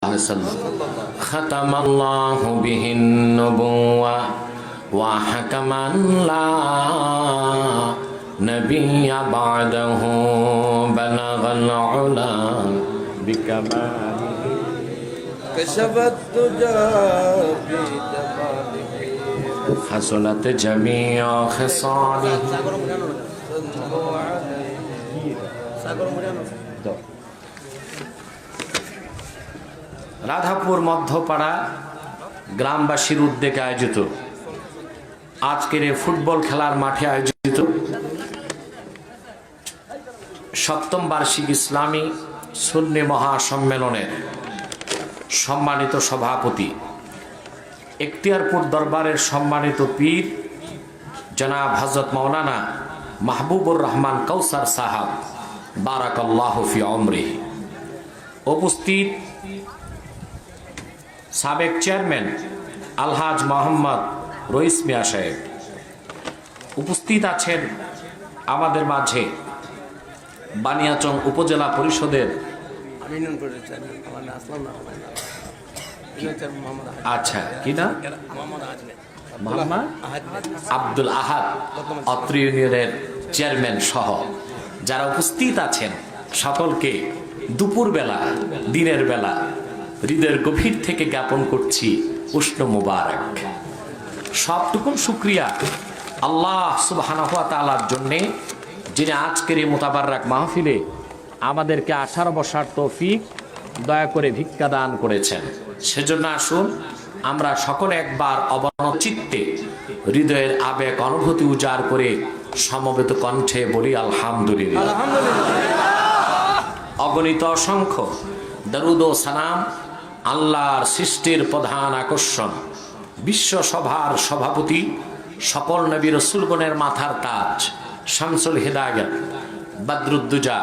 ختم الله به النبوة وحكما لا نبي بعده بلغ العلا بكماله كشف الدجى بجماله حصلت جميع خصاله صلوا عليه রাধাপুর মধ্যপাড়া গ্রামবাসীর উদ্যোগে আয়োজিত আজকের এই ফুটবল খেলার মাঠে আয়োজিত সপ্তম বার্ষিক ইসলামী সুন্নি মহাসম্মেলনের সম্মানিত সভাপতি এখতিয়ারপুর দরবারের সম্মানিত পীর জনাব হযরত মাওলানা মাহবুবুর রহমান কাউসার সাহাব বারাকাল্লাহু ফি উমরিহি, উপস্থিত সাবেক চেয়ারম্যান আলহাজ মোহাম্মদ রইস মিয়া সাহেব, উপস্থিত আছেন আমাদের মাঝে বানিয়াচং উপজেলা পরিষদের আচ্ছা কি না মোহাম্মদ আব্দুল আহাদ অত্র ইউনিয়নের চেয়ারম্যান সহ যারা উপস্থিত আছেন সকলকে দুপুরবেলা দিনের বেলা হৃদয়ের গভীর থেকে জ্ঞাপন করছি উষ্ণ মুবারক। সবটুকুন শুকরিয়া আল্লাহ সুবহানাহু ওয়া তাআলার জন্যে, যিনি আজকের এই মুতাবাররাক মাহফিলে আমাদেরকে আসার বসার তৌফিক দয়া করে ভিক্ষা দান করেছেন। সেজন্য আসুন আমরা সকলে একবার অবনত চিত্তে হৃদয়ের আবেগ অনুভূতি উজাড় করে সমবেত কণ্ঠে বলি আলহামদুলিল্লাহ। অগণিত অসংখ্য দরুদ ও সালাম আল্লাহর সৃষ্টির প্রধান আকর্ষণ, বিশ্ব সভার সভাপতি, সকল নবী রাসূলগণের মাথার তাজ, শামসুল হিদায়াত, বদরুদ্দুজা,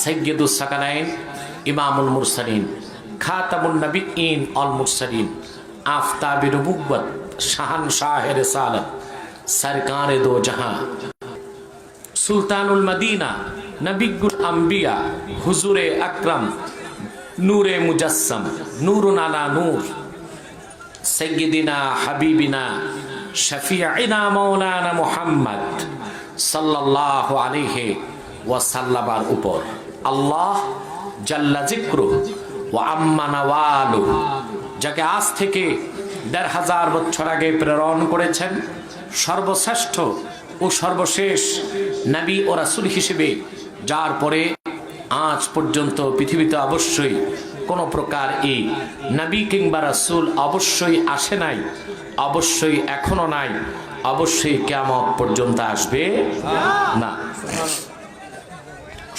সাইয়্যিদুস সাকালাইন, ইমামুল মুরসালিন, খাতামুন নবিয়্যিন আল মুরসালিন, আফতাবে নবুওয়াত, শাহানশাহে রিসালাত, সরকারে দো জাহান, সুলতানুল মদিনা, নবিয়্যুল আম্বিয়া, হুজুরে আকরাম, নূরে মুজাসসাম, নূরুন আলা নূর, সাইয়্যিদিনা হাবিবিনা শফিঈনা মাওলানা মুহাম্মদ সাল্লাল্লাহু আলাইহি ওয়াসাল্লামের উপর আল্লাহ জাল্লা যিকরুহু ওয়া আম্মা নাওয়ালুহু, যাকে আজ থেকে ১৫০০ বছর আগে প্রেরণ করেছেন, সর্বশ্রেষ্ঠ ও সর্বশেষ নবী ও রাসূল হিসেবে, যার পরে আজ পর্যন্ত পৃথিবীতে অবশ্যই কোনো প্রকার এই নবী কিংবা রাসূল অবশ্যই আসে নাই, অবশ্যই এখনো নাই, অবশ্যই কিয়ামত পর্যন্ত আসবে না।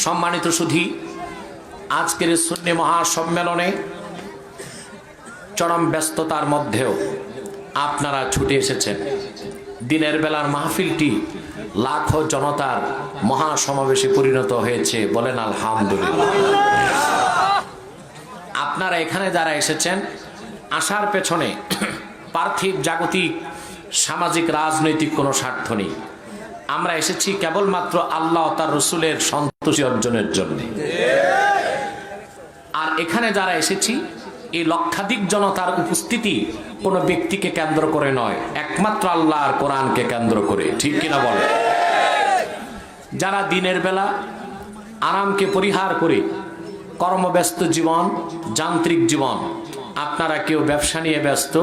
সম্মানিত সুধী, আজকের সুন্নি মহাসম্মেলনে চরম ব্যস্ততার মধ্যেও আপনারা ছুটে এসেছেন। দিনের বেলার মাহফিলটি লাখো জনতার মহাসমাবেশে পরিণত হয়েছে, বলেন আলহামদুলিল্লাহ। আপনারা এখানে যারা এসেছেন, আসার পেছনে পার্থিব জাগতিক সামাজিক রাজনৈতিক কোনো স্বার্থ নেই। আমরা এসেছি কেবলমাত্র আল্লাহ তার রসুলের সন্তোষী অর্জনের জন্য। আর এখানে যারা এসেছি, এই লক্ষাধিক জনতার উপস্থিতি কোনো ব্যক্তিকে কেন্দ্র করে নয়, একমাত্র আল্লাহর কোরআনকে কেন্দ্র করে, ঠিক কিনা বলে? যারা দিনের বেলা আরামকে পরিহার করে কর্মব্যস্ত জীবন, যান্ত্রিক জীবন, আপনারা কেউ ব্যবসা নিয়ে ব্যস্ত,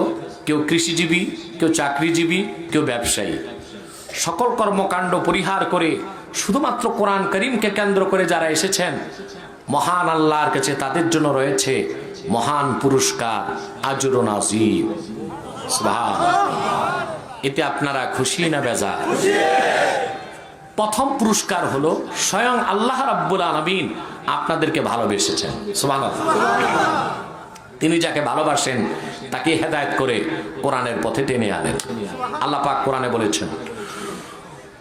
কেউ কৃষিজীবী, কেউ চাকরিজীবী, কেউ ব্যবসায়ী, সকল কর্মকাণ্ড পরিহার করে শুধুমাত্র কোরআন করিমকে কেন্দ্র করে যারা এসেছেন, মহান আল্লাহর কাছে তাদের জন্য রয়েছে মহান পুরস্কার, আজরুন আযীম। সুবহানাল্লাহ। এতে আপনারা খুশি না বেজার? প্রথম পুরস্কার হলো স্বয়ং আল্লাহ রাব্বুল আলামিন আপনাদেরকে ভালোবেসেছেন। সুবহানাল্লাহ। তিনি যাকে ভালোবাসেন তাকে হেদায়েত করে কোরআনের পথে টেনে আনেন। আল্লাহ পাক কোরআনে বলেছেন,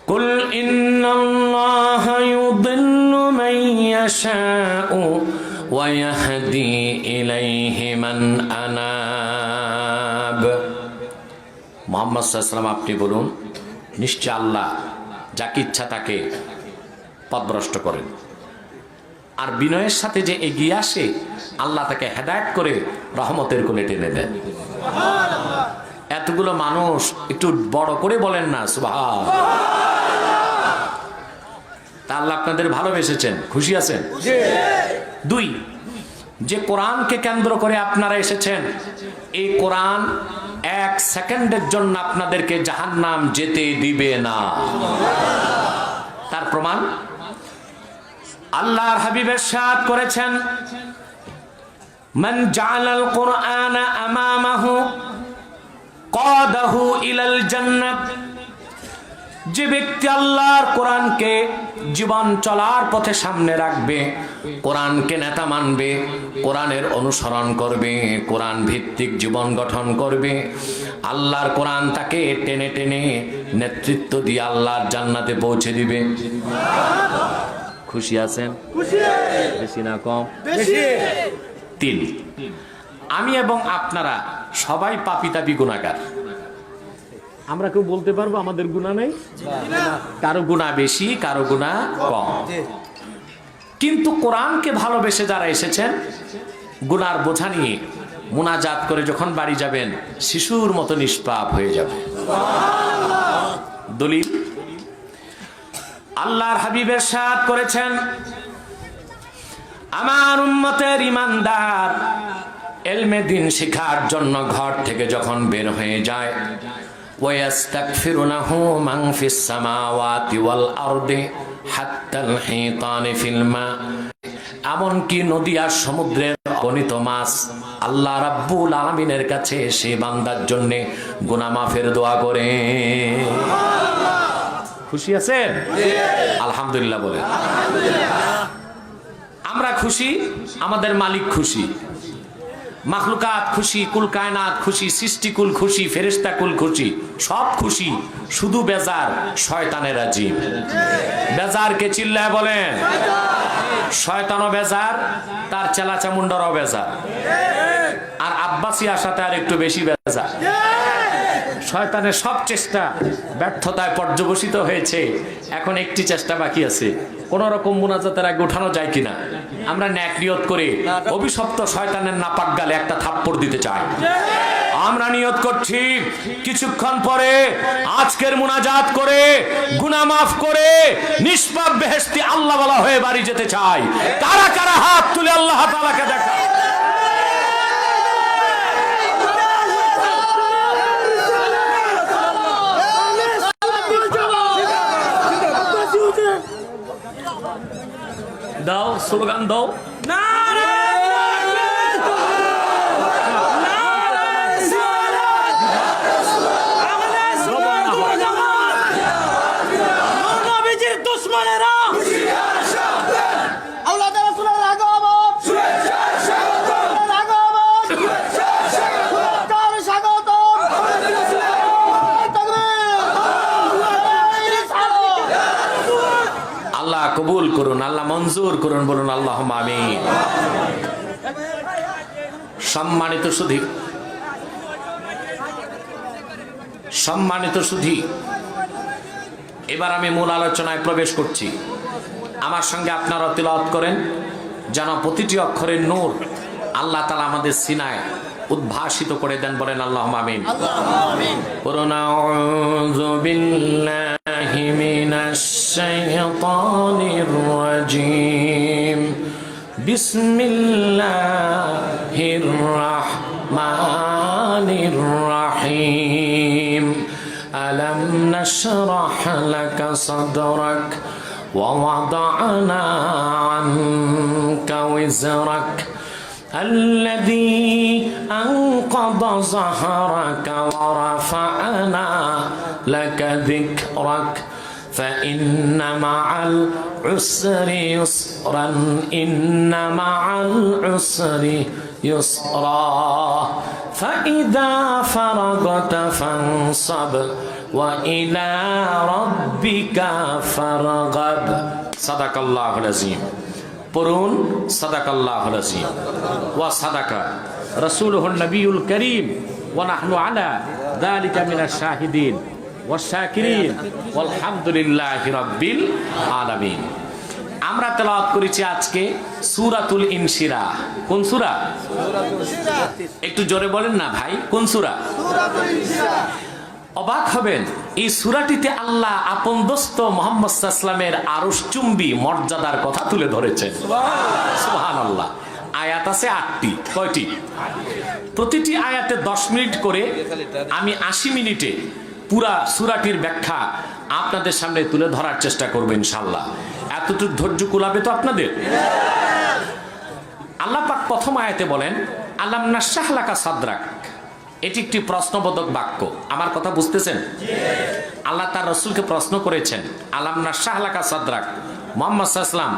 কুল ইন্নাল্লাহা ইউদিল্লু মান ইয়াশাউ ওয়া ইয়াহদি ইলাইহি মান আনাব। মুহাম্মদ সাল্লাল্লাহু আলাইহি ওয়াসাল্লাম, আপনি বলুন, নিশ্চয় আল্লাহ যাকে ইচ্ছা তাকে পথভ্রষ্ট করেন, আর বিনয়ের সাথে যে এগিয়ে আসে, আল্লাহ তাকে হেদায়েত করে রহমতের কোলে টেনে দেন। এতগুলো মানুষ একটু বড় করে বলেন না সুবহান। তা আল্লাহ আপনাদের ভালোবেসেছেন, খুশি আছেন? দুই, যে কোরআনকে কেন্দ্র করে আপনারা এসেছেন, এই কোরআন এক সেকেন্ডের জন্য আপনাদেরকে জাহান্নাম যেতে দিবে না। তার প্রমাণ আল্লাহর হাবিব ইরশাদ করেছেন, মান জাআলাল কুরআনা আমামাহু কাদাহু ইলাল জান্নাত। যে ব্যক্তি আল্লাহর কোরআনকে জীবন চলার পথে সামনে রাখবে, কোরআনকে নেতা মানবে, কোরআনের অনুসরণ করবে, কোরআন ভিত্তিক জীবন গঠন করবে, আল্লাহর কোরআন তাকে টেনে টেনে নেতৃত্ব দিয়ে আল্লাহর জান্নাতে পৌঁছে দিবে। খুশি আছেন? বেশি না কম? তিন, আমি এবং আপনারা সবাই পাপী তাপী গুনাহগার। আমরা কেউ বলতে পারবো আমাদের গুনাহ নেই? কারো গুনাহ বেশি, কারো গুনাহ কম। কিন্তু কোরআনকে ভালোবেসে যারা এসেছেন, গুনার বোঝা নিয়ে মুনাজাত করে যখন বাড়ি যাবেন, শিশুর মতো নিষ্পাপ হয়ে যাবে। দলিল আল্লাহর হাবিব ইরশাদ করেছেন, আমার উম্মতের ঈমানদার ইলমে দ্বীন শেখার জন্য ঘর থেকে যখন বের হয়ে যায়, ওয়াস্তাগফিরুনাহু মান ফিস সামাওয়াতি ওয়াল আরদি হাত্তাল হিতানি ফিল মা। এমনকি নদী আর সমুদ্রের অগণিত মাছ আল্লাহ রাব্বুল আলামিনের কাছে সে বান্দার জন্য গুনাহ মাফের দোয়া করে। খুশি আছেন? আলহামদুলিল্লাহ বলে। আমরা খুশি, আমাদের মালিক খুশি, মাখলুকাত খুশি, কুল কায়নাত খুশি, সৃষ্টিকুল খুশি, ফেরেশতাকুল খুশি, সব খুশি, শুধু বেজার শয়তানের রাজিম। বেজারকে চিল্লায় বলেন, শয়তানও বেজার, তার চেলা চামুন্ডারও বেজার, আর আব্বাসী আশাতে আর একটু বেশি বেজার। শয়তানের সব চেষ্টা ব্যর্থতায় পর্যবসিত হয়েছে, এখন একটি চেষ্টা বাকি আছে, কোন রকম মুনাজাতের আগে উঠানো যায় কিনা। আমরা নেক নিয়ত করে অভিশপ্ত শয়তানের নাপাক গালে একটা থাপ্পড় দিতে চাই। আমরা নিয়ত করছি কিছুক্ষণ পরে আজকের মুনাজাত করে গুনাহ মাফ করে নিষ্পাপ বেহেশতি আল্লাহ ওয়ালা হয়ে বাড়ি যেতে চাই। কারা কারা হাত তুলে আল্লাহ তাআলাকে দেখা। দাও স্লোগান দাও, আল্লাহ কবুল করুন, আল্লাহ মঞ্জুর করুন, বলুন আল্লাহুম্মা আমিন। সম্মানিত সুধী, সম্মানিত সুধী, এবার আমি মূল আলোচনায় প্রবেশ করছি। আমার সঙ্গে আপনারা তিলাওয়াত করেন, যেন প্রতিটি অক্ষরের নূর আল্লাহ তাআলা আমাদের সিনায় উদ্ভাসিত করে দেন, বলেন আল্লাহুম্মা আমিন। আউযু বিল্লাহি মিনাশ শাইতানির রাজীম। বিসমিল্লাহির রাহমানির রাহিম। আলাম নাশরাহ লাকা সাদরাক ওয়া ওয়াদা'না আনকা ওয়িজরাক الذي أنقض ظهرك ورفعنا لك ذكرك فإن مع العسر يسرا إن مع العسر يسرا فإذا فرغت فانصب وإلى ربك فارغب صدق الله العظيم। পড়ুন সাদাকাল্লাহুল আযীম ওয়া সাদাকা রাসূলুহুন নবিয়ুল কারীম ওয়া নাহনু আলা যালিকা মিনাশ শাহিদিন ওয়াশ শাকিরিন ওয়ালহামদুলিল্লাহি রাব্বিল আলামিন। আমরা তেলাওয়াত করেছি আজকে সূরাতুল ইনশিরাহ। কোন সূরা? একটু জোরে বলেন না ভাই, কোন সূরা? অবাক হবেন, এই সূরাটিতে আল্লাহ আপন দোস্ত মুহাম্মদ সাল্লাল্লাহু আলাইহি ওয়াসাল্লামের আরশচুম্বী মর্যাদার কথা তুলে ধরেছেন। সুবহানাল্লাহ। আয়াত আছে 8টি। কয়টি? প্রতিটি আয়াতে 10 মিনিট করে। আমি 80 মিনিটে পুরা সূরাটির ব্যাখ্যা আপনাদের সামনে তুলে ধরার চেষ্টা করব ইনশাআল্লাহ। এতটুকু ধৈর্য কুলাবে তো আপনাদের? আল্লাহ পাক প্রথম আয়াতে বলেন আলাম নাশরাহ লাকা সাদরাক। এটি একটি প্রশ্নবোধক বাক্য। আমার কথা বুঝতেছেন? আল্লাহ তার রাসূলকে প্রশ্ন করেছেন, আলাম নাশরাহ লাকা সাদরাক, মুহাম্মদ সাল্লাল্লাহু আলাইহি ওয়াসাল্লাম,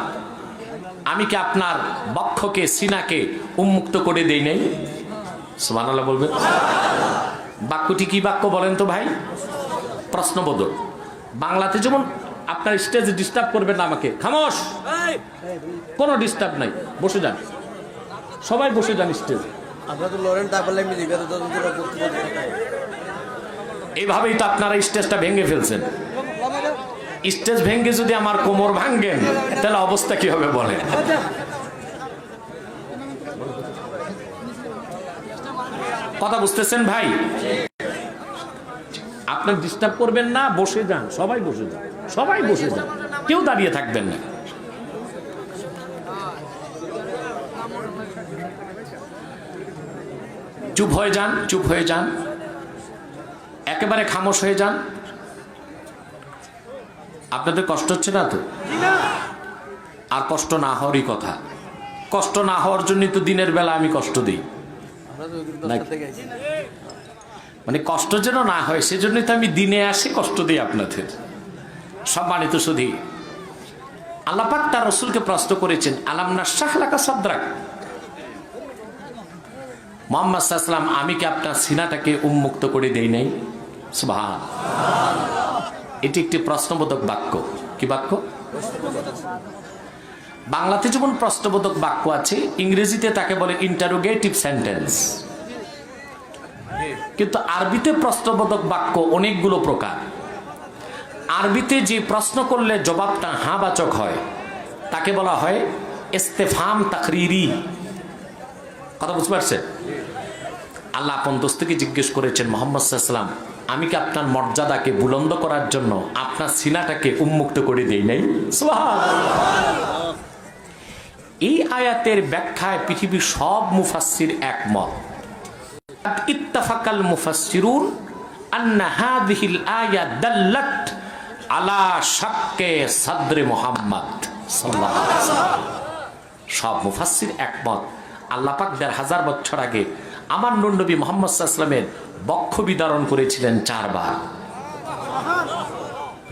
আমি কি আপনার বক্ষকে, সিনাকে উন্মুক্ত করে দেই নাই? সুবহানাল্লাহ বলবেন। বাক্যটি কি বাক্য বলেন তো ভাই? প্রশ্নবোধক। বাংলাতে যেমন আপনার স্টেজে ডিস্টার্ব করবেন না আমাকে, খামোশ, কোনো ডিস্টার্ব নাই, বসে যান, সবাই বসে যান স্টেজে। এইভাবেই তো আপনারা স্টেজটা ভেঙে ফেলছেন। স্টেজ ভেঙে যদি আমার কোমর ভাঙেন তাহলে অবস্থা কি হবে বলেন? কথা বুঝতেছেন ভাই? আপনার ডিস্টার্ব করবেন না, বসে যান, সবাই বসে যান, সবাই বসে যান, কেউ দাঁড়িয়ে থাকবেন না। চুপ হয়ে যান, চুপ হয়ে যান, একেবারে খামোশ হয়ে যান। আপনাদের কষ্ট হচ্ছে না তো? আর কষ্ট না হওয়ারই কথা। কষ্ট না হওয়ার জন্যই তো দিনের বেলা আমি কষ্ট দিই, মানে কষ্ট যেন না হয় সেজন্যই তো আমি দিনে আসি, কষ্ট দিই আপনাদের। সম্মানিত সুধী, আল্লাহ পাক তার রাসূলকে প্রশ্ন করেছেন আলাম নাশরাহ লাকা সাদরাক, মুহাম্মদ সাল্লাল্লাহু আলাইহি ওয়াসাল্লাম, আমি কি আপনার সিনাটাকে উন্মুক্ত করে দেই নাই? সুবহানাল্লাহ। এটি একটি প্রশ্নবোধক বাক্য। কি বাক্য? বাংলাতে যেমন প্রশ্নবোধক বাক্য আছে, ইংরেজিতে তাকে বলে ইন্টারোগেটিভ সেন্টেন্স। কিন্তু আরবিতে প্রশ্নবোধক বাক্য অনেকগুলো প্রকার। আরবিতে যে প্রশ্ন করলে জবাবটা হাঁবাচক হয় তাকে বলা হয় ইস্তেফহাম তাকরিরি। কথা বুঝতে পারছেন? আল্লাহ আপন দোস্তকে জিজ্ঞেস করেছেন, মুহাম্মদ সাল্লাল্লাহু আলাইহি ওয়াসাল্লাম, আমি কি আপনার মর্যাদাকে বুলন্দ করার জন্য আপনার সিনাটাকে উন্মুক্ত করে দেই নাই? সুবহানাল্লাহ। এই আয়াতের ব্যাখ্যায় পৃথিবীর সব মুফাসসির একমত। ইত্তাফাকাল মুফাসসিরুন আন্না হাযিহিল আয়া দাল্লাত আলা শাক্কে সাদরে মুহাম্মদ সাল্লাল্লাহু আলাইহি ওয়াসাল্লাম। সব মুফাসসির একমত, আল্লাহ পাক ১৫০০ বছর আগে আমার নূর নবী মুহাম্মদ সাল্লাল্লাহু আলাইহি ওয়াসাল্লামের বক্ষ বিদারণ করেছিলেন 4 বার।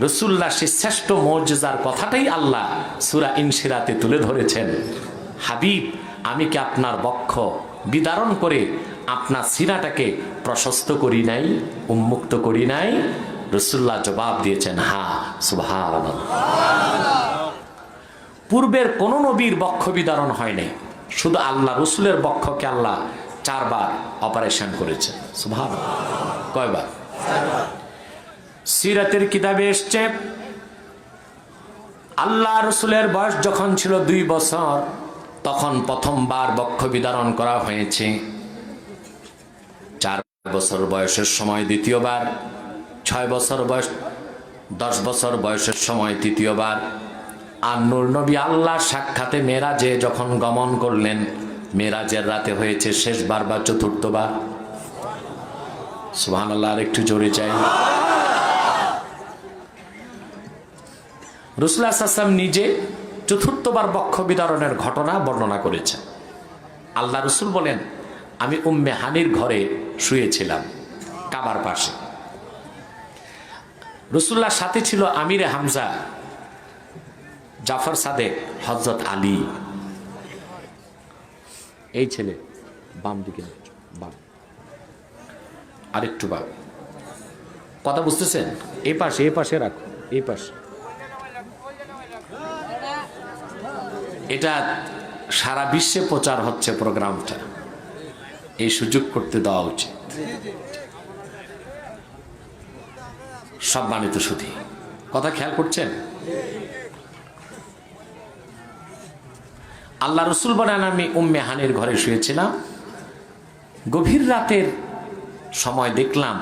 রাসূলুল্লাহ সেই শ্রেষ্ঠ মুজিজার কথাটাই আল্লাহ সূরা ইনশিরাতে তুলে ধরেছেন। হাবিব, আমি কি আপনার বক্ষ বিদারণ করে আপনার সিনাটাকে প্রশস্ত করি নাই, উন্মুক্ত করি নাই? রাসূলুল্লাহ জবাব দিয়েছেন, হ্যাঁ। সুবহানাল্লাহ। পূর্বের কোন নবীর বক্ষ বিদারণ হয় নাই, শুধু আল্লাহ রাসূলের বক্ষকে আল্লাহ 4 বার অপারেশন করেছেন। সুবহানাল্লাহ। কয়বার? 4 বার। সিরাতের কিতাবে এসেছে আল্লাহ রাসূলের বয়স যখন ছিল 2 বছর তখন প্রথমবার বক্ষ বিদারণ করা হয়েছে। 4 বছর বয়সের সময় দ্বিতীয়বার, 6 বছর বয়স, 10 বছর বয়সের সময় তৃতীয়বার। আর নূর নবী আল্লাহ সাক্ষাতে মেরাজে যখন গমন করলেন, মেরাজের রাতে হয়েছে শেষবার বা চতুর্থবার। সুবহানাল্লাহ। আর একটু জোরে চাই। রাসূলুল্লাহ সাল্লাল্লাহু আলাইহি ওয়াসাল্লাম নিজে চতুর্থবার বক্ষ বিদারণের ঘটনা বর্ণনা করেছেন। আল্লাহ রাসূল বলেন, আমি উম্মে হানির ঘরে শুয়েছিলাম কাবার পাশে। রাসূলুল্লাহর সাথে ছিল আমিরে হামজা, জাফর সাদেক, হযরত আলী। এই ছেলে বাম দিকে, বাম, আরেকটু বাম। কথা বুঝতেছেন? এই পাশে, এই পাশে রাখো, এই পাশে। এটা সারা বিশ্বে প্রচার হচ্ছে প্রোগ্রামটা, এই সুযোগ করতে দেওয়া উচিত। সম্মানিত সুধী, কথা খেয়াল করছেন? আল্লাহ রসুল বলেন আমি উম্মে হানির ঘরে শুয়েছিলাম, গভীর রাতের সময় দেখলাম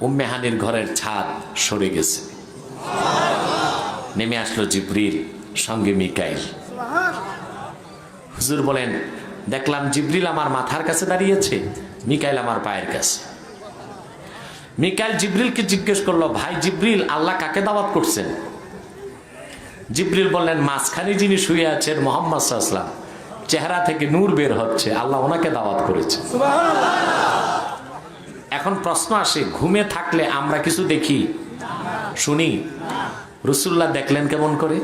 উম্মে হানির ঘরের ছাদ সরে গেছে। নেমে আসলো জিবরিল, সঙ্গে মিকাইল। হুজুর বলেন দেখলাম জিবরিল আমার মাথার কাছে দাঁড়িয়েছে, মিকাইল আমার পায়ের কাছে। মিকাইল জিবরিলকে জিজ্ঞেস করলো, ভাই জিবরিল, আল্লাহ কাকে দাওয়াত করছেন? জিবরিল বললেন মাঝখানে যিনি শুয়ে আছেন মুহাম্মদ সাল্লাল্লাহু আলাইহি ওয়াসাল্লাম, চেহারা থেকে নূর বের হচ্ছে, আল্লাহ ওনাকে দাওয়াত করেছে। এখন প্রশ্ন আসে, ঘুমে থাকলে আমরা কিছু দেখি শুনি, রাসূলুল্লাহ দেখলেন কেমন করে?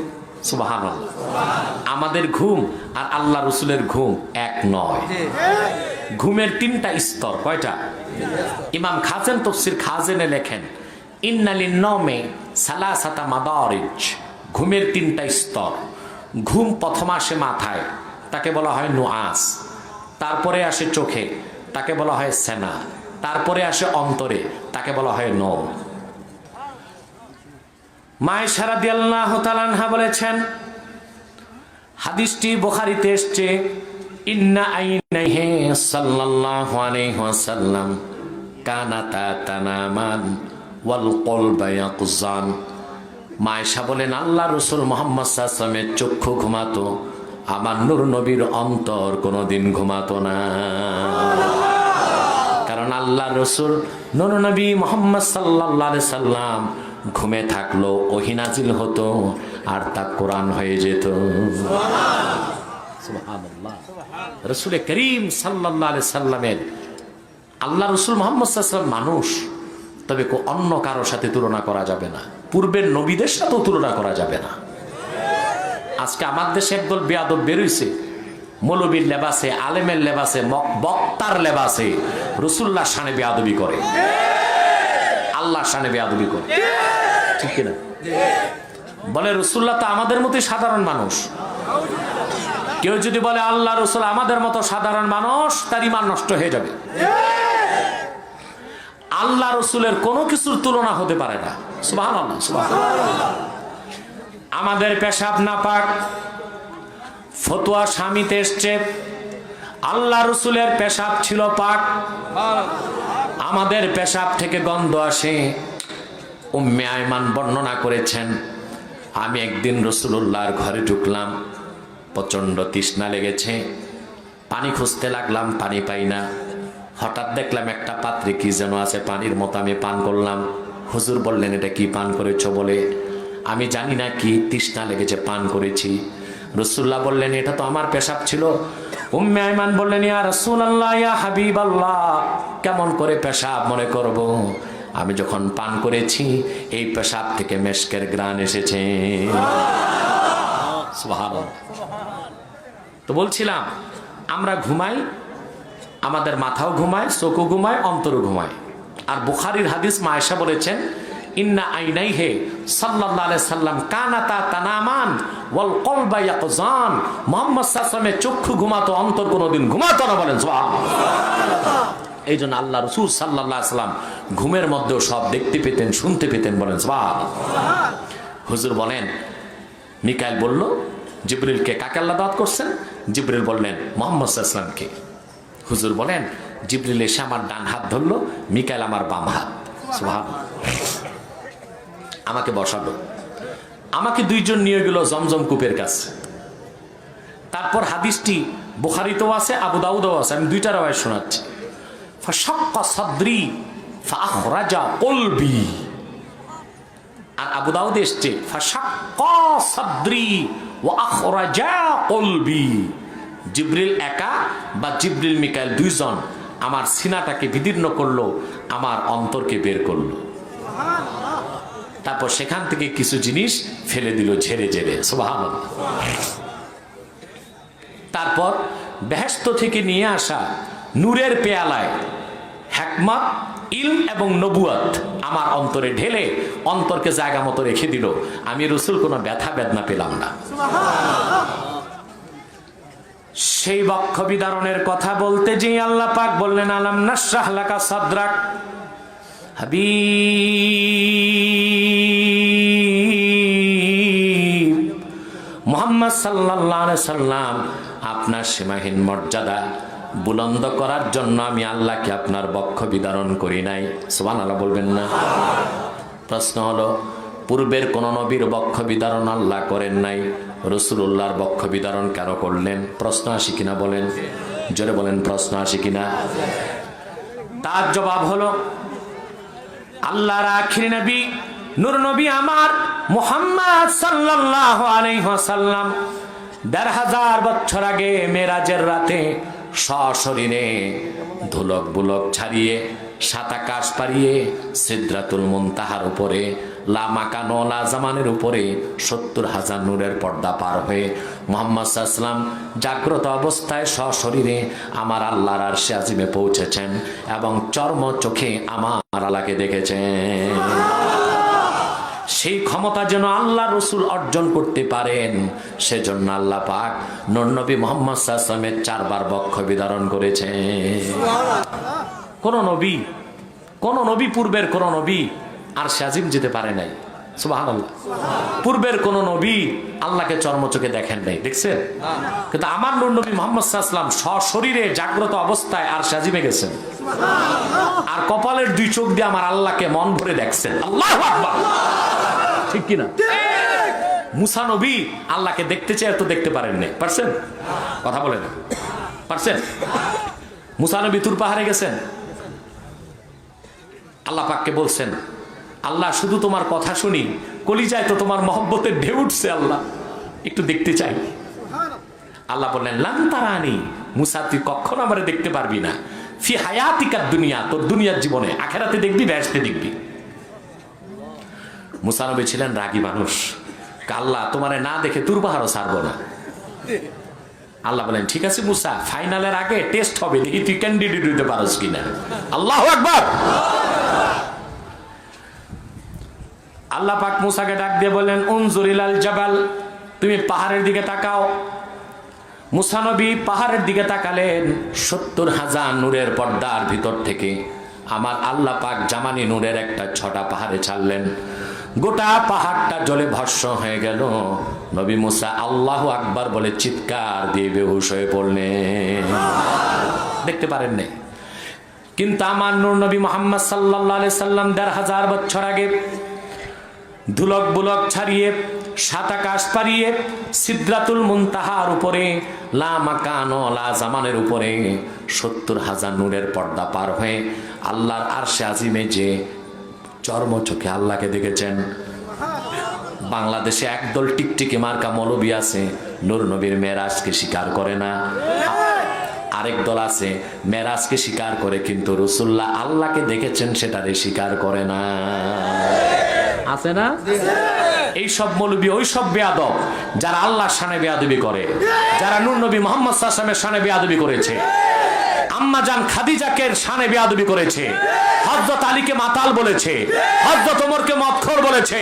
সুবহানাল্লাহ। আমাদের ঘুম আর আল্লাহ রসুলের ঘুম এক নয়। ঘুমের তিনটা স্তর। কয়টা? ইমাম খাজেন তাফসীর খাজেনে লেখেন ইন্নালিন নওমে সালাসাতা মাদারিজ, ঘুমের তিনটা স্তর। ঘুম প্রথম আসে মাথায়, তাকে বলা হয় নুআস। তারপরে আসে চোখে, তাকে বলা হয় সেনা। তারপরে আসে অন্তরে, তাকে বলা হয় নওম। মায়েশা রাদিয়াল্লাহু তাআলা আনহা বলেছেন, হাদিসটি বুখারীতে এসেছে, ইন্না আইনাইহি সাল্লাল্লাহু আলাইহি ওয়াসাল্লাম কানাতা তানামান ওয়াল কলবা ইয়াকজান। মায়েশা বলেন আল্লাহ রাসূল মুহাম্মদ সাল্লাল্লাহু আলাইহি ওয়াসাল্লামের চক্ষু ঘুমাতো, আমার নূর নবীর অন্তর কোনোদিন ঘুমাতো না। কারণ আল্লাহ রাসূল নূর নবী মুহাম্মদ সাল্লাল্লাহু আলাইহি সাল্লাম ঘুমে থাকলো ওহী নাজিল হতো আর তা কোরআন হয়ে যেত। সুবহানাল্লাহ। রাসূল করিম সাল্লাল্লাহু আলাইহি সাল্লামের, আল্লাহ রাসূল মুহাম্মদ সাল্লাল্লাহু আলাইহি সাল্লাম মানুষ, তবে অন্য কারোর সাথে তুলনা করা যাবে না, পূর্বের নবীদের সাথেও তুলনা করা যাবে না। আজকে আমার দেশে একদল বেয়াদব বেরোইছে, মৌলবীর লেবাসে, আলেমের লেবাসে, বক্তার লেবাসে রাসূলুল্লাহর শানে বেয়াদবি করে, আল্লাহর শানে বেয়াদবি করে। ঠিক কিনা? বলে রাসূলুল্লাহ তো আমাদের মতোই সাধারণ মানুষ। কেউ যদি বলে আল্লাহ রাসূল আমাদের মতো সাধারণ মানুষ, তার ঈমান নষ্ট হয়ে যাবে। আল্লাহ রাসূলের কোনো কিছুর তুলনা হতে পারে না। সুবহানাল্লাহ, সুবহানাল্লাহ। আমাদের পেশাব নাপাক, ফতোয়া স্বামীতে এসছে, আল্লাহ রাসূলের পেশাব ছিল পাক, আমাদের পেশাব থেকে গন্ধ আসে। উম্মে আয়মান বর্ণনা করেছেন, আমি একদিন রাসূলুল্লাহর ঘরে ঢুকলাম, প্রচন্ড তৃষ্ণা লেগেছে, পানি খুঁজতে লাগলাম, পানি পাই না। হঠাৎ দেখলাম একটা পাত্রে কি যেন আছে, পানির মতো, আমি পান করলাম। হুজুর বললেন এটা কি পান করেছো? বলে আমি জানি না কি, তৃষ্ণা লেগেছে পান করেছি। রাসূলুল্লাহ বললেন এটা তো আমার পেশাব ছিল। উম্মে আয়মান বললেন ইয়া রাসূলুল্লাহ, ইয়া হাবিবাল্লাহ, কেমন করে পেশাব মনে করব? আমি যখন পান করেছি এই পেশাব থেকে মেশকের ঘ্রাণ এসেছে। সুবহানাল্লাহ। তো বলছিলাম আমরা ঘুমাই, আমাদের মাথাও ঘুমায়, চোখও ঘুমায়, অন্তরও ঘুমায়। আর বুখারীর হাদিস, মায়েশা বলেছেন ইন্না আইনাইহি সাল্লাল্লাহু আলাইহি সাল্লাম কানাতা তানামান ওয়াল কলবা ইয়াকজান। মুহাম্মদ সাল্লাল্লাহু আলাইহি ওয়াসাল্লামের চক্ষু ঘুমাতো, অন্তর কোনোদিন ঘুমাতো না। বলেন সুবহানাল্লাহ। এই জন্য আল্লাহ রাসূল সাল্লাল্লাহু আলাইহি সাল্লাম ঘুমের মধ্যেও সব দেখতে পেতেন, শুনতে পেতেন। বলেন সুবহানাল্লাহ। হুজুর বলেন মিকাইল বলল জিবরিলকে কাকে আল্লাহ দাওয়াত করছেন? জিবরিল বললেন মুহাম্মদ সাল্লাল্লাহু আলাইহি ওয়াসাল্লামকে। হুজুর বলেন জিবরিল এসে আমার ডান হাত ধরলো, মিকাইল আমার বাম হাত। সুবহানাল্লাহ। আমাকে বসালো, আমাকে দুইজন নিয়ে গেল জমজম কূপের কাছে। তারপর হাদিসটি বুখারীতেও আছে, আবু দাউদেও আছে, আমি দুইটা রাওয়ায়াত শোনাচ্ছি। ফাশাক্কা সাদরি ফাআখরাজা কলবি। আর আবু দাউদে এসেছে ফাশাক্কা সাদরি ওয়া আখরাজা কলবি। জিবরিল একা বা জিবরিল মিকাইল দুইজন আমার সিনাটাকে বিদীর্ণ করলো, আমার অন্তরকে বের করলো। তারপর সেখান থেকে কিছু জিনিস ফেলে দিল ঝেড়ে ঝেড়ে। সুবহানাল্লাহ। তারপর বেহেশত থেকে নিয়ে আসা নূরের পেয়ালায় হিকমত, ইলম এবং নবুয়ত আমার অন্তরে ঢেলে অন্তরকে জায়গা মতো রেখে দিল। আমি রাসূল কোনো ব্যথা বেদনা পেলাম না। সেই বক্ষ বিদারণের কথা বলতে যে আল্লাহ পাক বললেন আলাম নাশরাহ লাকা সাদরাক। হাবিব মুহাম্মদ সাল্লাল্লাহু আলাইহি সাল্লাম, আপনার সীমাহীন মর্যাদা বুলন্দ করার জন্য আমি আল্লাহকে আপনার বক্ষ বিদারণ করি নাই। সুবহানাল্লাহ বলবেন না? প্রশ্ন হলো, পূর্বের কোন নবীর বক্ষ বিদারণ আল্লাহ করেন নাই, রাসূলুল্লাহর বক্ষ বিদারণ কেন করলেন? প্রশ্ন আসে কিনা বলেন? জোরে বলেন, প্রশ্ন আসে কিনা? তার জবাব হলো, আল্লাহর আখির নবী নূর নবী আমার মুহাম্মদ সাল্লাল্লাহু আলাইহি ওয়াসাল্লাম ১৫০০ বছর আগে মেরাজের রাতে সশরীরে ধুলক বুলক ছাড়িয়ে সাত আকাশ পাড়িয়ে সিদরাতুল মুনতাহার উপরে লা মাকান ওয়ালা জামানের উপরে ৭০,০০০ নূরের পর্দা পার হয়ে মুহাম্মদ সাল্লাল্লাহু আলাইহি ওয়াসাল্লাম জাগ্রত অবস্থায় সশরীরে আমার আল্লাহর আরশে আজিমে পৌঁছেছেন এবং চর্ম চোখে আমার আল্লাহকে দেখেছেন। সেই ক্ষমতা যেন আল্লাহ রসুল অর্জন করতে পারেন, সেজন্য আল্লাহ পাক নূর নবী মুহাম্মদ সাল্লাল্লাহু আলাইহি ওয়াসাল্লামের ৪ বার বক্ষ বিদারণ করেছেন। কোন নবী পূর্বের কোন নবী আরশে আজিম যেতে পারে নাই। সুবহানাল্লাহ। পূর্বের কোন নবী আল্লাহকে চর্মচোখে দেখেন নাই, দেখছেন? কিন্তু আমার নূর নবী মুহাম্মদ সাল্লাল্লাহু আলাইহি ওয়াসাল্লাম সশরীরে জাগ্রত অবস্থায় আরশে আজিমে গেছেন আর কপালের ২ চোখ দিয়ে আমার আল্লাহকে মন ভরে দেখছেন। আল্লাহু আকবার, ঠিক কিনা? মুসা নবী আল্লাহকে দেখতে চেয়ে তো দেখতে পারেন নাই, পারছেন? কথা বলেন, পারছেন? মুসা নবী তুর পাহাড়ে গেছেন, আল্লাহ পাককে বলছেন, আল্লাহ শুধু তোমার কথা শুনি কলিজায় তো তোমার মহব্বতের ঢেউ উঠছে, আল্লাহ একটু দেখতে চাই। আল্লাহ বললেন, লান তারানি, মুসা তুই কখনো আমারে দেখতে পারবি না, ফি হায়াতিকাদ দুনিয়া, তোর দুনিয়ার জীবনে, আখিরাতে দেখবি, বেহেশতে দেখবি। মুসা নবী ছিলেন রাগী মানুষ, আল্লাহ তোমারে না দেখে তুর পাহাড়ও ছাড়বো না। আল্লাহ বলেন, ঠিক আছে মুসা, ফাইনালের আগে টেস্ট হবে, দেখি তুই ক্যান্ডিডেট হইতে পারস কিনা। আল্লাহু আকবার। আল্লাহ পাক মুসাকে ডাক দিয়ে বলেন, উনজুর ইলাল জাবাল, তুমি পাহাড়ের দিকে তাকাও। মুসা নবী পাহাড়ের দিকে তাকালেন, ৭০,০০০ নূরের পর্দার ভিতর থেকে আমার আল্লাহ পাক জামানি নূরের একটা ছটা পাহাড়ে ছাড়লেন, গোটা পাহাড়টা জলে ভস্ম হয়ে গেল। নবী মুসা আল্লাহু আকবার বলে চিৎকার দিয়ে বেহুশ হয়ে পড়লেন, দেখতে পারেন নাই। কিন্তু আমার নূর নবী মুহাম্মদ সাল্লাল্লাহু আলাইহি সাল্লাম ১৫০০ বছর আগে ধুলক বুলক ছাড়িয়ে সাত আকাশ পাড়িয়ে সিদরাতুল মুনতাহার উপরে লা মাকান ওয়ালা জামানের উপরে ৭০,০০০ নূরের পর্দা পার হয়ে আল্লাহর আরশে আজিমে যে চর্ম চোখে আল্লাহকে দেখেছেন। বাংলাদেশে একদল টিকটিকি মার্কা মৌলবী আছে, নূর নবীর মেরাজকে স্বীকার করে না। আরেক দল আছে মেরাজকে স্বীকার করে কিন্তু রাসূলুল্লাহ আল্লাহকে দেখেছেন সেটারে স্বীকার করে না। আছে না? এই সব মৌলবী ওই সব বেয়াদব যারা আল্লাহর শানে বেয়াদবি করে, যারা নূর নবী মুহাম্মদ সাল্লাল্লাহু আলাইহি ওয়াসাল্লামের শানে বেয়াদবি করেছে, আম্মা জান খাদিজাকে শানে বেয়াদবি করেছে, হযরত আলীকে মাতাল বলেছে, হযরত ওমরকে মদখোর বলেছে,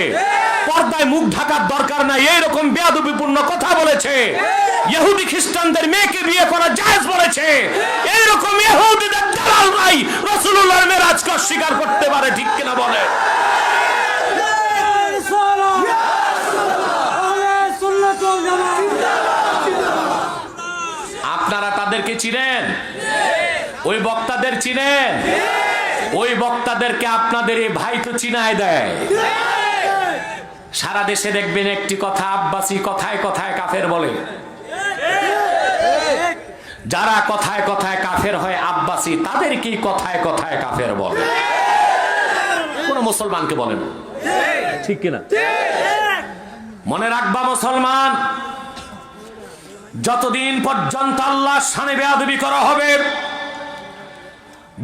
পর্দায় মুখ ঢাকার দরকার নাই এইরকম বেয়াদবিপূর্ণ কথা বলেছে, ইহুদি খ্রিস্টানদের মেয়েকে বিয়ে করা জায়েজ বলেছে। এইরকম ইহুদিদের দালালরাই রাসূলুল্লাহর মেরাজকে অস্বীকার করতে পারে, ঠিক কিনা বলে? আপনারা তাদেরকে চিনেন? ওই বক্তাদের চিনেন? ওই বক্তাদেরকে আপনাদের এই ভাই তো চিনায় দেয়। সারা দেশে দেখবেন একটি কথা, আব্বাসী কথায় কথায় কাফের বলে। যারা কথায় কথায় কাফের হয় আব্বাসী, তাদেরকেই কথায় কথায় কাফের বলে, কোন মুসলমানকে বলে না, ঠিক কিনা? মনে রাখবা মুসলমান, যতদিন পর্যন্ত আল্লাহর শানে বেয়াদবি করা হবে,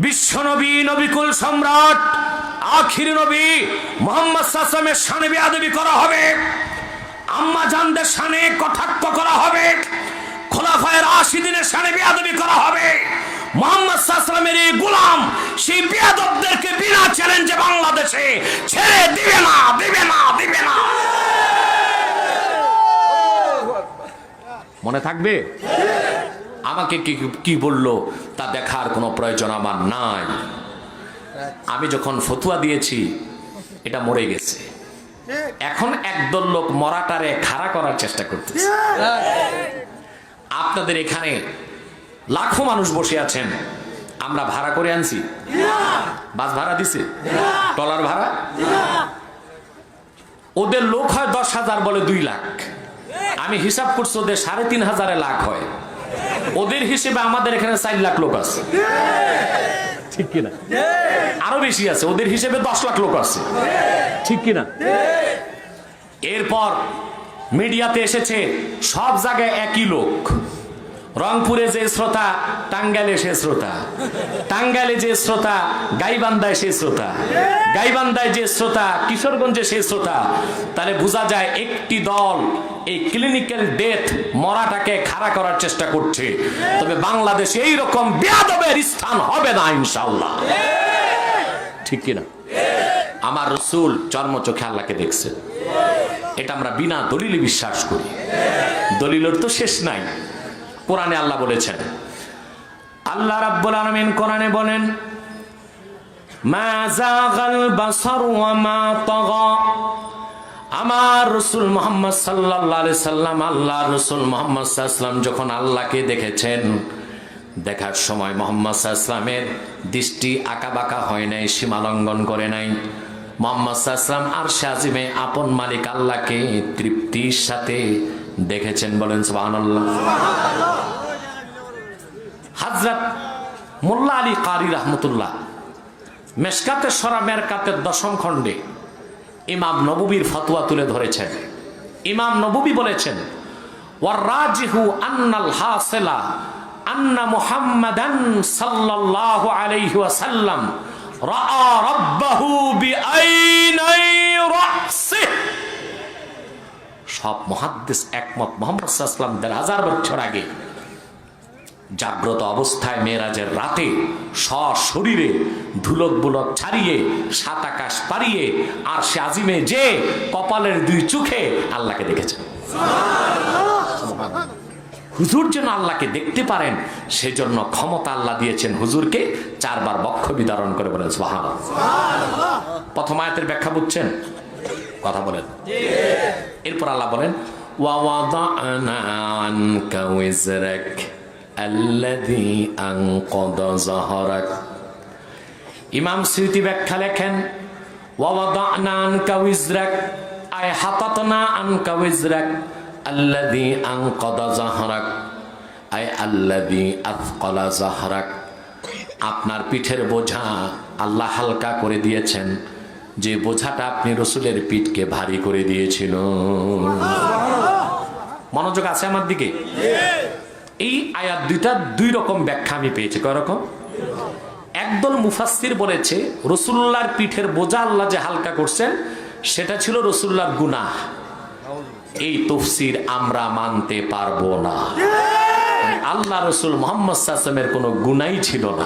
বিশ্ব নবী, নবিকুল সম্রাট, আখির নবী মুহাম্মদ সাল্লাল্লাহু আলাইহি ওয়াসাল্লামের শানে বেয়াদবি করা হবে, আম্মা জানদের শানে কটাক্ষ করা হবে, খোলাফায়ে রাশিদিনের শানে বেয়াদবি করা হবে, মুহাম্মদ সাল্লাল্লাহু আলাইহি ওয়াসাল্লামের এই গোলাম সেই বেয়াদবদেরকে বিনা চ্যালেঞ্জে বাংলাদেশে ছেড়ে দিবে না, দিবে না, দিবে না। মনে থাকবে? আমাকে কি বললো তা দেখার কোনো প্রয়োজন আমার নাই। আমি যখন ফতুয়া দিয়েছি এটা মরে গেছে, এখন একদল লোক মরাটারে খাড়া করার চেষ্টা করতেছে। আপনাদের এখানে লাখো মানুষ বসে আছেন, আমরা ভাড়া করে আনছি? বাস ভাড়া দিছে? ট্রলার ভাড়া? ওদের লোক হয় 10,000, বলে 2 লাখ। আমি হিসাব করছি ওদের 3,500 লাখ হয়। ওদের হিসেবে আমাদের এখানে 4 লাখ লোক আছে, ঠিক কিনা? আরো বেশি আছে, ওদের হিসেবে 10 লাখ লোক আছে, ঠিক কিনা? এরপর মিডিয়াতে এসেছে সব জায়গায় একই লোক। রংপুরে যে শ্রোতা, টাঙ্গাইলে সে শ্রোতা, টাঙ্গাইলে যে শ্রোতা, গাইবান্ধায় সে শ্রোতা, গাইবান্ধায় যে শ্রোতা, কিশোরগঞ্জে সে শ্রোতা। তাহলে বোঝা যায় একটি দল এই ক্লিনিক্যাল ডেথ, মরাটাকে খাড়া করার চেষ্টা করছে। তবে বাংলাদেশে এইরকম বেয়াদবের স্থান হবে না ইনশাআল্লাহ, ঠিক কিনা? আমার রাসূল চর্মচোখে আল্লাহকে দেখছে, এটা আমরা বিনা দলিলে বিশ্বাস করি। দলিলের তো শেষ নাই। কোরআনে আল্লাহ বলেছেন, আল্লাহ রাব্বুল আলামিন কোরআনে বলেন, মা যাগাল বাসার ওয়া মা তাগা। আমার রাসূল মুহাম্মদ সাল্লাল্লাহু আলাইহি সাল্লাম, আল্লাহর রাসূল মুহাম্মদ সাল্লাল্লাহু আলাইহি সাল্লাম যখন আল্লাহকে দেখেছেন, দেখার সময় মুহাম্মদ সাল্লাল্লাহু আলাইহি সাল্লামের দৃষ্টি আঁকাবাঁকা হয় নাই, সীমা লঙ্ঘন করে নাই। মুহাম্মদ সাল্লাল্লাহু আলাইহি সাল্লাম আরশে আজিমে আপন মালিক আল্লাহকে তৃপ্তির সাথে দেখেছেন, বলেন সুবহানাল্লাহ। হযরত মোল্লা আলী কারি রাহমাতুল্লাহ মেশকাতে সরা মেরকাতের 10ম খণ্ডে ইমাম নববীর ফতোয়া তুলে ধরেছেন। ইমাম নববী বলেছেন, ওয়ার রাজিহু আন্নাল হাসিলা আন্না মুহাম্মাদান সাল্লাল্লাহু আলাইহি ওয়াসাল্লাম রাআ রাব্বাহু বিআইনাই রাসিহি। সব মুহাদ্দিস একমত, মুহাম্মদ সাল্লাল্লাহু আলাইহি ওয়াসাল্লাম 1000 বছর আগে জাগ্রত অবস্থায় মেরাজের রাতে সশরীরে ধুলক বুলক ছাড়িয়ে 7 আকাশ পারিয়ে আর সে আজিমে যে কপালের 2 চোখে আল্লাহকে দেখেছেন। হুজুর যেন আল্লাহকে দেখতে পারেন সেজন্য ক্ষমতা আল্লাহ দিয়েছেন হুজুরকে 4 বার বক্ষ বিদারণ করে, বলেন সুবহানাল্লাহ। প্রথম আয়াতের ব্যাখ্যা বুঝছেন? কথা বলেন। এরপর আল্লাহ বলেন, ওয়া ওয়াদানা আনকা ওয়িজরাক আল্লাযী আনকাযা যাহরাক। ইমাম সুয়ুতী ব্যাখ্যা লেখেন, ওয়া ওয়াদানা আনকা ওয়িজরাক আয় হাতাতনা আনকা ওয়িজরাক আল্লাযী আনকাযা যাহরাক আয় আল্লাযী আথকালা যাহরাক। আপনার পিঠের বোঝা আল্লাহ হালকা করে দিয়েছেন, যে বোঝাটা আপনি রাসূলের পিঠকে ভারী করে দিয়েছিল। মনোযোগ আছে আমার দিকে? এই আয়াত 2 রকম ব্যাখ্যা আমি পেয়েছি। কয় রকম? একদল মুফাসসির বলেছে রাসূলুল্লাহর পিঠের বোঝা আল্লাহ যে হালকা করছেন সেটা ছিল রাসূলুল্লাহর গুনাহ। এই তাফসীর আমরা মানতে পারবো না। আল্লাহ রাসূল মুহাম্মদ সাল্লাল্লাহু আলাইহি ওয়াসাল্লামের কোনো গুনাহই ছিল না,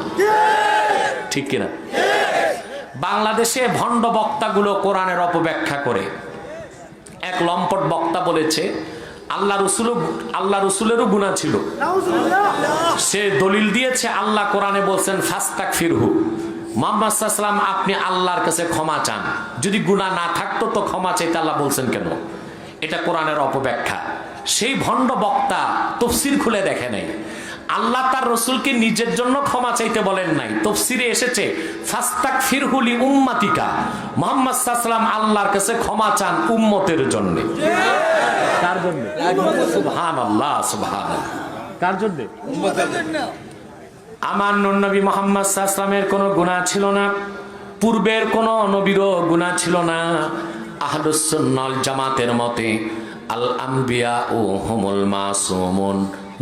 ঠিক কিনা? বাংলাদেশে ভণ্ড বক্তাগুলো কোরআনের অপব্যাখ্যা করে। এক লম্পট বক্তা বলেছে আল্লাহ রসুলেরও গুনাহ ছিল। সে দলিল দিয়েছে আল্লাহ কোরআনে বলছেন ফাস্তাগফিরহু। মুহাম্মদ সাল্লাল্লাহু আলাইহি ওয়াসাল্লাম আপনি আল্লাহর কাছে ক্ষমা চান, যদি গুনাহ না থাকতো তো ক্ষমা চাইতে আল্লাহ বলছেন কেন? এটা কোরআনের অপব্যাখ্যা। সেই ভণ্ড বক্তা তাফসীর খুলে দেখে নাই। আল্লাহ তার রাসূলকে নিজের জন্য ক্ষমা চাইতে বলেন নাই, তাফসীরে এসেছে ফাস্তাগফিরহু লি উম্মাতিকা। মুহাম্মদ সাল্লাল্লাহু আলাইহি ওয়াসাল্লাম আল্লাহর কাছে ক্ষমা চান উম্মতের জন্য। কার জন্য? সুবহানাল্লাহ, সুবহানাল্লাহ। কার জন্য? উম্মতের জন্য। আমার নবী মুহাম্মদ সাল্লাল্লাহু আলাইহি ওয়াসাল্লামের কোনো গুনাহ ছিল না, পূর্বের কোনো নবীরও গুনাহ ছিল না। আহলুস সুন্নাহ ওয়াল জামাতের মতে আল আম্বিয়া ও হুমুল মাসুমুন,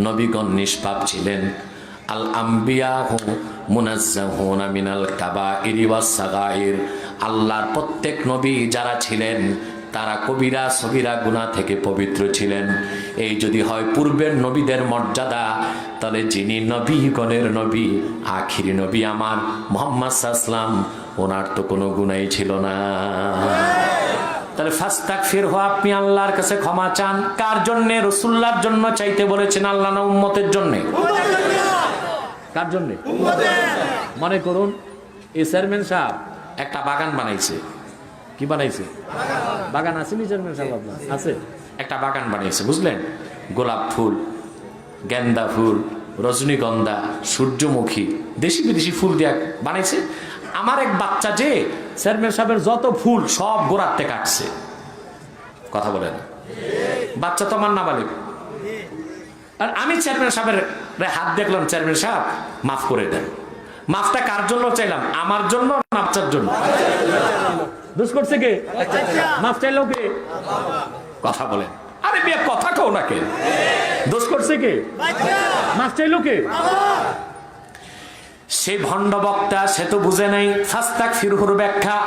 নবীগণ নিষ্পাপ ছিলেন। আল আম্বিয়া মুনাজ্জাহুনা মিনাল কাবাইরি ওয়াস সাগাইর, আল্লাহর প্রত্যেক নবী যারা ছিলেন তারা কবিরা সগীরা গুনাহ থেকে পবিত্র ছিলেন। এই যদি হয় পূর্বের নবীদের মর্যাদা, তাহলে যিনি নবীগণের নবী আখিরি নবী আমার মুহাম্মদ সাল্লাল্লাহু আলাইহি ওয়াসাল্লাম, ওনার তো কোনো গুনাহই ছিল না। তাহলে ফাস্তাগফিরহু, আপনি আল্লাহর কাছে ক্ষমা চান। কার জন্য? রাসূলুল্লাহর জন্য চাইতে বলেছেন আল্লাহ, না উম্মতের জন্য? কার জন্য? মনে করুন এই চেয়ারম্যান সাহেব একটা বাগান বানাইছে। কি বানাইছে? বাগান আছে নি চেয়ারম্যান সাহেব? আপনার আছে? একটা বাগান বানাইছে, বুঝলেন? গোলাপ ফুল, গেন্দা ফুল, রজনীগন্ধা, সূর্যমুখী, দেশি বিদেশি ফুল দিয়ে বানাইছে। আমার এক বাচ্চা যে চেয়ারম্যান সাহেবের যত ফুল সব গোড়াতে কাটছে। কথা বলেন, বাচ্চা তো আমার নাবালিগ। আর আমি চেয়ারম্যান সাহেবের হাত দেখলাম, চেয়ারম্যান সাহেব মাফ করে দেন। মাফটা কার জন্য চাইলাম? আমার জন্য না বাচ্চার জন্য? দোষ করছে কে? মাফ চাইলো কে? কথা বলেন, আরে বিয়ে কথা কও না কে? দোষ করছে কে? মাফ চাইলো কে? সেই ভণ্ড বক্তা, সে তো বুঝে নাই ফাস্তাক ফিরহুর ব্যাখ্যা।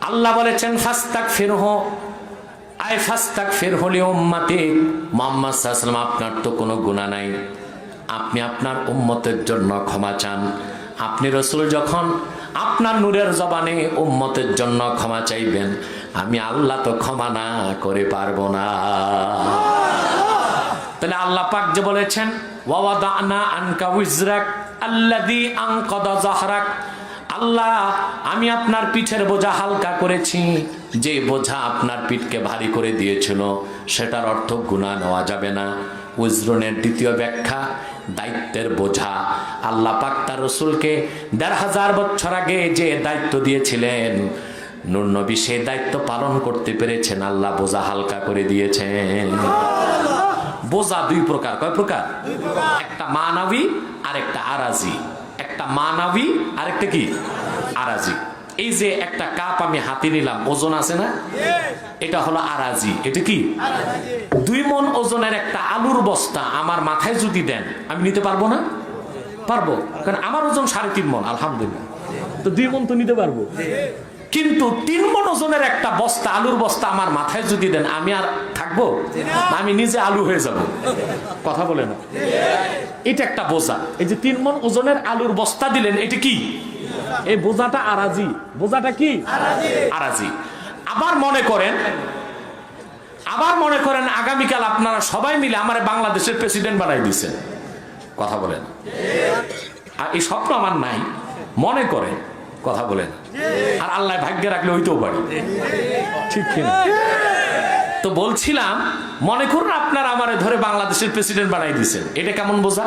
আল্লাহ বলেছেন ফাস্তাক ফিরহু, আয় ফাস্তাক ফিরহুলি উম্মতি। মুহাম্মদ সাল্লাল্লাহু আলাইহি ওয়াসাল্লাম, আপনার তো কোনো গুনাহ নাই, আপনি আপনার উম্মতের জন্য ক্ষমা চান। আপনি রাসূল যখন আপনার নূরের জবানে উম্মতের জন্য ক্ষমা চাইবেন, আমি আল্লাহ তো ক্ষমা না করে পারবো না। তাহলে আল্লাহ পাক যে বলেছেন ওয়াওয়াদানা আনকা উজরাক আল্লাযী আনকাদা যাহরাক, আল্লাহ আমি আপনার পিঠের বোঝা হালকা করেছি। যে বোঝা আপনার পিঠকে ভারী করে দিয়েছিল, সেটার অর্থ গুনাহ নেওয়া যাবে না। উজরনের দ্বিতীয় ব্যাখ্যা দায়িত্বের বোঝা। আল্লাহ পাক তার রাসূলকে ১৫০০ বছর আগে যে দায়িত্ব দিয়েছিলেন, নূর নবী সেই দায়িত্ব পালন করতে পেরেছেন, আল্লাহ বোঝা হালকা করে দিয়েছেন। বোঝা দুই প্রকার। কয় প্রকার? একটা মানবী আর একটা আরাজি। একটা মানবী আর একটা কি? আরাজি। এই যে একটা কাপ আমি হাতে নিলাম, ওজন আছে না? এটা হলো আরাজি। এটা কি? 2 মণ ওজনের একটা আলুর বস্তা আমার মাথায় যদি দেন, আমি নিতে পারবো না? পারবো, কারণ আমার ওজন 3.5 মণ, আলহামদুলিল্লাহ। তো 2 মণ তো নিতে পারবো। কিন্তু 3 মণ ওজনের একটা বস্তা, আলুর বস্তা আমার মাথায় যদি দেন, আমি আর থাকবো? আমি নিজে আলু হয়ে যাব। কথা বলে না? এটা একটা বোঝা। এই যে 3 মণ ওজনের আলুর বস্তা দিলেন, এটা কি? এই বোঝাটা আরাজি। বোঝাটা কি? আরাজি। আবার মনে করেন আগামীকাল আপনারা সবাই মিলে আমার বাংলাদেশের প্রেসিডেন্ট বানাই দিচ্ছেন। কথা বলেন, আর এই স্বপ্ন আমার নাই, মনে করেন। কথা বলেন, আর আল্লাহ ভাগ্যে রাখলে হইতেও পারে, ঠিক কিনা? তো বলছিলাম, মনে করুন আপনারা আমারে ধরে বাংলাদেশের প্রেসিডেন্ট বানাই দিচ্ছেন, এটা কেমন বোঝা?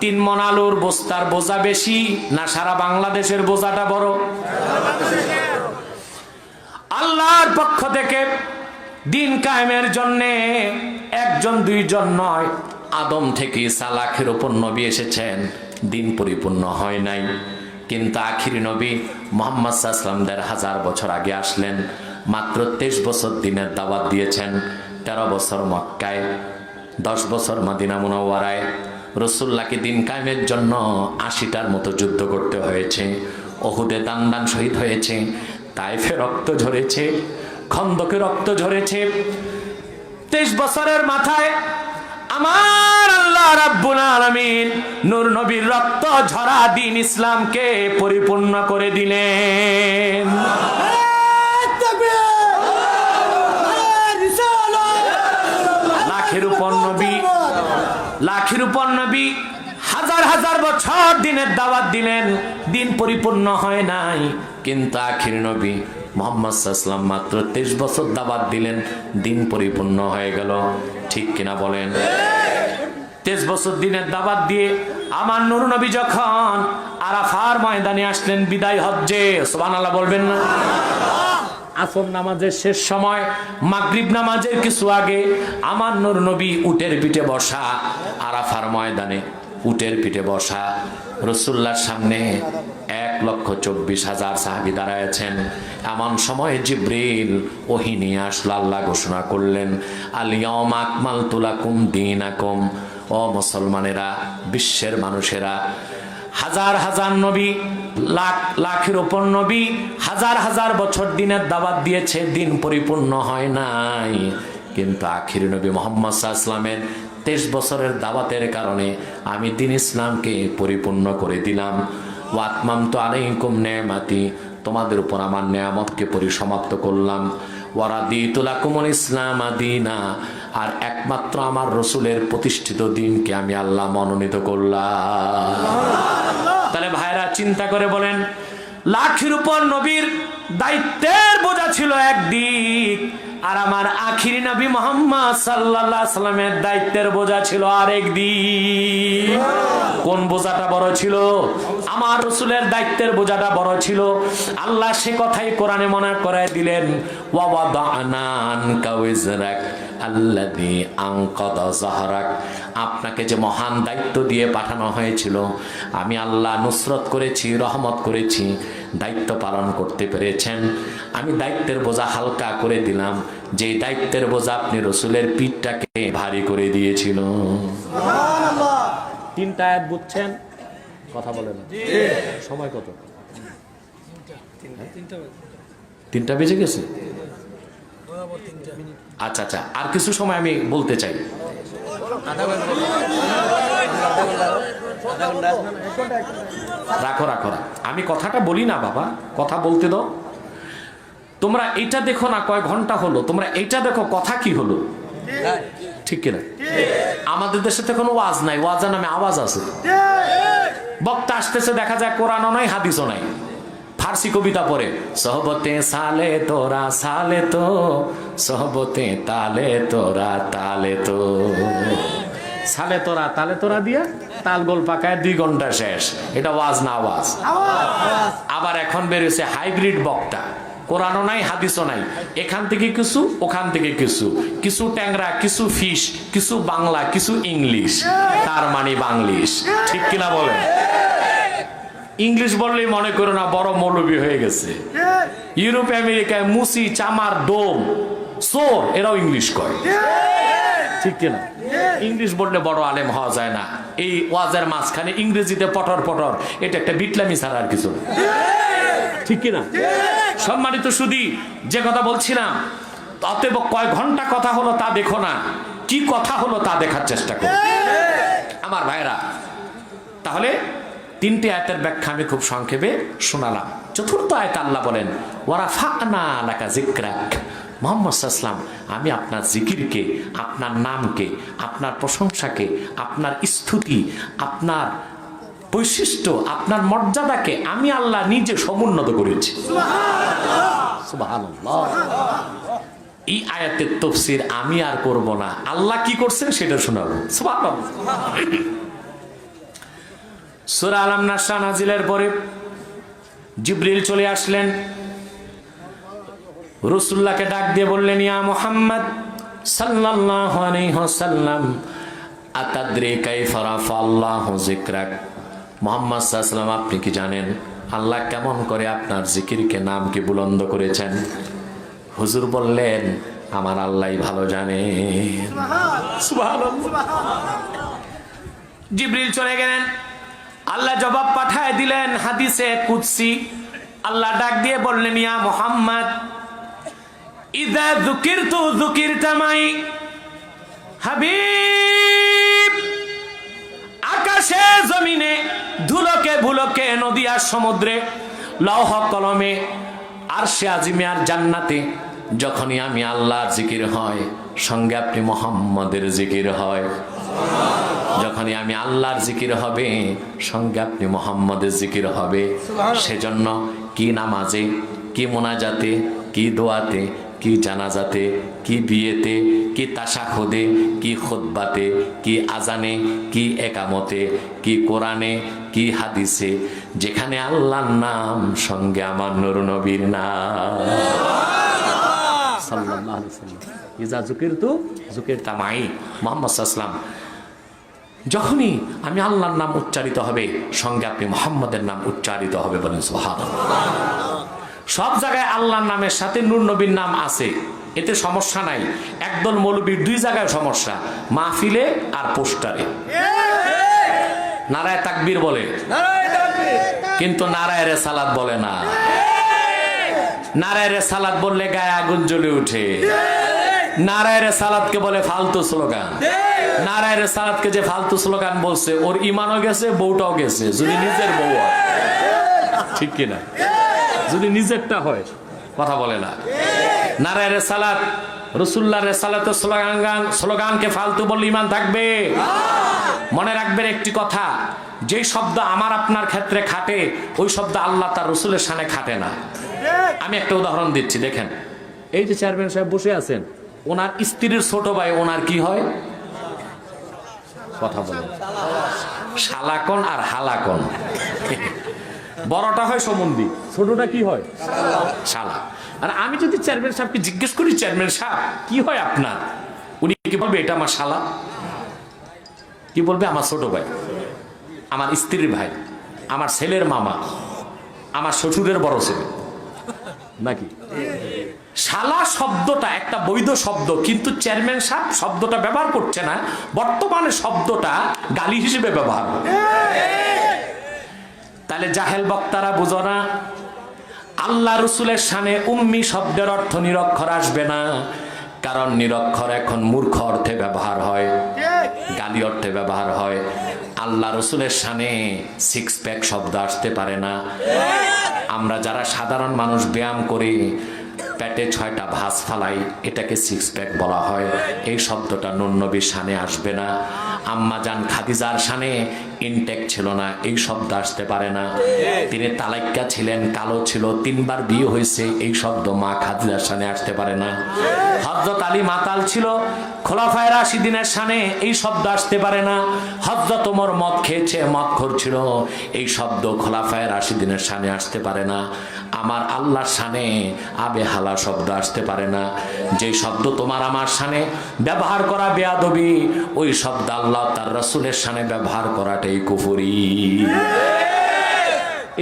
3 মণ আলুর বস্তার বোঝা বেশি না সারা বাংলাদেশের বোঝাটা বড়? আল্লাহর পক্ষ থেকে দিন কায়েমের জন্য 1 জন 2 জন নয়, আদম থেকে ঈসা লাখের উপর নবী এসেছেন, দিন পরিপূর্ণ হয় নাই। কিন্তু আখিরি নবী মুহাম্মদ সাল্লাল্লাহু আলাইহি ওয়াসাল্লাম ১৫০০ বছর আগে আসলেন, মাত্র 23 বছর দিনের দাওয়াত দিয়েছেন। 13 বছর মক্কায়, 10 বছর মদিনা মুনাওয়ারায়। রাসূলুল্লাহকে দিন কায়েমের জন্য ৮০টার মতো যুদ্ধ করতে হয়েছে। উহুদে দান শহীদ হয়েছে, তায়েফে রক্ত ঝরেছে, খন্দকে রক্ত ঝরেছে। 23 বছরের মাথায় আমার আল্লাহ রাব্বুল আলামিন নূর নবীর রক্ত ঝরা দিন ইসলামকে পরিপূর্ণ করে দিলেন। লাখের উপর নবী হাজার বছর দিনের দাওয়াত দিলেন, দিন পরিপূর্ণ হয় নাই। কিন্তু আখির নবী মুহাম্মদ সাল্লাল্লাহু আলাইহি ওয়াসাল্লাম মাত্র 23 বছর দাওয়াত দিলেন, দিন পরিপূর্ণ হয়ে গেল। ঠিক কিনা বলেন? 23 বছর দিনের দাওয়াত দিয়ে আমার নূর নবী যখন আরাফার ময়দানে আসলেন বিদায় হজ্জে, সুবহানাল্লাহ বলবেন না? আসর নামাজের শেষ সময়, মাগরিব নামাজের কিছু আগে আমার নূর নবী উটের পিঠে বসা, আরাফার ময়দানে উটের পিঠে বসা। রাসূলুল্লাহর সামনে 1,24,000 সাহাবী দাঁড়ায় আছেন। এমন সময় জিবরিল ওহী নিয়ে আসলো। আল্লাহ ঘোষণা করলেন, আল ইয়াউমা আকমালতু লাকুম দীনাকুম। ও মুসলমানেরা, বিশ্বের মানুষেরা, হাজার নবী, লাখের উপর নবী হাজার বছর দিনের দাওয়াত দিয়েছে, দিন পরিপূর্ণ হয় নাই। কিন্তু আখির নবী মুহাম্মদ সাল্লাল্লাহু আলাইহি ওয়াসাল্লামের 23 বছরের দাওয়াতের কারণে আমি দিন ইসলামকে পরিপূর্ণ করে দিলাম। ওয়া আতমামতু আলাইকুম নি'মাতি, তোমাদের উপর আমার নিয়ামতকে পরিসমাপ্ত করলাম। ওয়া রাদিতু লাকুমুল ইসলাম দীনা, আর একমাত্র আমার রাসূলের প্রতিষ্ঠিত দিনকে আমি আল্লাহ মনোনীত করলাম। তাহলে ভাইরা চিন্তা করে বলেন, লাখের উপর নবীর দায়িত্বের বোঝা ছিল একদিক, আর আমার আখিরি নবী মুহাম্মদ সাল্লাল্লাহু আলাইহি সাল্লামের দায়িত্বের বোঝা ছিল আরেক দিক। কোন বোঝাটা বড় ছিল? আমার রাসূলের দায়িত্বের বোঝাটা বড় ছিল। আল্লাহ সে কথাই কোরআনে মনে করায় দিলেন, ওয়া ওয়াদানা আনকা ওয়িজরাক আল্লাযী আনকাযা যাহরাক। আপনাকে যে মহান দায়িত্ব দিয়ে পাঠানো হয়েছিল, আমি আল্লাহ নুসরত করেছি, রহমত করেছি, দায়িত্ব পালন করতে পেরেছেন। আমি দায়িত্বের বোঝা হালকা করে দিলাম, যে দায়িত্বের বোঝা আপনি রাসূলের পিঠটাকে ভারী করে দিয়েছিল। সুবহানাল্লাহ। তিনটা আয়াত বুঝছেন? কথা বলেন। সময় কত? তিনটা বেজে গেছে। আচ্ছা আচ্ছা, আর কিছু সময় আমি বলতে চাই। রাখো রাখো, আমি কথাটা বলি না বাবা, কথা বলতে দাও। তোমরা এইটা দেখো না কয় ঘন্টা হলো, তোমরা এইটা দেখো কথা কি হলো, ঠিক কিনা? আমাদের দেশে তো কোনো ওয়াজ নাই, ওয়াজের নামে আওয়াজ আছে। বক্তা আসতেছে, দেখা যায় কোরআনও নাই, হাদিসও নাই, ফার্সি কবিতা পড়ে, সহবতে সালে তোরা সালে তো, সহবতে তালে তোরা তালে তো। সালে তোরা তালে তোরা দিয়া তাল গোল পাকায় 2 ঘন্টা শেষ। এটা ওয়াজ না আওয়াজ। আবার এখন বেরিয়েছে হাইব্রিড বক্তা, কোরআনও নাই, হাদিসও নাই, এখান থেকে কিছু, ওখান থেকে কিছু, কিছু ট্যাংরা, কিছু ফিশ, কিছু বাংলা, কিছু ইংলিশ, তার মানে বাংলিশ, ঠিক কিনা বলেন? ইংলিশ বললেই মনে করো না বড় মৌলবী হয়ে গেছে। ইউরোপ আমেরিকায় মুসি, চামার, ডোম, সোর, এরাও ইংলিশ কয়, ঠিক কিনা? ইংলিশ বললে বড় আলেম হওয়া যায় না। এই ওয়াজের মাঝখানে ইংরেজিতে পটর পটর, এটা একটা বিটলামি ছাড়া আর কিছু, ঠিক কিনা? সম্মানিত সুধী, যে কথা বলছিলাম, অতএব কয় ঘন্টা কথা হলো তা দেখো না, কি কথা হলো তা দেখার চেষ্টা করো আমার ভাইরা। তাহলে 3টে আয়াতের ব্যাখ্যা আমি খুব সংক্ষেপে শোনালাম। চতুর্থ আয়াতে আল্লাহ বলেন, ওয়ারাফা'না লাকা যিকরাক। মুহাম্মদ সাল্লাল্লাহু আলাইহি ওয়াসাল্লাম, আমি আপনার জিকিরকে, আপনার নামকে, আপনার প্রশংসাকে, আপনার স্তুতি, আপনার বৈশিষ্ট্য, আপনার মর্যাদাকে আমি আল্লাহ নিজে সমুন্নত করেছি। সুবহানাল্লাহ। এই আয়াতের তাফসীর আমি আর করব না, আল্লাহ কি করছেন সেটা শোনাবো। সুবহানাল্লাহ। সূরা আল-নাসর নাজিলের পরে জিবরিল চলে আসলেন, রাসূলুল্লাহকে ডাক দিয়ে বললেন, ইয়া মুহাম্মদ সাল্লাল্লাহু আলাইহি ওয়াসাল্লাম, আতাদরি কাইফা রাফাআল্লাহু যিকরাক। মুহাম্মদ সাল্লাল্লাহু আলাইহি ওয়াসাল্লাম, আপনি কি জানেন আল্লাহ কেমন করে আপনার জিকিরকে, নামকে বুলন্দ করেছেন? হুজুর বললেন, আমার আল্লাহই ভালো জানে। সুবহানাল্লাহ। জিবরিল চলে গেলেন, আল্লাহ জবাব পাঠায় দিলেন হাদিসে কুদসি। আল্লাহ ডাক দিয়ে বললেন, ইয়া মুহাম্মদ ইযা যুকিরতু যুকিরতা মাই। হাবিব, আকাশে জমিনে, ধুলোকে ভুলোকে, নদী আর সমুদ্রে, লৌহ কলমে, আরশে আজিমে আর জান্নাতে, যখনই আমি আল্লাহর জিকির হয়, সঙ্গে আপনি মুহাম্মদের জিকির হয়। যখনই আমি আল্লাহর জিকির হবে, সঙ্গে আপনি মুহাম্মদের জিকির হবে। সেজন্য কি নামাজে, কি মোনাজাতে, কি দোয়াতে, কি জানাজাতে, কি বিয়েতে, কি তাশাহুদে, কি খুতবাতে, কি আজানে, কি একামতে, কি কোরআনে, কি হাদিসে, যেখানে আল্লাহর নাম, সঙ্গে আমার নূর নবীর নাম সাল্লাল্লাহু আলাইহি ওয়াসাল্লাম। ইজা যুকিরতু যুকিরতা মাই। মুহাম্মদ সাল্লাল্লাহু আলাইহি ওয়াসাল্লাম, যখনই আমি আল্লাহর নাম উচ্চারিত হবে, সঙ্গে আপনি মুহাম্মদের নাম উচ্চারিত হবে। বলেন সুবহানাল্লাহ। সব জায়গায় আল্লাহর নামের সাথে নূর নবীর নাম আছে, এতে সমস্যা নাই। একদল মৌলবীর 2 জায়গায় সমস্যা, মাহফিলে আর পোস্টারে। নারায়ে তাকবীর বলে, কিন্তু নারায়ে রিসালাত বলে না। নারায়ে রিসালাত বললে গায়ে আগুন জ্বলে ওঠে। নারায়ে রিসালাতকে বলে ফালতু স্লোগান। নারায়ে রিসালাতকে যে ফালতু স্লোগান বলছে, ওর ঈমানও গেছে, বউটাও গেছে, যদি নিজের বউ হয়, ঠিক কিনা? যদি নিজেরটা হয়, কথা বলে না। নারায়ে রিসালাত, রাসূলুল্লাহর রিসালাতের স্লোগানকে ফালতু বললে ঈমান থাকবে? মনে রাখবেন একটি কথা, যেই শব্দ আমার আপনার ক্ষেত্রে খাটে, ওই শব্দ আল্লাহ তার রাসূলের শানে খাটে না। আমি একটা উদাহরণ দিচ্ছি, দেখেন। এই যে চেয়ারম্যান সাহেব বসে আছেন, ওনার স্ত্রীর ছোট ভাই ওনার কি হয়? কথা বলেন। শালাকন আর হালাকন। বড়টা হয় সম্বন্ধী, ছোটটা কি হয়? শালা। আর আমি যদি চেয়ারম্যান সাহেবকে জিজ্ঞেস করি, চেয়ারম্যান সাহেব কি হয় আপনার, উনি কি বলবে? এটা আমার শালা। কি বলবে? আমার ছোট ভাই, আমার স্ত্রীর ভাই, আমার ছেলের মামা, আমার শ্বশুরের বড় ছেলে। নাকি শালা শব্দটা একটা বৈধ শব্দ, কিন্তু চেয়ারম্যান সাহেব শব্দটা ব্যবহার করছে না, বর্তমানে শব্দটা গালি হিসেবে ব্যবহার। তাহলে জাহেল বক্তারা বুঝো না, আল্লাহ রসুলের শানে উম্মি শব্দের অর্থ নিরক্ষর আসবে না, কারণ নিরক্ষর এখন মূর্খ অর্থে ব্যবহার হয়, গালি অর্থে ব্যবহার হয়। আল্লাহ রসুলের শানে সিক্স প্যাক শব্দ আসতে পারে না। আমরা যারা সাধারণ মানুষ ব্যায়াম করি, পেটে 6টা ভাঁজ ফালাই, এটাকে সিক্স প্যাক বলা হয়। এই শব্দটা নূর নবীর শানে আসবে না। আম্মা জান খাদিজার শানে ইনটেক ছিল না, এই শব্দ আসতে পারে না। তিনি তালাক্কা ছিলেন, কালো ছিল, 3বার বিয়ে হয়েছে, এই শব্দ মা খাদিজার শানে আসতে পারে না। হযরত আলী মাতাল ছিল, খোলাফায়ে রাশিদিনের শানে এই শব্দ আসতে পারে না। হযরত ওমর মদ খেয়েছে, মদখোর ছিল, এই শব্দ খোলাফায়ে রাশিদিনের শানে আসতে পারে না। আমার আল্লাহর শানে আবে হালা শব্দ আসতে পারে না। যে শব্দ তোমার আমার শানে ব্যবহার করা বেয়াদবি, ওই শব্দ আল্লাহ তার রাসূলের শানে ব্যবহার করাটাই কুফরি।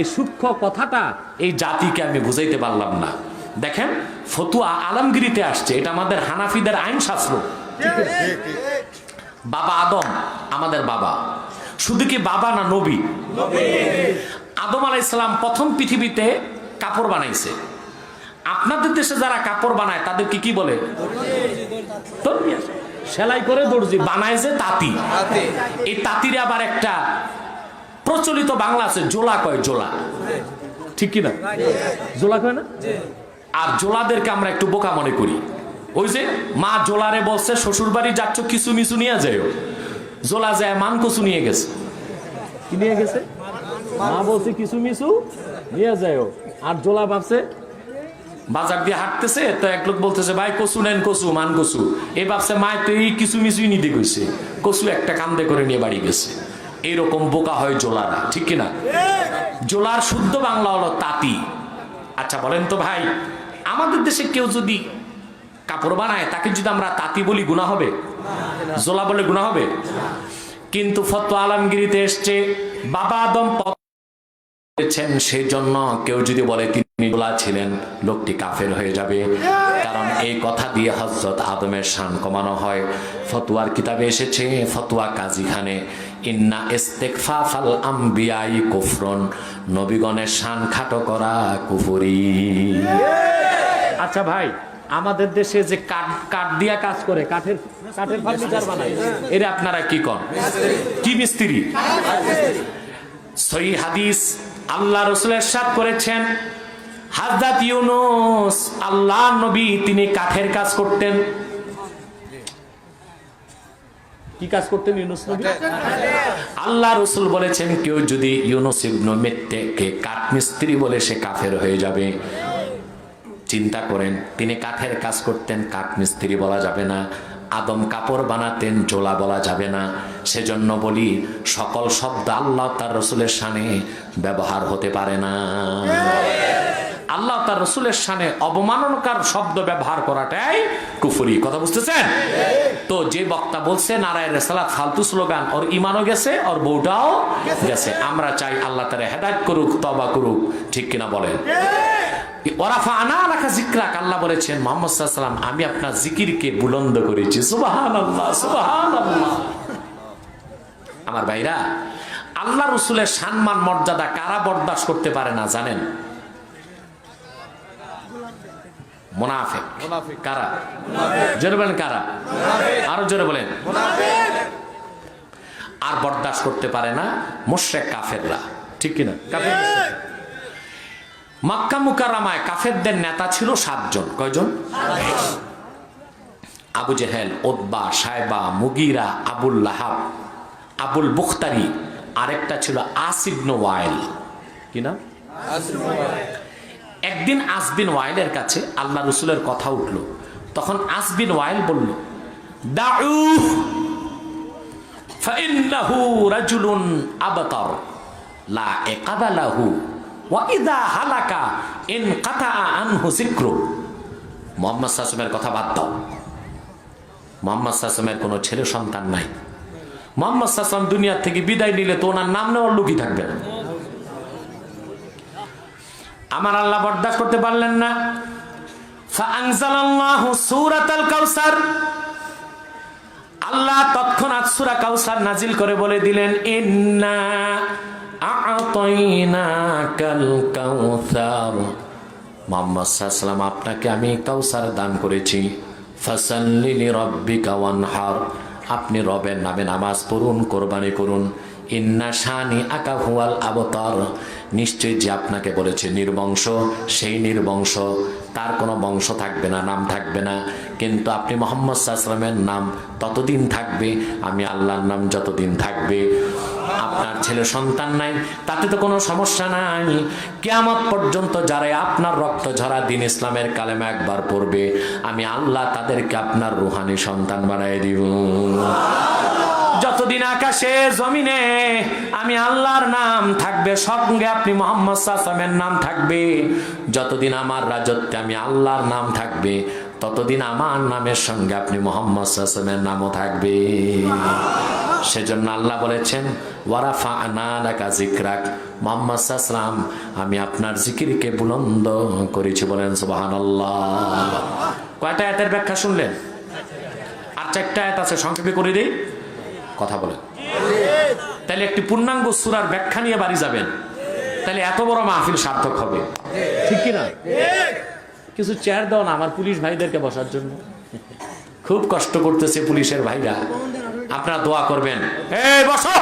এই সূক্ষ্ম কথাটা এই জাতিকে আমি বুঝাইতে পারলাম না। দেখেন, ফতুয়া আলমগিরিতে আসছে, এটা আমাদের হানাফিদের আইন শাস্ত্র। বাবা আদম আমাদের বাবা, শুধু কি বাবা না নবী? আদম আলাইহিস সালাম প্রথম পৃথিবীতে কাপড় বানাইছে। আপনাদের দেশে যারা কাপড় বানায় তাদেরকে কি বলে? সেলাই করে দর্জি বানায় যে তাঁতি। এই তাঁতির আবার একটা প্রচলিত বাংলা আছে, জোলা কয়, জোলা, ঠিক কিনা? জোলা কয় না? আর জোলাদেরকে আমরা একটু বোকা মনে করি। ওই যে মা জোলারে বলছে শ্বশুর বাড়ি যাচ্ছ, কিছু মিছু নিয়ে যাও। জোলা যায় মান কচু নিয়ে গেছে। কি নিয়ে গেছে? মা বলছে কিছু মিছু নিয়ে যাও। আর জোলা ভাবছে বাজার দিয়ে হাঁটতেছে, তো এক লোক বলতেছে ভাই কচু নেন, কচু, মান কচু। এই ভাবছে মায় তো এই কিছু মিছুই নিতে গেছে, কচু একটা কান্দে করে নিয়ে বাড়ি গেছে। এইরকম বোকা হয় জোলারা, ঠিক কিনা? জোলার শুদ্ধ বাংলা হলো তাঁতি। আচ্ছা বলেন তো ভাই, আমাদের দেশে কেউ যদি কাপড় বানায়, তাকে যদি আমরা তাঁতি বলি, গুনাহ হবে? জোলা বলে গুনাহ হবে? কিন্তু ফতোয়া আলমগিরিতে এসছে, বাবা আদম সেই জন্য কেউ যদি বলে তিনি জোলা ছিলেন, লোকটি কাফের হয়ে যাবে। কারণ এই কথা দিয়ে হযরত আদমের শান কমানো হয়। ফতোয়ার কিতাবে এসেছে, ফতোয়া কাজী খানে, ইন্না ইস্তিগফাফাল আমবিয়াই কুফরুন, নবীগণের শান খাটো করা কুফরি। আচ্ছা ভাই, আমাদের দেশে যে কাঠ দিয়া কাজ করে, কাঠের ফার্নিচার বানায়, এর আপনারা কি কন? কি মিস্ত্রি? সহিহ হাদিস, আল্লাহ রাসূল ইরশাদ করেছেন, হযরত ইউনূস আল্লাহর নবী, তিনি কাঠের কাজ করতেন। কি কাজ করতেন ইউনূস নবী? আল্লাহ রাসূল বলেছেন, কেউ যদি ইউনূস ইবনে মেত্তাকে কাঠ মিস্ত্রি বলে, সে কাফের হয়ে যাবে। চিন্তা করেন, তিনি কাঠের কাজ করতেন, কাঠ মিস্ত্রি বলা যাবে না। আদম কাপড় বানাতেন, জোলা বলা যাবে না। সেজন্য বলি, সকল শব্দ আল্লাহ তার রাসূলের শানে ব্যবহার হতে পারে না। আল্লাহ তার রাসূলের শানে অবমাননাকার শব্দ ব্যবহার করাটাই কুফরি। কথা বুঝতেছেন তো? যে বক্তা বলছে নারায়ে রিসালাত ফালতু স্লোগান, ওর ঈমানও গেছে, ওর বউটাও গেছে। আমরা চাই আল্লাহ তাআলা হেদায়েত করুক, তওবা করুক, ঠিক কিনা বলেন? ওয়ারাফা'না লাকা যিকরাক, আল্লাহ বলেছেন মুহাম্মদ সাল্লাল্লাহু আলাইহি ওয়াসাল্লাম, আমি আপনার জিকিরকে বুলন্দ করেছি। সুবহানাল্লাহ, সুবহানাল্লাহ। আমার ভাইরা, আল্লাহ রাসূলের সম্মান মর্যাদা কারা বরদাস্ত করতে পারে না জানেন? মুনাফিক। কারা? জোরে বলেন কারা? আরো জোরে বলেন। আর বরদাস্ত করতে পারে না মুশরিক কাফেররা, ঠিক কিনা? কাফের মক্কা মুকাররমায় কাফেরদের নেতা ছিল 7 জন। কয়জন? Abu Jahl, Utba, Shaiba, Mughira, Abu Lahab, Abul Bukhtari, আরেকটা ছিল আস ইবনে ওয়াইল। কি নাম? একদিন আসবিন ওয়াইলের কাছে আল্লাহ রসুলের কথা উঠল। তখন আসবিন ওয়াইল বলল, দাউ ফাইন্নাহু রাজুলুন আবতার লা ইকাদা লাহু ওয়া ইযা হালাকা ইনকাতা আনহু যিকরু। মুহাম্মদ সাল্লাল্লাহু আলাইহি ওয়াসাল্লামের কথা বাদ দাও। মুহাম্মদ সাল্লাল্লাহু আলাইহি ওয়াসাল্লামের কোনো ছেলে সন্তান নাই। মুহাম্মদ সাল্লাল্লাহু আলাইহি ওয়াসাল্লাম দুনিয়া থেকে বিদায় নিলে তো ওনার নাম নেওয়ার লোকই থাকবে না। আমার আল্লাহ বরদাস্ত করতে পারলেন না। ফাআনজালাল্লাহু সূরাতাল কাউসার, আল্লাহ তৎক্ষণাৎ সূরা কাউসার নাজিল করে বলে দিলেন, ইন্না আ'তাইনাকাল কাউসার। মুহাম্মদ সাল্লাল্লাহু আলাইহি ওয়াসাল্লাম, আপনাকে আমি কাউসার দান করেছি। ফাসাল্লি লিরাব্বিকা ওয়ানহার, আপনি রবের নামে নামাজ পড়ুন, কোরবানি করুন। ইন্না শানি আকা হুয়াল আবতার, নিশ্চয় যে আপনাকে বলেছে নির্বংশ, সেই নির্বংশ, তার কোনো বংশ থাকবে না, নাম থাকবে না। কিন্তু আপনি মুহাম্মদ সাল্লাল্লাহু আলাইহি ওয়াসাল্লামের নাম ততদিন থাকবে, আমি আল্লাহর নাম যতদিন থাকবে। আপনার ছেলে সন্তান নাই, তাতে তো কোনো সমস্যা নাই। কিয়ামত পর্যন্ত যারা আপনার রক্ত ঝরা দিন ইসলামের কালেমা একবার পড়বে, আমি আল্লাহ তাদেরকে আপনার রুহানি সন্তান বানায় দিব। যতদিন আকাশে জমিনে আমি আল্লাহর নাম থাকবে, সঙ্গে আপনি মুহাম্মদ সাল্লাল্লাহু আলাইহি ওয়াসাল্লামের নাম থাকবে। যতদিন আমার রাজত্বে আমি আল্লাহর নাম থাকবে, ততদিন আমার নামের সঙ্গে আপনি মুহাম্মদ সাল্লাল্লাহু আলাইহি ওয়াসাল্লামের নামও থাকবে। সেজন্য আল্লাহ বলেছেন, ওয়ারাফা'না লাকা যিকরাক, মুহাম্মদ সাল্লাল্লাহু আলাইহি ওয়াসাল্লাম, আমি আপনার জিকিরকে বুলন্দ করেছি। বলেন সুবহানাল্লাহ। কয়টা আয়াতের ব্যাখ্যা শুনলেন? আর 4টা আয়াত আছে, সংক্ষেপে করে দেই, কথা বলেন। তাহলে একটি পূর্ণাঙ্গ সূরার ব্যাখ্যা নিয়ে বাড়ি যাবেন, তাহলে এত বড় মাহফিল সার্থক হবে, ঠিক কি না? কিছু চেয়ার দাও না আমার পুলিশ ভাইদেরকে বসার জন্য, খুব কষ্ট করতেছে পুলিশের ভাইরা। আপনারা দোয়া করবেন। এই বসো,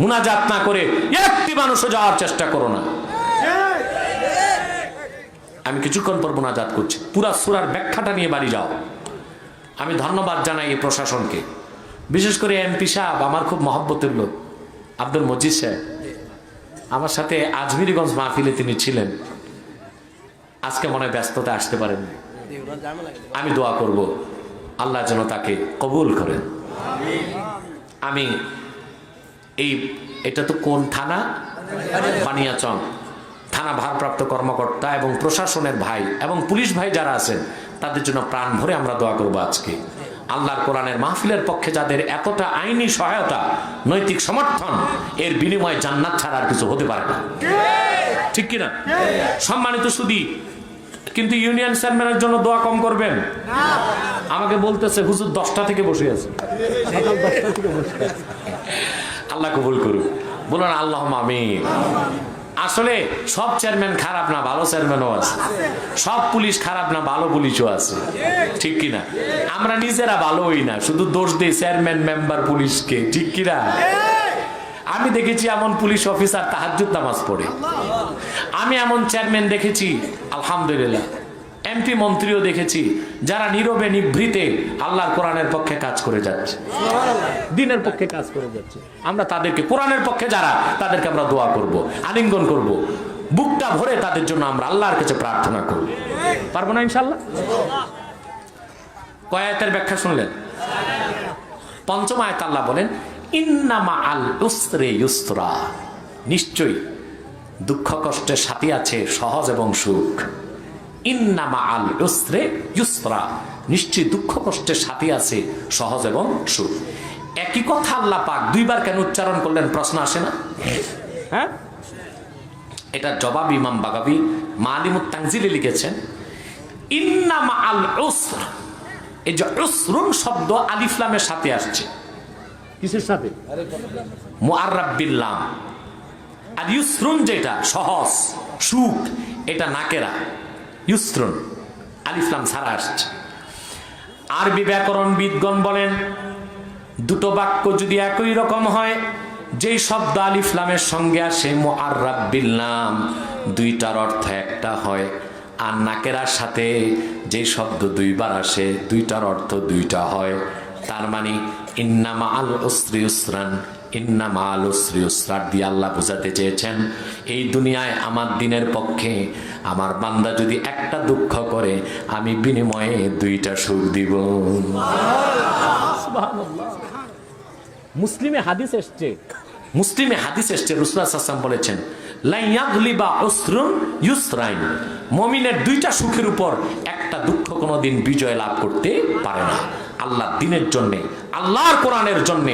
মুনাজাত না করে একটি মানুষও যাওয়ার চেষ্টা করো না। আমি কিছুক্ষণ পর মুনাজাত করছি, পুরা সূরার ব্যাখ্যাটা নিয়ে বাড়ি যাও। আমি ধন্যবাদ জানাই এই প্রশাসনকে, বিশেষ করে এমপি সাহেব, আমার খুব মহব্বতের লোক, আব্দুল মজিদ সাহেব। আমার সাথে আজমিরিগঞ্জ মাহফিলে তিনি ছিলেন, আজকে মনে হয় ব্যস্ততা আসতে পারেন। আমি দোয়া করব আল্লাহ যেন তাকে কবুল করেন। আমি এটা তো কোন থানা? বানিয়াচং থানা ভারপ্রাপ্ত কর্মকর্তা এবং প্রশাসনের ভাই এবং পুলিশ ভাই যারা আছেন, তাদের জন্য প্রাণ ভরে আমরা দোয়া করব। আজকে আল্লাহর কোরআনের মাহফিলের পক্ষে যাদের এতটা আইনি সহায়তা, নৈতিক সমর্থন, এর বিনিময়ে জান্নাত ছাড়া আর কিছু হতে পারে না, ঠিক কিনা? সম্মানিত সুধী, কিন্তু ইউনিয়ন চেয়ারম্যানের জন্য দোয়া কম করবেন। আমাকে বলতেছে হুজুর 10টা থেকে বসে আছে, সকাল 10টা থেকে বসে আছে। আল্লাহ কবুল করুন, বলুন আল্লাহুম্মা আমিন। আসলে সব চেয়ারম্যান খারাপ না, ভালো চেয়ারম্যানও আছে। সব পুলিশ খারাপ না, ভালো পুলিশও আছে, ঠিক কিনা? আমরা নিজেরা ভালো হই না, শুধু দোষ দিই চেয়ারম্যান, মেম্বার, পুলিশকে, ঠিক কিনা? আমি দেখেছি এমন পুলিশ অফিসার তাহাজ্জুদ নামাজ পড়ে। আমি এমন চেয়ারম্যান দেখেছি, আলহামদুলিল্লাহ, এমপি মন্ত্রীও দেখেছি, যারা নীরবে নিভৃতে আল্লাহর কোরআনের পক্ষে কাজ করে যাচ্ছে, দ্বীনের পক্ষে কাজ করে যাচ্ছে। আমরা তাদেরকে, কোরআনের পক্ষে যারা, তাদেরকে আমরা দোয়া করব, আলিঙ্গন করব, বুকটা ভরে তাদের জন্য আমরা আল্লাহর কাছে প্রার্থনা করব। পারবো না ইনশাআল্লাহ? কয় আয়াতের ব্যাখ্যা শুনলেন? 5ম আয়াত আল্লাহ বলেন, ইন্না মাআল উসরি ইউসরা, নিশ্চয়ই দুঃখ কষ্টের সাথে আছে সহজ এবং সুখ। ইন্না মাআল উসরি ইউসরা, নিশ্চয়ই দুঃখ কষ্টের সাথে আছে সহজ এবং সুখ। একই কথা আল্লাহ পাক 2বার কেন উচ্চারণ করলেন? প্রশ্ন আসে না? হ্যাঁ, এটা জবাব ইমাম বাগাবী মালিমুত তানজিলে লিখেছেন, ইন্না মাআল উসর, এই যে উসরুন শব্দ আলিফ লামের সাথে আসছে। কিসের সাথে? মুআররাব বিল লাম। আর ইউসরুন যেটা সহজ, সুখ, এটা নাকেরা, ইউসরুন আলিফ লাম ছাড়া আসছে। আরবি ব্যাকরণবিদগণ বলেন, দুটো বাক্য যদি একই রকম হয়, যেই শব্দ আলিফ লামের সঙ্গে আসে মুআররাব বিল লাম, দুইটার অর্থ একটা হয়। আর নাকেরার সাথে যেই শব্দ 2বার আসে, দুইটার অর্থ 2টা হয়। তার মানে ইন্না মাআল উসরি ইউসরান, ইন্না মাল উসরি ইউসরা দিয়ে আল্লাহ বোঝাতে চেয়েছেন এই দুনিয়ায় আমার দিনের পক্ষে আমার বান্দা যদি একটা দুঃখ করে আমি বিনিময়ে দুইটা সুখ দিব। মুসলিমে হাদিস এসছে, মুসলিমে হাদিস এসছে, রাসূলুল্লাহ সাল্লাল্লাহু আলাইহি ওয়াসাল্লাম বলেছেন লা ইয়াগলিবা উসরুন ইউসরাইন, মুমিনের দুইটা সুখের উপর একটা দুঃখ কোনোদিন বিজয় লাভ করতে পারে না। আল্লাহর দ্বীনের জন্য, আল্লাহর কোরআনের জন্য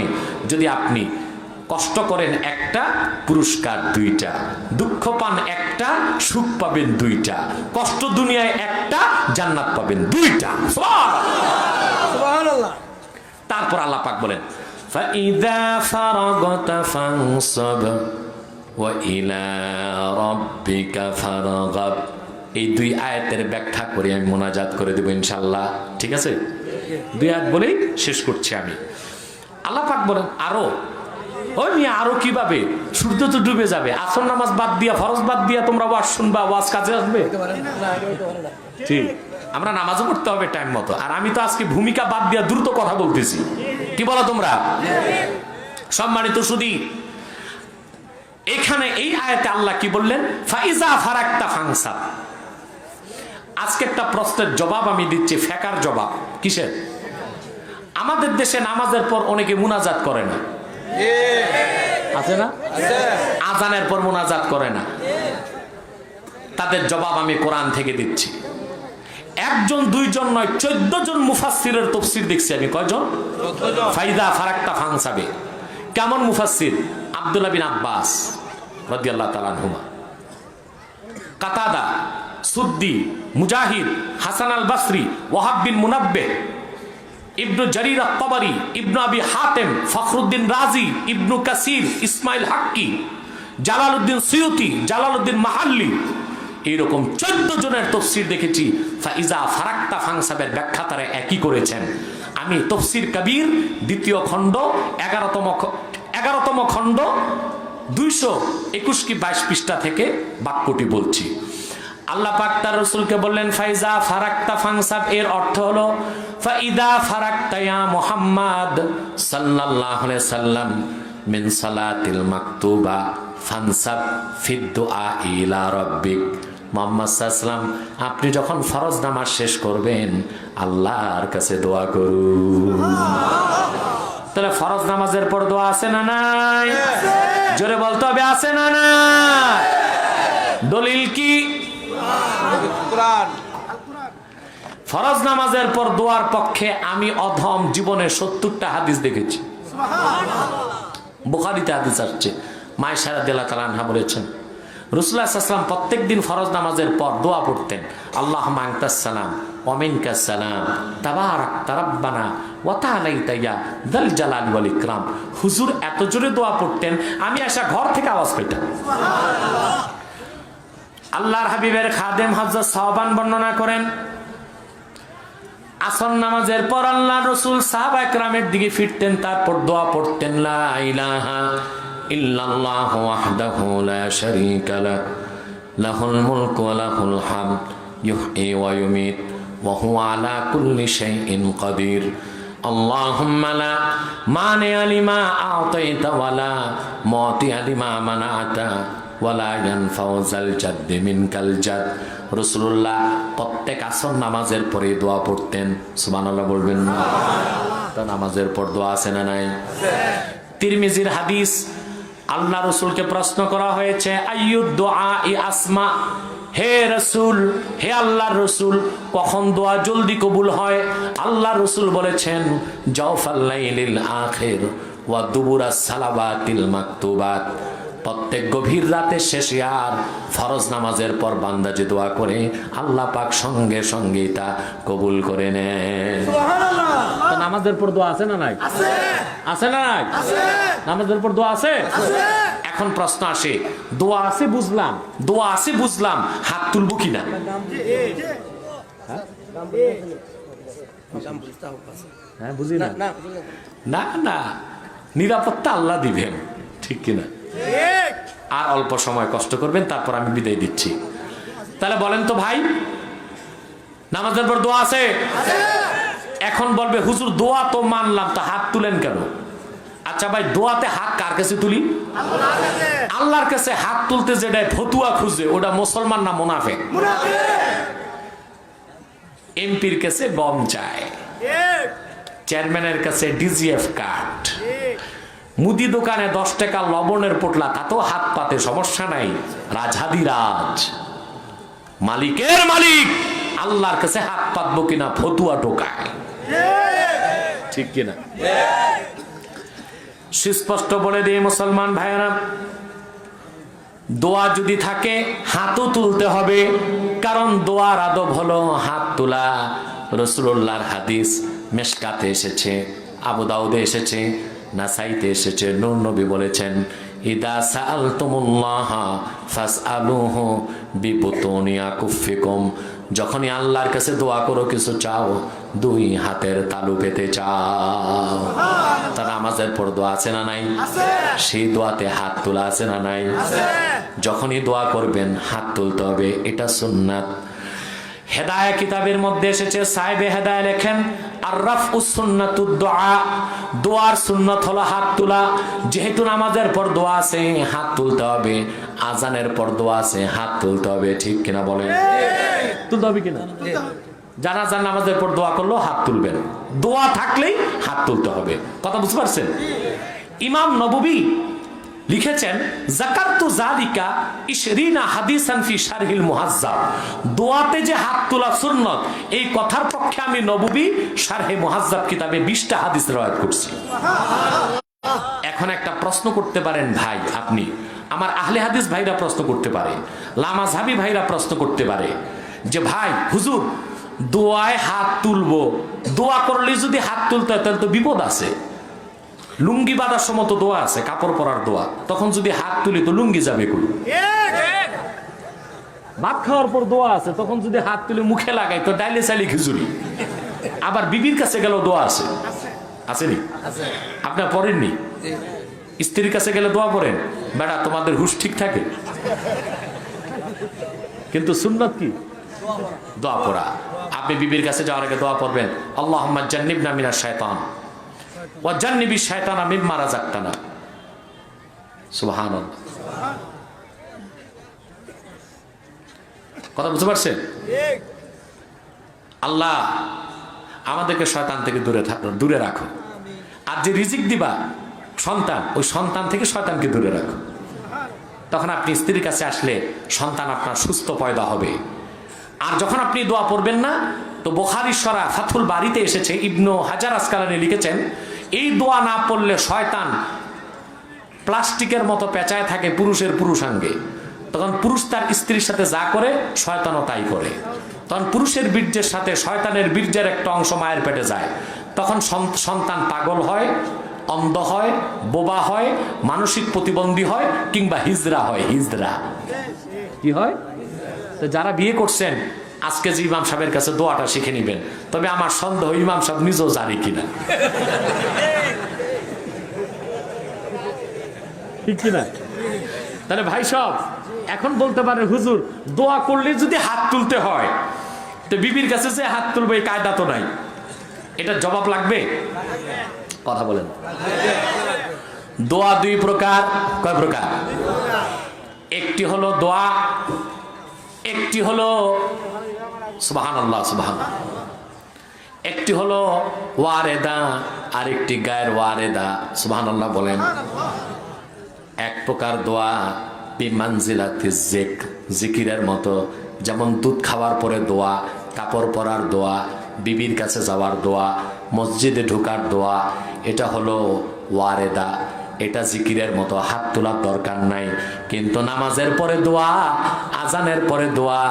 যদি আপনি কষ্ট করেন একটা, পুরস্কার দুইটা, দুঃখ পান একটা, সুখ পাবেন দুইটা, কষ্ট দুনিয়ায় একটা, জান্নাত পাবেন দুইটা। সুবহানাল্লাহ। তারপর আল্লাহ পাক বলেন ফাইযা ফারাগতা ফানসাব ওয়া ইলা রাব্বিকা ফারগাব। এই দুই আয়াতের ব্যাখ্যা করে আমি মোনাজাত করে দেব ইনশাআল্লাহ, ঠিক আছে? দুই আয়াত বলেই শেষ করছি আমি। আল্লাহ পাক বলেন আরো, ওই মিয়া আরো কিভাবে? সূর্য তো ডুবে যাবে, আসর নামাজ বাদ দিয়া, ফরজ বাদ দিয়া তোমরা ওয়াজ শুনবা, ওয়াজ কাজে আসবে? ঠিক, আমরা নামাজও পড়তে হবে টাইম মতো। আর আমি তো আজকে ভূমিকা বাদ দিয়া দ্রুত কথা বলতেছি, কি বলো তোমরা? সম্মানিত সুধী, এখানে এই আয়াতে আল্লাহ কি বললেন? ফাইজা ফারাক্তা ফাংসাব। আজকে একটা প্রশ্নের জবাব আমি দিচ্ছি, ফেকার জবাব। কিসের? আমাদের দেশে নামাজের পর অনেকে মুনাজাত করে না, আছে না? আজানের পর মুনাজাত করে না। তাদের জবাব আমি কোরআন থেকে দিচ্ছি। একজন দুইজন নয়, 14 জন মুফাসসিরের তাফসীর দেখছি আমি। কয়জন? 14 জন। ফাইদা ফারাক্তা ফাংসাবে। কেমন মুফাসসির? আব্দুল্লাহ বিন আব্বাস রাদিয়াল্লাহু তাআলা আনহুমা, কাতাদা, সুদ্দি, মুজাহিদ, হাসান আল বসরি, ওয়াহাব বিন মুনাব্বিহ, ইবনু জারির আত-তাবারি, ইবনু আবি হাতেম, ফখরুদ্দিন রাজি, ইবনু কাসির, ইসমাইল হাক্কি, জালালউদ্দিন সুয়ুতি, জালালউদ্দিন মাহাল্লি, এইরকম 14 জনের তাফসীর দেখেছি। ফাইজা ফারাক্তা ফাংসাবের ব্যাখ্যা তারা একই করেছেন। আমি তাফসীর কবির দ্বিতীয় খণ্ড 11তম খণ্ড 221 কি 22 পৃষ্ঠা থেকে বাক্যটি বলছি। আল্লাহ পাক তার রাসূলকে বললেন ফাইজা ফারাক্তা ফাংসাব, এর অর্থ হলো ফাইদা ফারাক্তা ইয়া মুহাম্মদ সাল্লাল্লাহু আলাইহি সাল্লাম মিন সালাতিল মাকতুবা ফানসাব ফিদ দুআ ইলা রাব্বিক। মুহাম্মদ সাল্লাল্লাহু আলাইহি সাল্লাম, আপনি যখন ফরজ নামাজ শেষ করবেন আল্লাহর কাছে দোয়া করুন। তাহলে ফরজ নামাজের পর দোয়া আছে না নাই? জোরে বলতে হবে, আছে না নাই? দলিল কি? ফরজ নামাজের পর দোয়ার পক্ষে আমি অধম জীবনে 70টা হাদিস দেখেছি। বুখারীতে হাদিস আসছে, মায়েশা রাদিয়াল্লাহু তাআলা আনহা বলেছেন রাসূলুল্লাহ সাল্লাল্লাহু আলাইহি ওয়াসাল্লাম প্রত্যেকদিন ফরজ নামাজের পর দোয়া পড়তেন, আল্লাহুম্মা আনতাস সালাম ওয়া মিনকাস সালাম তাবারাকতা রাব্বানা ওয়া তাআলাইতা ইয়া যাল জালালি ওয়াল ইকরাম। হুজুর এত জোরে দোয়া পড়তেন, আমি আসা ঘর থেকে আওয়াজ পেতাম। আল্লাহর হাবিবের খাদেম হযরত সাওবান বর্ণনা করেন, আসর নামাজের পর আল্লাহর রাসূল সাহাবা একরামের দিকে ফিরতেন, তারপর দোয়া পড়তেন লা ইলাহা ইল্লাল্লাহু ওয়াহদাহু লা শারীকা লাহু লাহুল মুলকু ওয়া লাহুল হামদ ইউহয়ি ওয়া ইউমীত ওয়া হুয়া আলা কুল্লি শাইইন কাদির। আল্লাহুম্মা লা মানিআ লিমা আ'তাইতা ওয়া লা মু'তিয়া লিমা মানা'তা ওয়ালা ইয়ানফাউ যাল জাদ্দি মিনকাল জাদ। রাসূলুল্লাহ প্রত্যেক আসর নামাজের পরে দোয়া পড়তেন। সুবহানাল্লাহ বলবেন না? তা নামাজের পর দোয়া আছে না নাই? তিরমিজির হাদিস, আল্লাহ রাসূলকে প্রশ্ন করা হয়েছে আইয়ুদ দুআই আসমা, হে রাসূল, হে আল্লাহর রাসূল, কখন দোয়া জলদি কবুল হয়? আল্লাহর রাসূল বলেছেন জাওফাল লাইলিল আখির ওয়া দুবুরাস সালাওয়াতিল মাকতুবাত। প্রত্যেক গভীর রাতের শেষে আর ফরজ নামাজের পর বান্দা যে দোয়া করে আল্লাহ পাক সঙ্গে সঙ্গে তা কবুল করে নেন। সুবহানাল্লাহ। নামাজের পর দোয়া আছে না নাই? আছে। আছে না নাই? আছে। নামাজের পর দোয়া আছে? আছে। এখন প্রশ্ন আসে, দোয়া আছে বুঝলাম, দোয়া আছে বুঝলাম, হাত তুলবো কিনা? হ্যাঁ, বুঝি না। না না, নিরাপত্তা আল্লাহ দিবেন, ঠিক কিনা? আর অল্প সময় কষ্ট করবেন, তারপর আমি বিদায় দিচ্ছি। তাহলে বলেন তো ভাই, নামাজের পর দোয়া আছে? এখন বলবে হুজুর দোয়া তো মানলাম, তো হাত তুলেন কেন? আচ্ছা ভাই, দোয়াতে হাত কার কাছে তুলি? আল্লাহর কাছে হাত তুলতে যেটা ফতুয়া খুঁজে, ওটা মুসলমান না মুনাফিক? এমপির কাছে গম চায়, চেয়ারম্যানের কাছে ডিজিএফ কার্ড, মুদি দোকানে 10 টাকা লবণের পোটলা, তাতেও হাত পাতে, সমস্যা নাই। রাজহাদিরাজ, মালিকের মালিক, আল্লাহর কাছে হাত পাতবো কিনা ফতুয়া টোকায়, ঠিক কিনা? সুস্পষ্ট বলে দিয়ে মুসলমান ভাইয়েরা, দোয়া যদি থাকে হাতও তুলতে হবে, কারণ দোয়ার আদব হলো হাত তোলা। রাসূলুল্লাহর হাদিস মিশকাতে এসেছে, আবু দাউদে এসেছে, নাসাইতে এসেছে। নূর নবী বলেছেন, ইদা সাআলতুমুল্লাহ ফাসআলুহু বিবুতুনি আকুফিকুম, যখনই আল্লাহর কাছে দোয়া করো, কিছু চাও, 2 হাতের তালু পেতে চাও। তার নামাজের পর দোয়া আছে না নাই? সেই দোয়াতে হাত তোলা আছে না নাই? যখনই দোয়া করবেন হাত তুলতে হবে, এটা সুন্নাত। হেদায়া কিতাবের মধ্যে এসেছে, সাহেবে হেদায়া লেখেন, আর রাফউ সুন্নাতুদ দুআ, দোয়ার সুন্নাত হলো হাত তোলা। যেহেতু নামাজের পর দোয়া আছে, হাত তুলতে হবে, আজানের পর দোয়া আছে, হাত তুলতে হবে, ঠিক কিনা বলেন? তুলতে হবে কিনা? জানাজার নামাজের পর দোয়া করলেও হাত তুলবেন, দোয়া থাকলেই হাত তুলতে হবে। কথা বুঝতে পারছেন? ইমাম নববী লিখেছেন, যাকারতু যালিকা 20 হাদিসান ফি শারহিল মুহাজ্জাব, দোয়াতে যে হাত তোলা সুন্নাত, এই কথার পক্ষে আমি নববী শারহে মুহাজ্জাব কিতাবে 20টা হাদিস রওয়ায়াত করছি। এখন একটা প্রশ্ন করতে পারেন ভাই, আপনি আমার আহলে হাদিস ভাইরা প্রশ্ন করতে পারে, লামাযহাবী ভাইরা প্রশ্ন করতে পারে যে ভাই হুজুর, দোয়ায় হাত তুলবো, দোয়া করলে যদি হাত তুলতে হয় তাহলে তো বিপদ আছে। লুঙ্গি বাঁধার সময় তো দোয়া আছে, কাপড় পরার দোয়া, তখন যদি হাত তুলি তো লুঙ্গি যাবে কুলু। ভাত খাওয়ার পর দোয়া আছে, তখন যদি হাত তুলে মুখে লাগাই তো ডাইলে চাইলে খিচুড়ি। আবার বিবির কাছে গেলেও দোয়া আছে, আসেনি? আপনার পড়েননি? স্ত্রীর কাছে গেলে দোয়া পড়েন? বেটা, তোমাদের হুশ ঠিক থাকে, কিন্তু সুন্নাত কি? দোয়া পড়া। আপনি বিবির কাছে যাওয়ার আগে দোয়া পড়বেন, আল্লাহুম্মা জান্নিবনা মিনাশ শাইতান ওয়া জান্নিবিশ শাইতানা মিম্মা রাযাকতানা। সুবহানাল্লাহ। কথা বুঝতে পারছেন? আল্লাহ আমাদেরকে শয়তান থেকে দূরে রাখো। আর যে রিজিক দিবা সন্তান, ওই সন্তান থেকে শয়তানকে দূরে রাখো। তখন আপনি স্ত্রীর কাছে আসলে সন্তান আপনার সুস্থ পয়দা হবে। আর যখন আপনি দোয়া পড়বেন না, তো বুখারী শরা ফাথুল বারিতে এসেছে, ইবনু হাজার আসকালানী লিখেছেন, এই দোয়া না পড়লে শয়তান প্লাস্টিকের মতো পেঁচায় থাকে পুরুষের পুরুষাঙ্গে। তখন পুরুষ তার স্ত্রীর সাথে যা করে, শয়তানও তাই করে। তখন পুরুষের বীর্যের সাথে শয়তানের বীর্যের একটা অংশ মায়ের পেটে যায়। তখন সন্তান পাগল হয়, অন্ধ হয়, বোবা হয়, মানসিক প্রতিবন্ধী হয়, কিংবা হিজড়া হয়। হিজড়া কি হয়? তো যারা বিয়ে করছেন, আজকে যে ইমাম সাহেবের কাছে দোয়াটা শিখে নিবেন। তবে আমার সন্দেহ ইমাম সাহেব নিজেও জানে কিনা, ঠিক কিনা? তাহলে ভাই সব এখন বলতে পারে, হুজুর দোয়া করলে যদি হাত তুলতে হয়, তো বিবির কাছে যে হাত তুলবে এই কায়দা তো নাই, এটা জবাব লাগবে? কথা বলেন। দোয়া 2 প্রকার। কয় প্রকার? একটি হলো দোয়া, একটি হলো সুবহানাল্লাহ সুবহানাল্লাহ, একটি হলো ওয়ারেদা, আর একটি গায়ের ওয়ারেদা। সুবহানাল্লাহ বলেন। এক প্রকার দোয়া বিমানজিলাতিজ যিকর, জিকিরের মতো, যেমন দুধ খাওয়ার পরে দোয়া, কাপড় পরার দোয়া, বিবির কাছে যাওয়ার দোয়া, মসজিদে ঢোকার দোয়া, এটা হলো ওয়ারেদা, এটা জিকিরের মতো, হাত তোলার দরকার নাই। কিন্তু নামাজের পরে দোয়া, আজানের পরে দোয়া,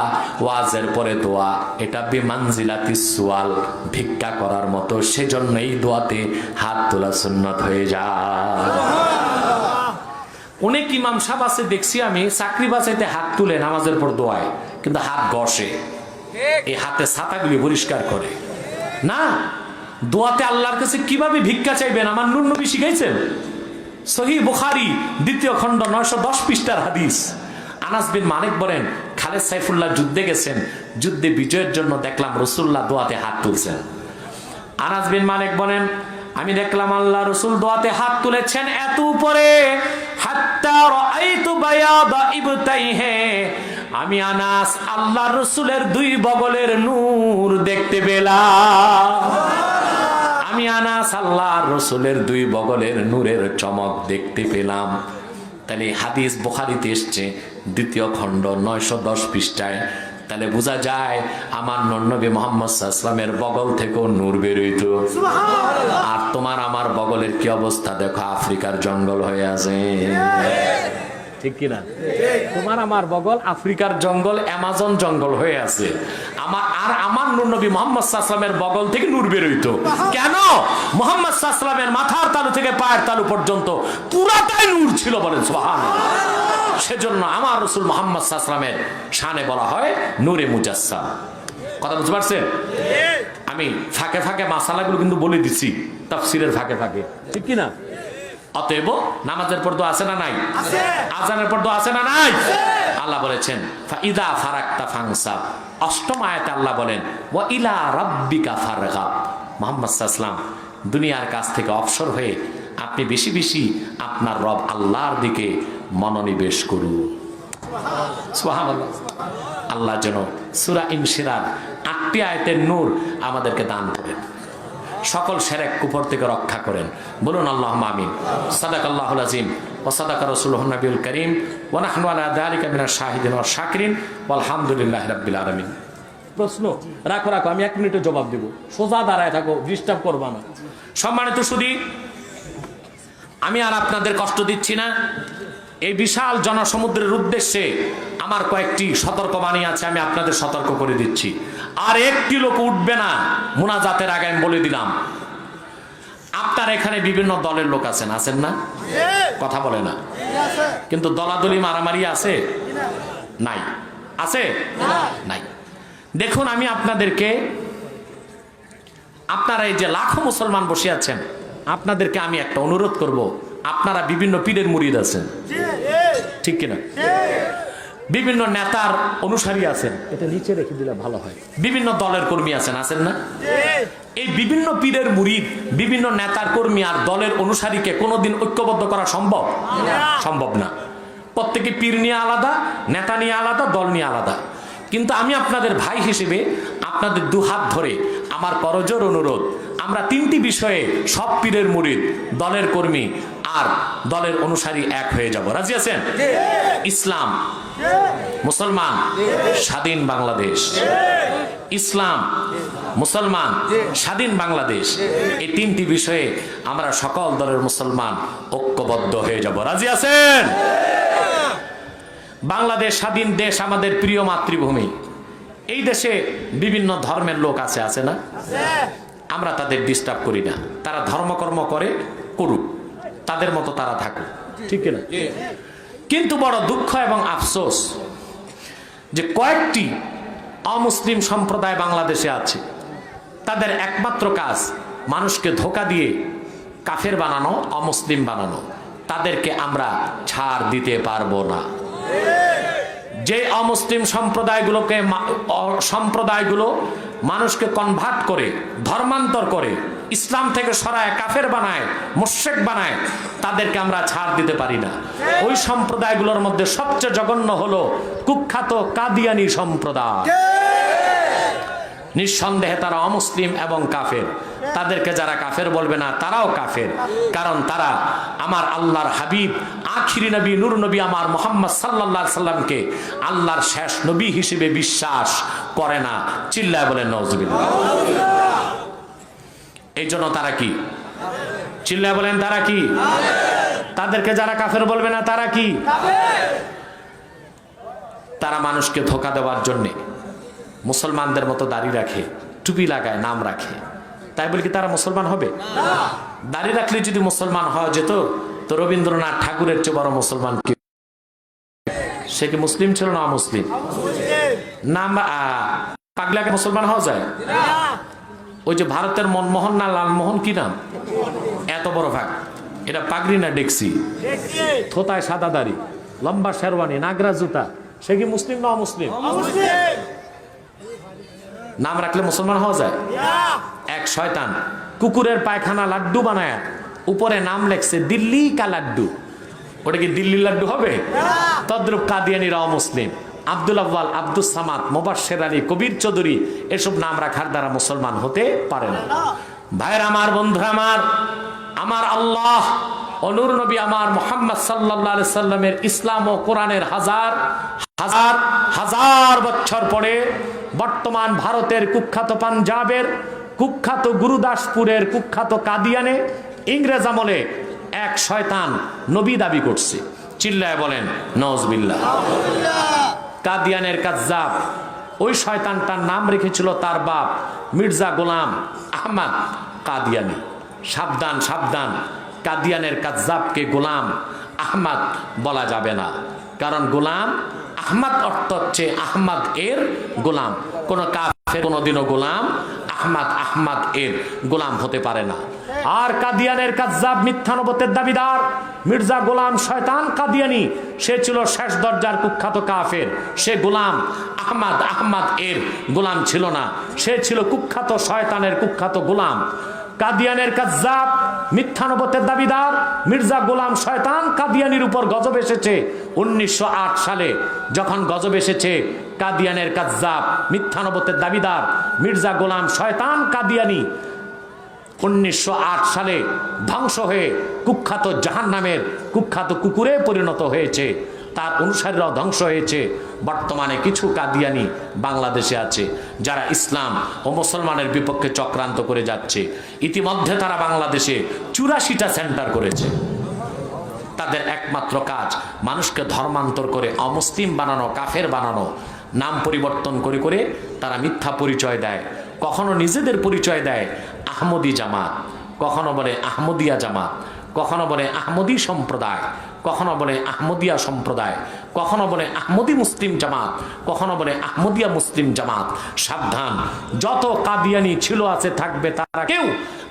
ওয়াজের পরে দোয়া, এটা বিমানজিলাতিস সুয়াল, ভিক্ষা করার মতো। সেজন্য এই দোয়াতে হাত তোলা সুন্নাত হয়ে যায়। অনেক ইমাম সাহেব আছে দেখছি আমি, চাকরি বাঁচাইতে হাত তুলে নামাজের পর দোয়ায়, কিন্তু হাত ঘষে, এই হাতে ছাতাগুলি পরিষ্কার করে না। দোয়াতে আল্লাহর কাছে কিভাবে ভিক্ষা চাইবেন আমার নূর নবী শিখাইছেন। সহিহ বুখারী 2য় খণ্ড 910 পৃষ্ঠার হাদিস। আনাস বিন মালিক বলেন, খালেদ সাইফুল্লাহ যুদ্ধে গেছেন, যুদ্ধে বিজয়ের জন্য দেখলাম রাসূলুল্লাহ দোয়াতে হাত তুলছেন। আনাস বিন মালিক বলেন, আমি দেখলাম আল্লাহ রাসূল দোয়াতে হাত তুলেছেন এত উপরে, হাত্তা রাআইতু বায়াদা ইবতাইহি, আমি আনাস আল্লাহ রাসূলের দুই বগলের নূর দেখতে পেলাম। আমি আনাস আল্লাহর রাসূলের দুই বগলের নূরের চমক দেখতে পেলাম। তাহলে হাদিস বুখারীতে এসেছে 2য় খণ্ড 910 পৃষ্ঠায়। তাহলে বোঝা যায় আমার নবী মুহাম্মদ সাল্লাল্লাহু আলাইহি ওয়াসাল্লামের বগল থেকেও নূর বের হইতো। আর তোমার আমার বগলের কি অবস্থা দেখো, আফ্রিকার জঙ্গল হয়ে আছে, ঠিক কিনা? তোমার আমার বগল আফ্রিকার জঙ্গল, অ্যামাজন জঙ্গল হয়ে আছে। আমার নবী মুহাম্মদ সাল্লাল্লাহু আলাইহি ওয়াসাল্লামের বগল থেকে নূর বের হইতো। কেন? মুহাম্মদ সাল্লাল্লাহু আলাইহি ওয়াসাল্লামের মাথার তালু থেকে পায়ের তালু পর্যন্ত পুরাটাই নূর ছিল, বলেন সুবহানাল্লাহ। সেজন্য আমার রাসূল মুহাম্মদ সাল্লাল্লাহু আলাইহি ওয়াসাল্লামের শানে বলা হয় নূরে মুজাসসাম। কথা বুঝতে পারছেন? আমি ফাঁকে ফাঁকে মাসালাগুলো কিন্তু বলে দিচ্ছি তাফসীরের ফাঁকে ফাঁকে, ঠিক কিনা? অতএব নামাজের পর দোয়া আছে না নাই? আজানের পর দোয়া আছে না নাই? আল্লাহ বলেছেন ফাইদা ফারাকতা ফানসাব। 8ম আয়াতে আল্লাহ বলেন ওয়া ইলা রাব্বিকা ফারগাব। মুহাম্মদ সাল্লাল্লাহু আলাইহি ওয়াসাল্লাম দুনিয়ার কাছ থেকে অবসর হয়ে আপনি বেশি বেশি আপনার রব আল্লাহর দিকে মনোনিবেশ করুন। সুবহানাল্লাহ। আল্লাহ যেন সূরা ইনশিরার 8টি আয়াতের নূর আমাদেরকে দান করেন, সকল শিরক কুফর থেকে রক্ষা করেন। বলুন আল্লাহুম্মা আমিন। সাদাকাল্লাহুল আযীম ওয়া সাদাকা রাসূলুহুন নবিয়ুল কারীম ওয়া নাহনু আলা যালিকা মিনাশ শাহিদিন ওয়াশ শাকিরিন ওয়ালহামদুলিল্লাহি রাব্বিল আলামিন। প্রশ্ন রাখো, আমি 1 মিনিটে জবাব দেব। সোজা দাঁড়ায় থাকো, ডিস্টার্ব করবা না। সম্মানিত সুধী, আমি আর আপনাদের কষ্ট দিচ্ছি না। এই বিশাল জনসমুদ্রের উদ্দেশ্যে আমার কয়েকটি সতর্কবাণী আছে, আমি আপনাদের সতর্ক করে দিচ্ছি। আর একটি লোক উঠবে না মুনাজাতের আগে, আমি বলে দিলাম। আপনার এখানে বিভিন্ন দলের লোক আছেন, আছেন না? কথা বলে না, কিন্তু দলাদলি মারামারি আছে নাই? আছে নাই? দেখুন, আমি আপনাদেরকে, আপনারা এই যে লাখো মুসলমান বসে আছেন, আপনাদেরকে আমি একটা অনুরোধ করব। আপনারা বিভিন্ন পীরের মুরিদ আছেন, ঠিক কিনা? বিভিন্ন নেতার অনুসারী আছেন, এটা নিচে রেখে দিলে ভালো হয়। বিভিন্ন দলের কর্মী আছেন, আছেন না? এই বিভিন্ন পীরের মুরিদ, বিভিন্ন নেতার কর্মী আর দলের অনুসারীকে কোনোদিন ঐক্যবদ্ধ করা সম্ভব? সম্ভব না। প্রত্যেকে পীর নিয়ে আলাদা, নেতা নিয়ে আলাদা, দল নিয়ে আলাদা। কিন্তু আমি আপনাদের ভাই হিসেবে আপনাদের দুহাত ধরে আমার করজোর অনুরোধ, আমরা 3টি বিষয়ে সব পীরের মুরিদ, দলের কর্মী আর দলের অনুসারী এক হয়ে যাব। রাজি আছেন? ইসলাম, মুসলমান, স্বাধীন বাংলাদেশ। ইসলাম, মুসলমান, স্বাধীন বাংলাদেশ। এই 3টি বিষয়ে আমরা সকল দলের মুসলমান ঐক্যবদ্ধ হয়ে যাব। রাজি আছেন? বাংলাদেশ স্বাধীন দেশ, আমাদের প্রিয় মাতৃভূমি। এই দেশে বিভিন্ন ধর্মের লোক আছে, আছে না? আমরা তাদের ডিস্টার্ব করি না। তারা ধর্মকর্ম করে, করুক, তাদের মতো তারা থাকুক, ঠিক না? কিন্তু বড় দুঃখ এবং আফসোস যে কয়েকটি অমুসলিম সম্প্রদায় বাংলাদেশে আছে, তাদের একমাত্র কাজ মানুষকে ধোঁকা দিয়ে কাফের বানানো, অমুসলিম বানানো। তাদেরকে আমরা ছাড় দিতে পারবো না। যে অমুসলিম সম্প্রদায়গুলো মানুষকে কনভার্ট করে, ধর্মান্তর করে, ইসলাম থেকে সরায় কাফের বানায়, মুশরিক বানায়, তাদেরকে আমরা ছাড় দিতে পারি না। ওই সম্প্রদায়গুলোর মধ্যে সবচেয়ে জঘন্য হলো কুখ্যাত কাদিয়ানি সম্প্রদায়। নিঃসন্দেহে তারা অমুসলিম এবং কাফের। তাদেরকে যারা কাফের বলবে না, তারাও কাফের। কারণ তারা আমার আল্লাহর হাবিব, আখিরি নবী, নূর নবী আমার মুহাম্মদ সাল্লাল্লাহু আলাইহি সাল্লামকে আল্লাহর শেষ নবী হিসেবে বিশ্বাস করে না। চিল্লায় বলেন নাউজুবিল্লাহ। এই জন্য তারা কি? চিল্লায় বলেন তারা কি? তাদেরকে যারা কাফের বলবে না, তারা কি? তারা মানুষকে ধোঁকা দেওয়ার জন্যে মুসলমানদের মতো দাড়ি রাখে, টুপি লাগায়, নাম রাখে। তাই বলে কি তারা মুসলমান হবে? দাড়ি রাখলে যদি মুসলমান হওয়া যেত, তো রবীন্দ্রনাথ ঠাকুরের চেয়ে বড় মুসলমান কি? সে কি মুসলিম ছিল না অমুসলিম? নাম পাগলাকে মুসলমান হওয়া যায়? ওই যে ভারতের মনমোহন না লালমোহন, কি নাম? এত বড় ভাগ, এটা পাগড়ি না ডেক্সি? থোতায় সাদা দাড়ি, লম্বা শেরওয়ানি, নাগরা জুতা, সে কি মুসলিম না অমুসলিম? নাম রাখলে মুসলমান হওয়া যায়? এক শয়তান কুকুরের পায়খানা লাড্ডু বানায় উপরে নাম লেখছে দিল্লি কা লাড্ডু। ওটা কি দিল্লির লাড্ডু হবে? তদ্রুপ কাদিয়ানিরা অমুসলিম। আব্দুল আব্বাল, আব্দুল সামাদ, মোবাশ্বের আলী, কবির চৌধুরী এসব নাম রাখার দ্বারা মুসলমান হতে পারে না। ভাইয়ের আমার, বন্ধুরা আমার, আমার আল্লাহ অনুর নবী আমার মুহাম্মদ সাল্লাল্লাহু আলাইহি সাল্লামের ইসলাম ও কোরআনের হাজার হাজার হাজার বছর পরে বর্তমান ভারতের কুখ্যাত পাঞ্জাবের, কুখ্যাত গুরুদাসপুরের, কুখ্যাত কাদিয়ানে ইংরেজ আমলে এক শয়তান নবী দাবি করছে। চিল্লায় বলেন নাউজুবিল্লাহ। কাদিয়ানের কাজ্জাব, ওই শয়তানটার নাম রেখেছিল তার বাপ মির্জা গোলাম আহমদ কাদিয়ানি। সাবধান সাবধান, কাদিয়ানের কাজ্জাবকে গোলাম আহমদ বলা যাবে না, কারণ গোলাম আহমদ অর্থ হচ্ছে আহমদ এর গোলাম। কোন কাফের কোনদিনও গোলাম আহমদ এর গোলাম হতে পারে না। আর কাদিয়ানের কাজ্জাব, মিথ্যানবতের দাবিদার মির্জা গোলাম শয়তান কাদিয়ানি, সে ছিল শেষ দরজার কুখ্যাত কাফের। সে গোলাম আহমদ এর গোলাম ছিল না, সে ছিল কুখ্যাত শয়তানের কুখ্যাত গোলাম। কাদিয়ানের কাজ্জাব, মিথ্যানবতের দাবিদার মির্জা গোলাম শয়তান কাদিয়ানির উপর গজব এসেছে 1908 সালে। যখন গজব এসেছে, কাদিয়ানের কাজ্জাব, মিথ্যানবতের দাবিদার মির্জা গোলাম শয়তান কাদিয়ানি 1908 সালে ধ্বংস হয়ে কুখ্যাত জাহান্নামের কুখ্যাত কুকুরে পরিণত হয়েছে। তার অনুসারীরাও ধ্বংস হয়েছে। বর্তমানে কিছু কাদিয়ানি বাংলাদেশে আছে যারা ইসলাম ও মুসলমানের বিপক্ষে চক্রান্ত করে যাচ্ছে। ইতিমধ্যে তারা বাংলাদেশে 84টা সেন্টার করেছে। তাদের একমাত্র কাজ মানুষকে ধর্মান্তর করে অমুসলিম বানানো, কাফের বানানো। নাম পরিবর্তন করে করে তারা মিথ্যা পরিচয় দেয়। কখনো নিজেদের পরিচয় দেয় আহমদি জামাত, কখনো বলে আহমদিয়া জামাত, কখনো বলে আহমদি সম্প্রদায়, কখনো বলে আহমদিয়া সম্প্রদায়, কখনো বলে আহমদি মুসলিম জামাত, কখনো বলে আহমদিয়া মুসলিম জামাত। সাবধান, যত কাদিয়ানি ছিল, আছে, থাকবে, তারা কেউ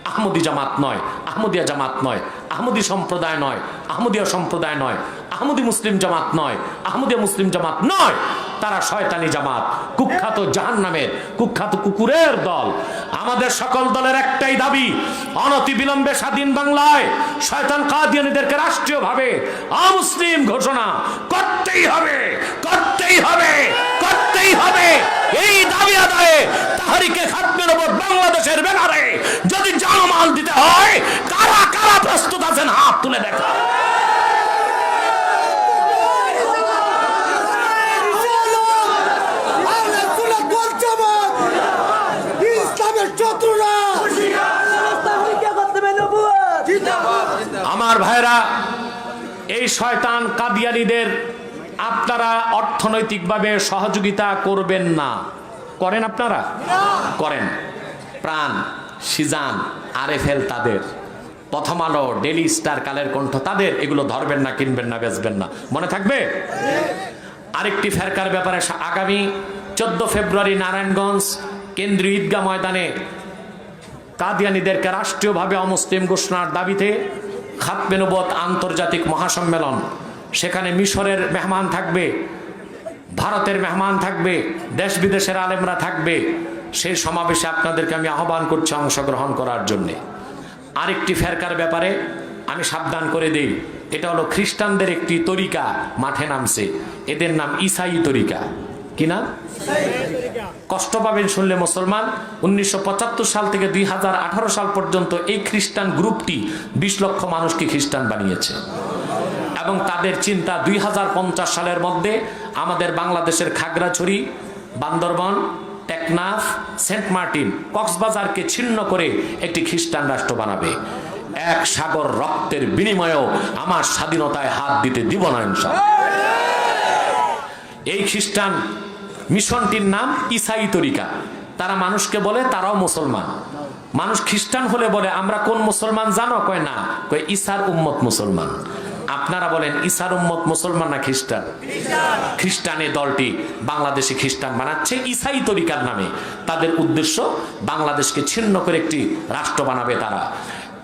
আহমদি জামাত নয়, আহমদিয়া জামাত নয়, আহমদি সম্প্রদায় নয়, আহমদিয়া সম্প্রদায় নয়, আহমদি মুসলিম জামাত নয়, আহমদিয়া মুসলিম জামাত নয়। তারা শয়তানি জামাত, কুখ্যাত জাহান্নামের কুখ্যাত কুকুরের দল। আমাদের সকল দলের একটাই দাবি, অনতি বিলম্বে স্বাধীন বাংলায় শয়তান কাদিয়ানীদেরকে রাষ্ট্রীয়ভাবে অমুসলিম ঘোষণা করতেই হবে, করতেই হবে, করতেই হবে। এই দাবি আদায়ে তাহরিকে খাতমে নবুয়ত বাংলাদেশের ব্যানারে যদি জানমাল দিতে হয়, কারা কারা প্রস্তুত আছেন হাত তুলে দেখা। আমার ভাইরা, এই শয়তান কাদিয়ানীদের আপনারা অর্থনৈতিকভাবে সহযোগিতা করবেন না। করেন আপনারা? করেন। প্রাণ, সিজান, আরএফএল তাদের, প্রথম আলো, ডেইলি স্টার, কালের কণ্ঠ তাদের। এগুলো ধরবেন না, কিনবেন না, বেচবেন না। মনে থাকবে? আরেকটি ফেরকার ব্যাপারে আগামী 14 ফেব্রুয়ারি নারায়ণগঞ্জ কেন্দ্রীয় ঈদগাহ ময়দানে কাদিয়ানীদেরকে রাষ্ট্রীয়ভাবে অমুসলিম ঘোষণার দাবিতে খাতমে নবুয়ত আন্তর্জাতিক মহাসম্মেলন। সেখানে মিশরের মেহমান থাকবে, ভারতের মেহমান থাকবে, দেশ বিদেশের আলেমরা থাকবে। সেই সমাবেশে আপনাদেরকে আমি আহ্বান করছি অংশগ্রহণ করার জন্য। আরেকটি ফেরকার ব্যাপারে আমি সাবধান করে দেই, এটা হলো খ্রিস্টানদের একটি তরিকা মাঠে নামছে। এদের নাম ইসাই তরিকা। কি নাম? কষ্ট পাবেন শুনলে মুসলমান। 1975 সাল থেকে 2018 সাল পর্যন্ত এই খ্রিস্টান গ্রুপটি 20 লক্ষ মানুষকে খ্রিস্টান বানিয়েছে। এবং তাদের চিন্তা 2050 সালের মধ্যে আমাদের বাংলাদেশের খাগড়াছড়ি, বান্দরবন, টেকনাফ, সেন্ট মার্টিন, কক্সবাজারকে ছিন্ন করে একটি খ্রিস্টান রাষ্ট্র বানাবে। এক সাগর রক্তের বিনিময়েও আমার স্বাধীনতায় হাত দিতে দিব না ইনশাআল্লাহ। এই খ্রিস্টান মিশনটির নাম ইসাই তরিকা। তারা মানুষকে বলে তারাও মুসলমান। মানুষ খ্রিস্টান হলে বলে আমরা কোন মুসলমান জানো? কয় না, কয় ঈসার উম্মত মুসলমান। আপনারা বলেন ঈসার উম্মত মুসলমান না খ্রিস্টান? খ্রিস্টান। এই দলটি বাংলাদেশে খ্রিস্টান বানাচ্ছে ইসাই তরিকার নামে। তাদের উদ্দেশ্য বাংলাদেশকে ছিন্ন করে একটি রাষ্ট্র বানাবে তারা।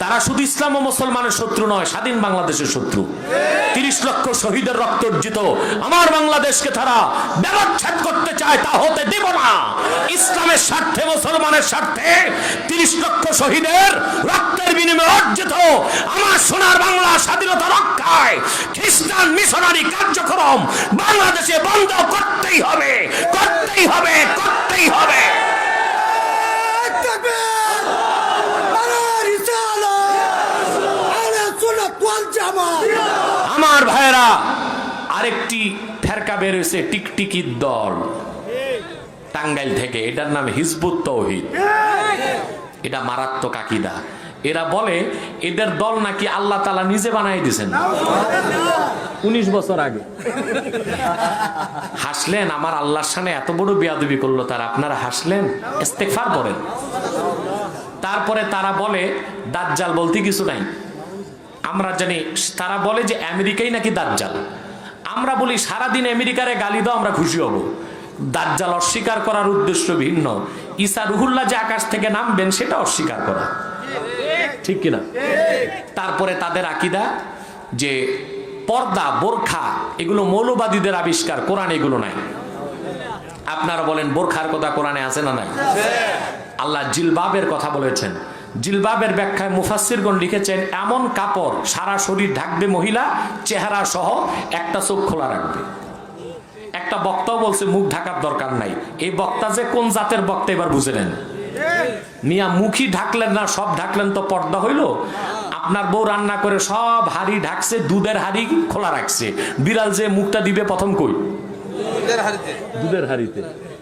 তারা শুধু ইসলাম ও মুসলমানের শত্রু নয়, স্বাধীন বাংলাদেশের শত্রু। 30 লক্ষ শহীদের রক্ত অর্জিত আমার বাংলাদেশকে তারা ব্যবচ্ছেদ করতে চায়, তা হতে দেব না। ইসলামের স্বার্থে, মুসলমানের স্বার্থে 30 লক্ষ শহীদের রক্তের বিনিময়ে অর্জিত আমার সোনার বাংলা স্বাধীনতা রক্ষায় খ্রিস্টান মিশনারি কার্যক্রম বাংলাদেশে বন্ধ করতেই হবে, করতেই হবে, করতেই হবে। আমার ভাইরা, আরেকটি ফেরকা বের হয়েছে, টিকটিকির দল টাঙ্গাইল থেকে, এটার নাম হিজবুত তৌহিদ। এটা মারাত্মক আকীদা। এরা বলে এদের দল নাকি আল্লাহ তাআলা নিজে বানাই দিয়েছেন 19 বছর আগে। হাসলেন, আমার আল্লাহর সামনে এত বড় বেয়াদবি করলো তারা, আপনারা হাসলেন? ইস্তেগফার করেন। তারপরে তারা বলে দাজ্জাল বলতে কিছু নাই। আমরা জানি, তারা বলে যে আমেরিকাই নাকি দাজ্জাল। আমরা বলি সারাদিন আমেরিকারে গালি দাও, আমরা খুশি হব। দাজ্জাল অস্বীকার করার উদ্দেশ্য ভিন্ন, ঈসা রুহুল্লাহ যে আকাশ থেকে নামবেন সেটা অস্বীকার করা, ঠিক কিনা? তারপরে তাদের আকীদা যে পর্দা, বোরখা এগুলো মৌলবাদীদের আবিষ্কার, কোরআনে এগুলো নাই। আপনারা বলেন বোরখার কথা কোরআনে আছে না নাই? আল্লাহ জিলবাবের কথা বলেছেন। জিলবাবের ব্যাখ্যায় মুফাসসিরগণ লিখেছেন এমন কাপড় সারা শরীর ঢাকবে মহিলা, চেহারা সহ, একটা চোখ খোলা রাখবে। একটা বক্তাও বলছে মুখ ঢাকার দরকার নাই। এই বক্তা যে কোন জাতের বক্তা এবার বুঝে নেন। মিয়া মুখই ঢাকলেন না, সব ঢাকলেন তো পর্দা হইল? আপনার বউ রান্না করে সব হাড়ি ঢাকছে, দুধের হাড়ি খোলা রাখছে, বিড়াল যে মুখটা দিবে প্রথম কই? দুধের হাড়িতে।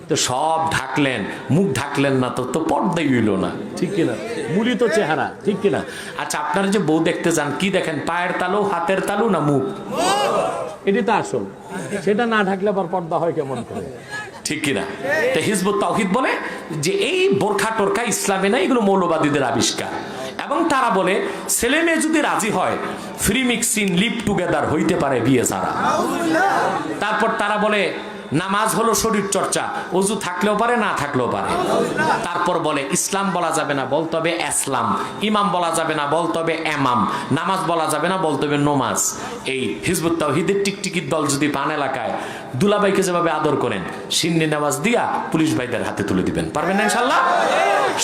তো সব ঢাকলেন, মুখ ঢাকলেন না, তো তো পর্দাই হইল না, ঠিক কিনা? মুলি তো চেহারা, ঠিক কিনা? আচ্ছা, আপনারা যে বউ দেখতে যান, কি দেখেন? পায়ের তালু, হাতের তালু না মুখ? এটি তো আসল। সেটা না ঢাকলে আবার পর্দা হয় কেমন করে, ঠিক কিনা? তো হিজবুত তাওহীদ বলে যে এই বোরখা টোরখা ইসলামে নাই, এগুলো মৌলবাদীদের আবিষ্কার। এবং তারা বলে ছেলে মেয়ে যদি রাজি হয়, ফ্রি মিক্সিং, লিভ টুগেদার হইতে পারে বিয়ে ছাড়া। তারপর তারা বলে নামাজ হলো শরীর চর্চা, ওযু থাকলেও পারে, না থাকলেও পারে। তারপর বলে ইসলাম বলা যাবে না, বলতে হবে ইসলাম। ইমাম বলা যাবে না, বলতে হবে এমাম। নামাজ বলা যাবে না, বলতে হবে নমাজ। এই হিজবুত তাওহীদের টিকটিকির দল যদি পান এলাকায় দুলাভাইকে যেভাবে আদর করেন, সিন্নি নামাজ দিয়া পুলিশ ভাইদের হাতে তুলে দিবেন, পারবেন না ইনশাআল্লাহ?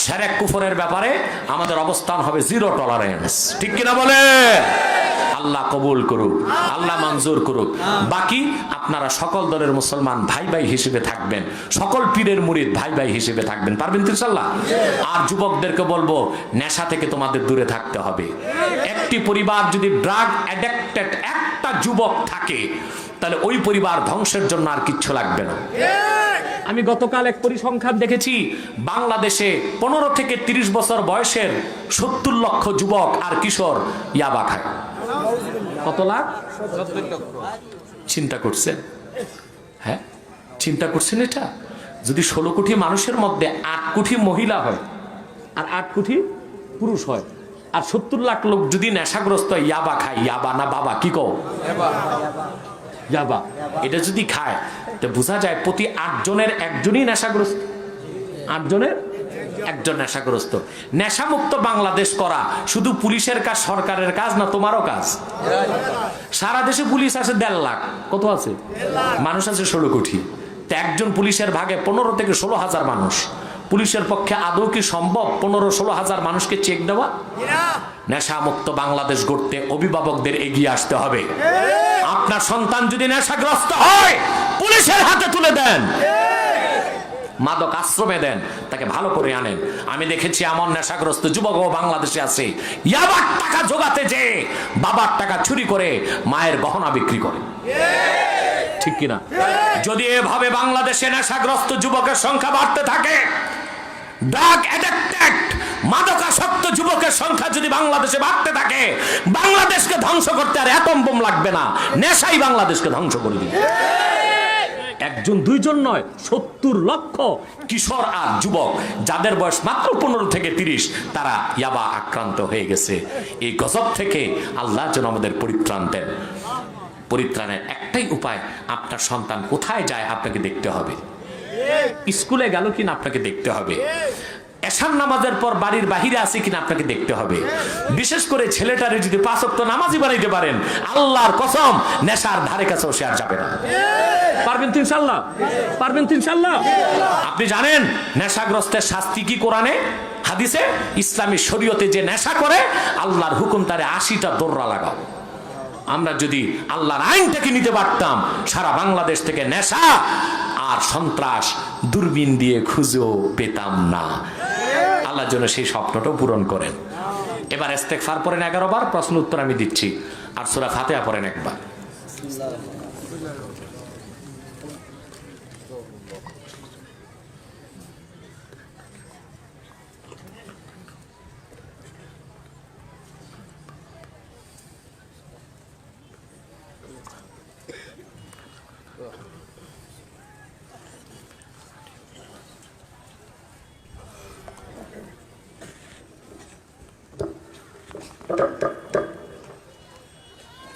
শিরক কুফরের ব্যাপারে আমাদের অবস্থান হবে জিরো টলারেন্স, ঠিক কিনা বলে? আল্লাহ কবুল করুক, আল্লাহ মঞ্জুর করুক। বাকি আপনারা সকল দলের মুসলমান ভাই ভাই হিসেবে থাকবেন, সকল পীরের মুরিদ ভাই ভাই হিসেবে থাকবেন, পারবেন তো ইনশাআল্লাহ? আর যুবকদেরকে বলবো নেশা থেকে তোমাদের দূরে থাকতে হবে। একটি পরিবার যদি ড্রাগ অ্যাডিক্টেড একটা যুবক থাকে, তাহলে ওই পরিবার ধ্বংসের জন্য আর কিচ্ছু লাগবে না। আমি গতকাল এক পরিসংখ্যান দেখেছি, বাংলাদেশে 15 থেকে 30 বছর বয়সের 70 লক্ষ যুবক আর কিশোর ইয়াবা খায়। কত লাখ? চিন্তা করছেন? হ্যাঁ, চিন্তা করছেন? এটা যদি 16 কোটি মানুষের মধ্যে 8 কোটি মহিলা হয় আর 8 কোটি পুরুষ হয়, আর 70 লাখ লোক যদি নেশাগ্রস্ত ইয়াবা খায়, ইয়াবা না বাবা কি কও? ইয়াবা। এটা যদি খায় তো বোঝা যায় প্রতি 8 জনের একজনই নেশাগ্রস্ত। 8 জনের একজন নেশাগ্রস্ত। নেশামুক্ত বাংলাদেশ করা শুধু পুলিশের কাজ, সরকারের কাজ না, তোমারও কাজ। সারা দেশে পুলিশ আছে 1.5 লাখ, কত আছে? মানুষ আছে 16 কোটি। তো একজন পুলিশের ভাগে 15 থেকে 16 হাজার মানুষ। পুলিশের পক্ষে আদৌ কি সম্ভব 15-16 হাজার মানুষকে চেক দেওয়া? নেশামুক্ত বাংলাদেশ গড়তে অভিভাবকদের এগিয়ে আসতে হবে। আপনার সন্তান যদি নেশাগ্রস্ত হয়, পুলিশের হাতে তুলে দেন, মাদক আশ্রমে দেন, তাকে ভালো করে আনেন। আমি দেখেছি এমন নেশাগ্রস্ত যুবকও বাংলাদেশে আছে, ইয়াবার টাকা জোগাতে যে বাবার টাকা চুরি করে মায়ের গহনা বিক্রি করে, ঠিক কিনা? যদি এভাবে বাংলাদেশে নেশাগ্রস্ত যুবকের সংখ্যা বাড়তে থাকে, ড্রাগ অ্যাডিক্টেড মাদকাসক্ত যুবকের সংখ্যা যদি বাংলাদেশে বাড়তে থাকে, বাংলাদেশকে ধ্বংস করতে আর অ্যাটম বোম লাগবে না, নেশাই বাংলাদেশকে ধ্বংস করে দিবে। একজন দুইজন নয়, 70 লক্ষ কিশোর আর যুবক যাদের বয়স মাত্র 15 থেকে 30, তারা ইয়াবা আক্রান্ত হয়ে গেছে। এই গজব থেকে আল্লাহ যেন আমাদের পরিত্রাণ দেন। পরিত্রাণের একটাই উপায়, আপনার সন্তান কোথায় যায় আপনাকে দেখতে হবে, স্কুলে গেল কিনা আপনাকে দেখতে হবে। এশার নামাজের পর বাড়ির বাহিরে আছে কিনা আপনাকে দেখতে হবে। বিশেষ করে ছেলেটারে যদি 5 ওয়াক্ত নামাজি বানাইতে পারেন, আল্লাহর কসম নেশার ধারে কাছেও সে আর যাবে না। পারবেন তো ইনশাআল্লাহ? পারবেন তো ইনশাআল্লাহ? আপনি জানেন নেশাগ্রস্তের শাস্তি কি কোরআনে হাদিসে? ইসলামী শরীয়তে যে নেশা করে আল্লাহর হুকুম তারে 80টা দোররা লাগাও। আমরা যদি আল্লাহর আইনটাকে নিতে পারতাম, সারা বাংলাদেশ থেকে নেশা আর সন্ত্রাস দূরবীন দিয়ে খুঁজেও পেতাম না। আল্লাহর জন্য সেই স্বপ্নটাও পূরণ করেন। এবার ইস্তেগফার পড়েন 11 বার, প্রশ্ন উত্তর আমি দিচ্ছি। আর সূরা ফাতিহা পড়েন একবার।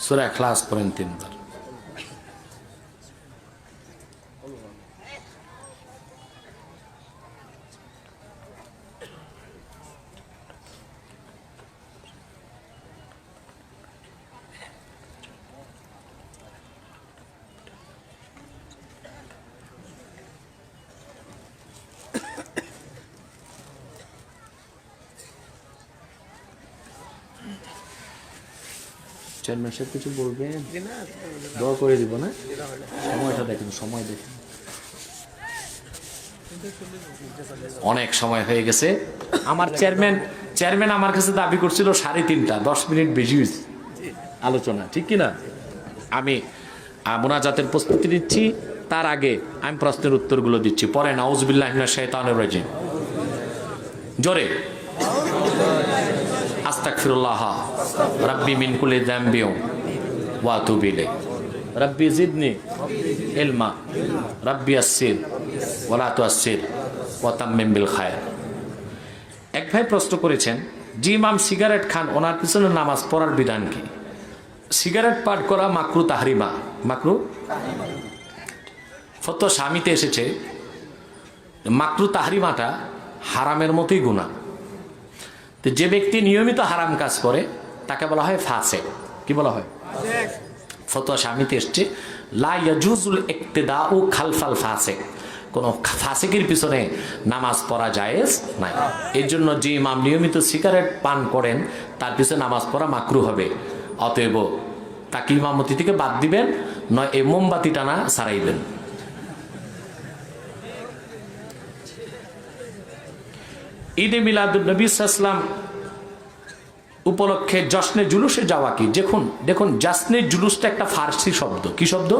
সূরা ইখলাস পড়েন 3 বার। চেয়ারম্যান সাহেব কিছু বলবেন? দোয়া করে দিব না? সময়টা দেখেন, সময় দেখেন। অনেক সময় হয়ে গেছে। আমার চেয়ারম্যান আমার কাছে দাবি করছিল 3:30, 10 মিনিট বেশি হয়েছে আলোচনা, ঠিক কিনা? আমি মুনাজাতের প্রস্তুতি নিচ্ছি, তার আগে আমি প্রশ্নের উত্তরগুলো দিচ্ছি। পরে নাউজুবিল্লাহি মিনাশ শাইতানির রাজিম জোরে আস্তাগফিরুল্লাহ রাব্বি মিন কুল্লি যামবি ওয়া আতুবু ইলাইহি রাব্বি জিদনি ইলমা রাব্বি ইয়াসসির ওয়া লা তুয়াসসির ওয়া তাম্মিম বিল খায়র। এক ভাই প্রশ্ন করেছেন যে ইমাম সিগারেট খান, ওনার পিছনে নামাজ পড়ার বিধান কি? সিগারেট পান করা মাকরু তাহরিমা, মাকরু ফতোয়া স্বামীতে এসেছে মাকরু তাহরিমাটা হারামের মতোই গুনাহ। তো যে ব্যক্তি নিয়মিত হারাম কাজ করে তাকে বলা হয় ফাসেক। কি বলা হয়? ফতোয়া স্বামীতে এসছে লা ইয়াজুজুল ইক্তিদাউ খালফাল ফাসেক, কোন ফাসেকের পিছনে নামাজ পড়া জায়েজ নাই। এর জন্য যে ইমাম নিয়মিত সিগারেট পান করেন তার পিছনে নামাজ পড়া মাকরু হবে। অতএব তাকে ইমামতি থেকে বাদ দিবেন, নয় এই মোমবাতি টানা ছাড়াইবেন। ঈদে মিলাদুন নবী সাল্লাল্লাহু আলাইহি ওয়াসাল্লাম উপলক্ষে জশ্নে জুলুসে যাওয়া কি? দেখুন জশ্নে জুলুসটা একটা ফার্সি শব্দ। কি শব্দ?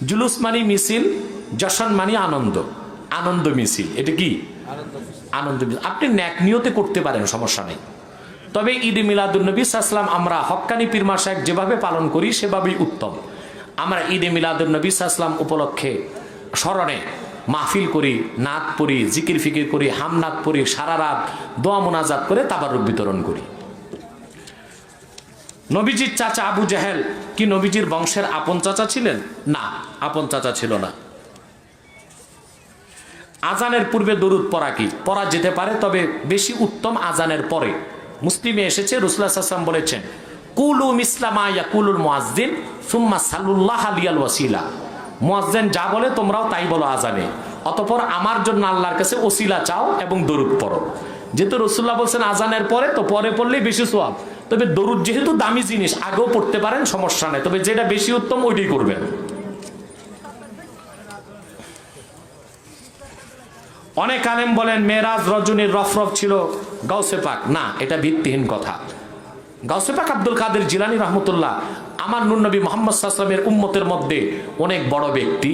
জুলুস মানে মিছিল, জশন মানে আনন্দ, আনন্দ মিছিল। এটা কি? আনন্দ মিছিল। আপনি নেক নিয়তে করতে পারেন, সমস্যা নেই। তবে ঈদে মিলাদুন নবী সাল্লাল্লাহু আলাইহি ওয়াসাল্লাম আমরা হক্কানি পীর মাশায়েখ যেভাবে পালন করি সেভাবেই উত্তম। আমরা ঈদে মিলাদুন নবী সাল্লাল্লাহু আলাইহি ওয়াসাল্লাম উপলক্ষে স্মরণে মাহফিল করি, নাত পড়ি, জিকির ফিকির করি, হামনাত পড়ি, সারা রাত দোয়া মোনাজাত করে তাবারুক বিতরণ করি। নবীজির চাচা আবু জাহেল কি নবীজির বংশের আপন চাচা ছিলেন? না, আপন চাচা ছিল না। আজানের পূর্বে দরুদ পড়া কি? পড়া যেতে পারে, তবে বেশি উত্তম আজানের পরে। মুসলিমে এসেছে রাসূলুল্লাহ সাল্লাল্লাহু আলাইহি ওয়াসাল্লাম বলেছেন কুলু মিসলামা ইয়াকুলুল মুয়াজ্জিন সুম্মা সাল্লুল্লাহ আলিয়াল ওয়াসিলা। মুয়াজ্জিন যা বলে তোমরাও তাই বলো আজানে, অতঃপর আমার জন্য আল্লাহর কাছে ওসিলা চাও এবং দরুদ পড়ো। যেহেতু রাসূলুল্লাহ বলছেন আজানের পরে, তো পরে পড়লেই বেশি সওয়াব। তবে দরুদ যেহেতু দামি জিনিস, আগেও পড়তে পারেন, সমস্যা নেই, তবে যেটা বেশি উত্তম ওইটাই করবেন। অনেক আলেম বলেন মেরাজ রজনীর রফরফ ছিল গাউসে পাক। না, এটা ভিত্তিহীন কথা। গাউসে পাক আব্দুল কাদের জিলানী রহমতুল্লাহ আমার নূর নবী মুহাম্মদ সাল্লাল্লাহু আলাইহি ওয়াসাল্লামের উম্মতের মধ্যে অনেক বড় ব্যক্তি,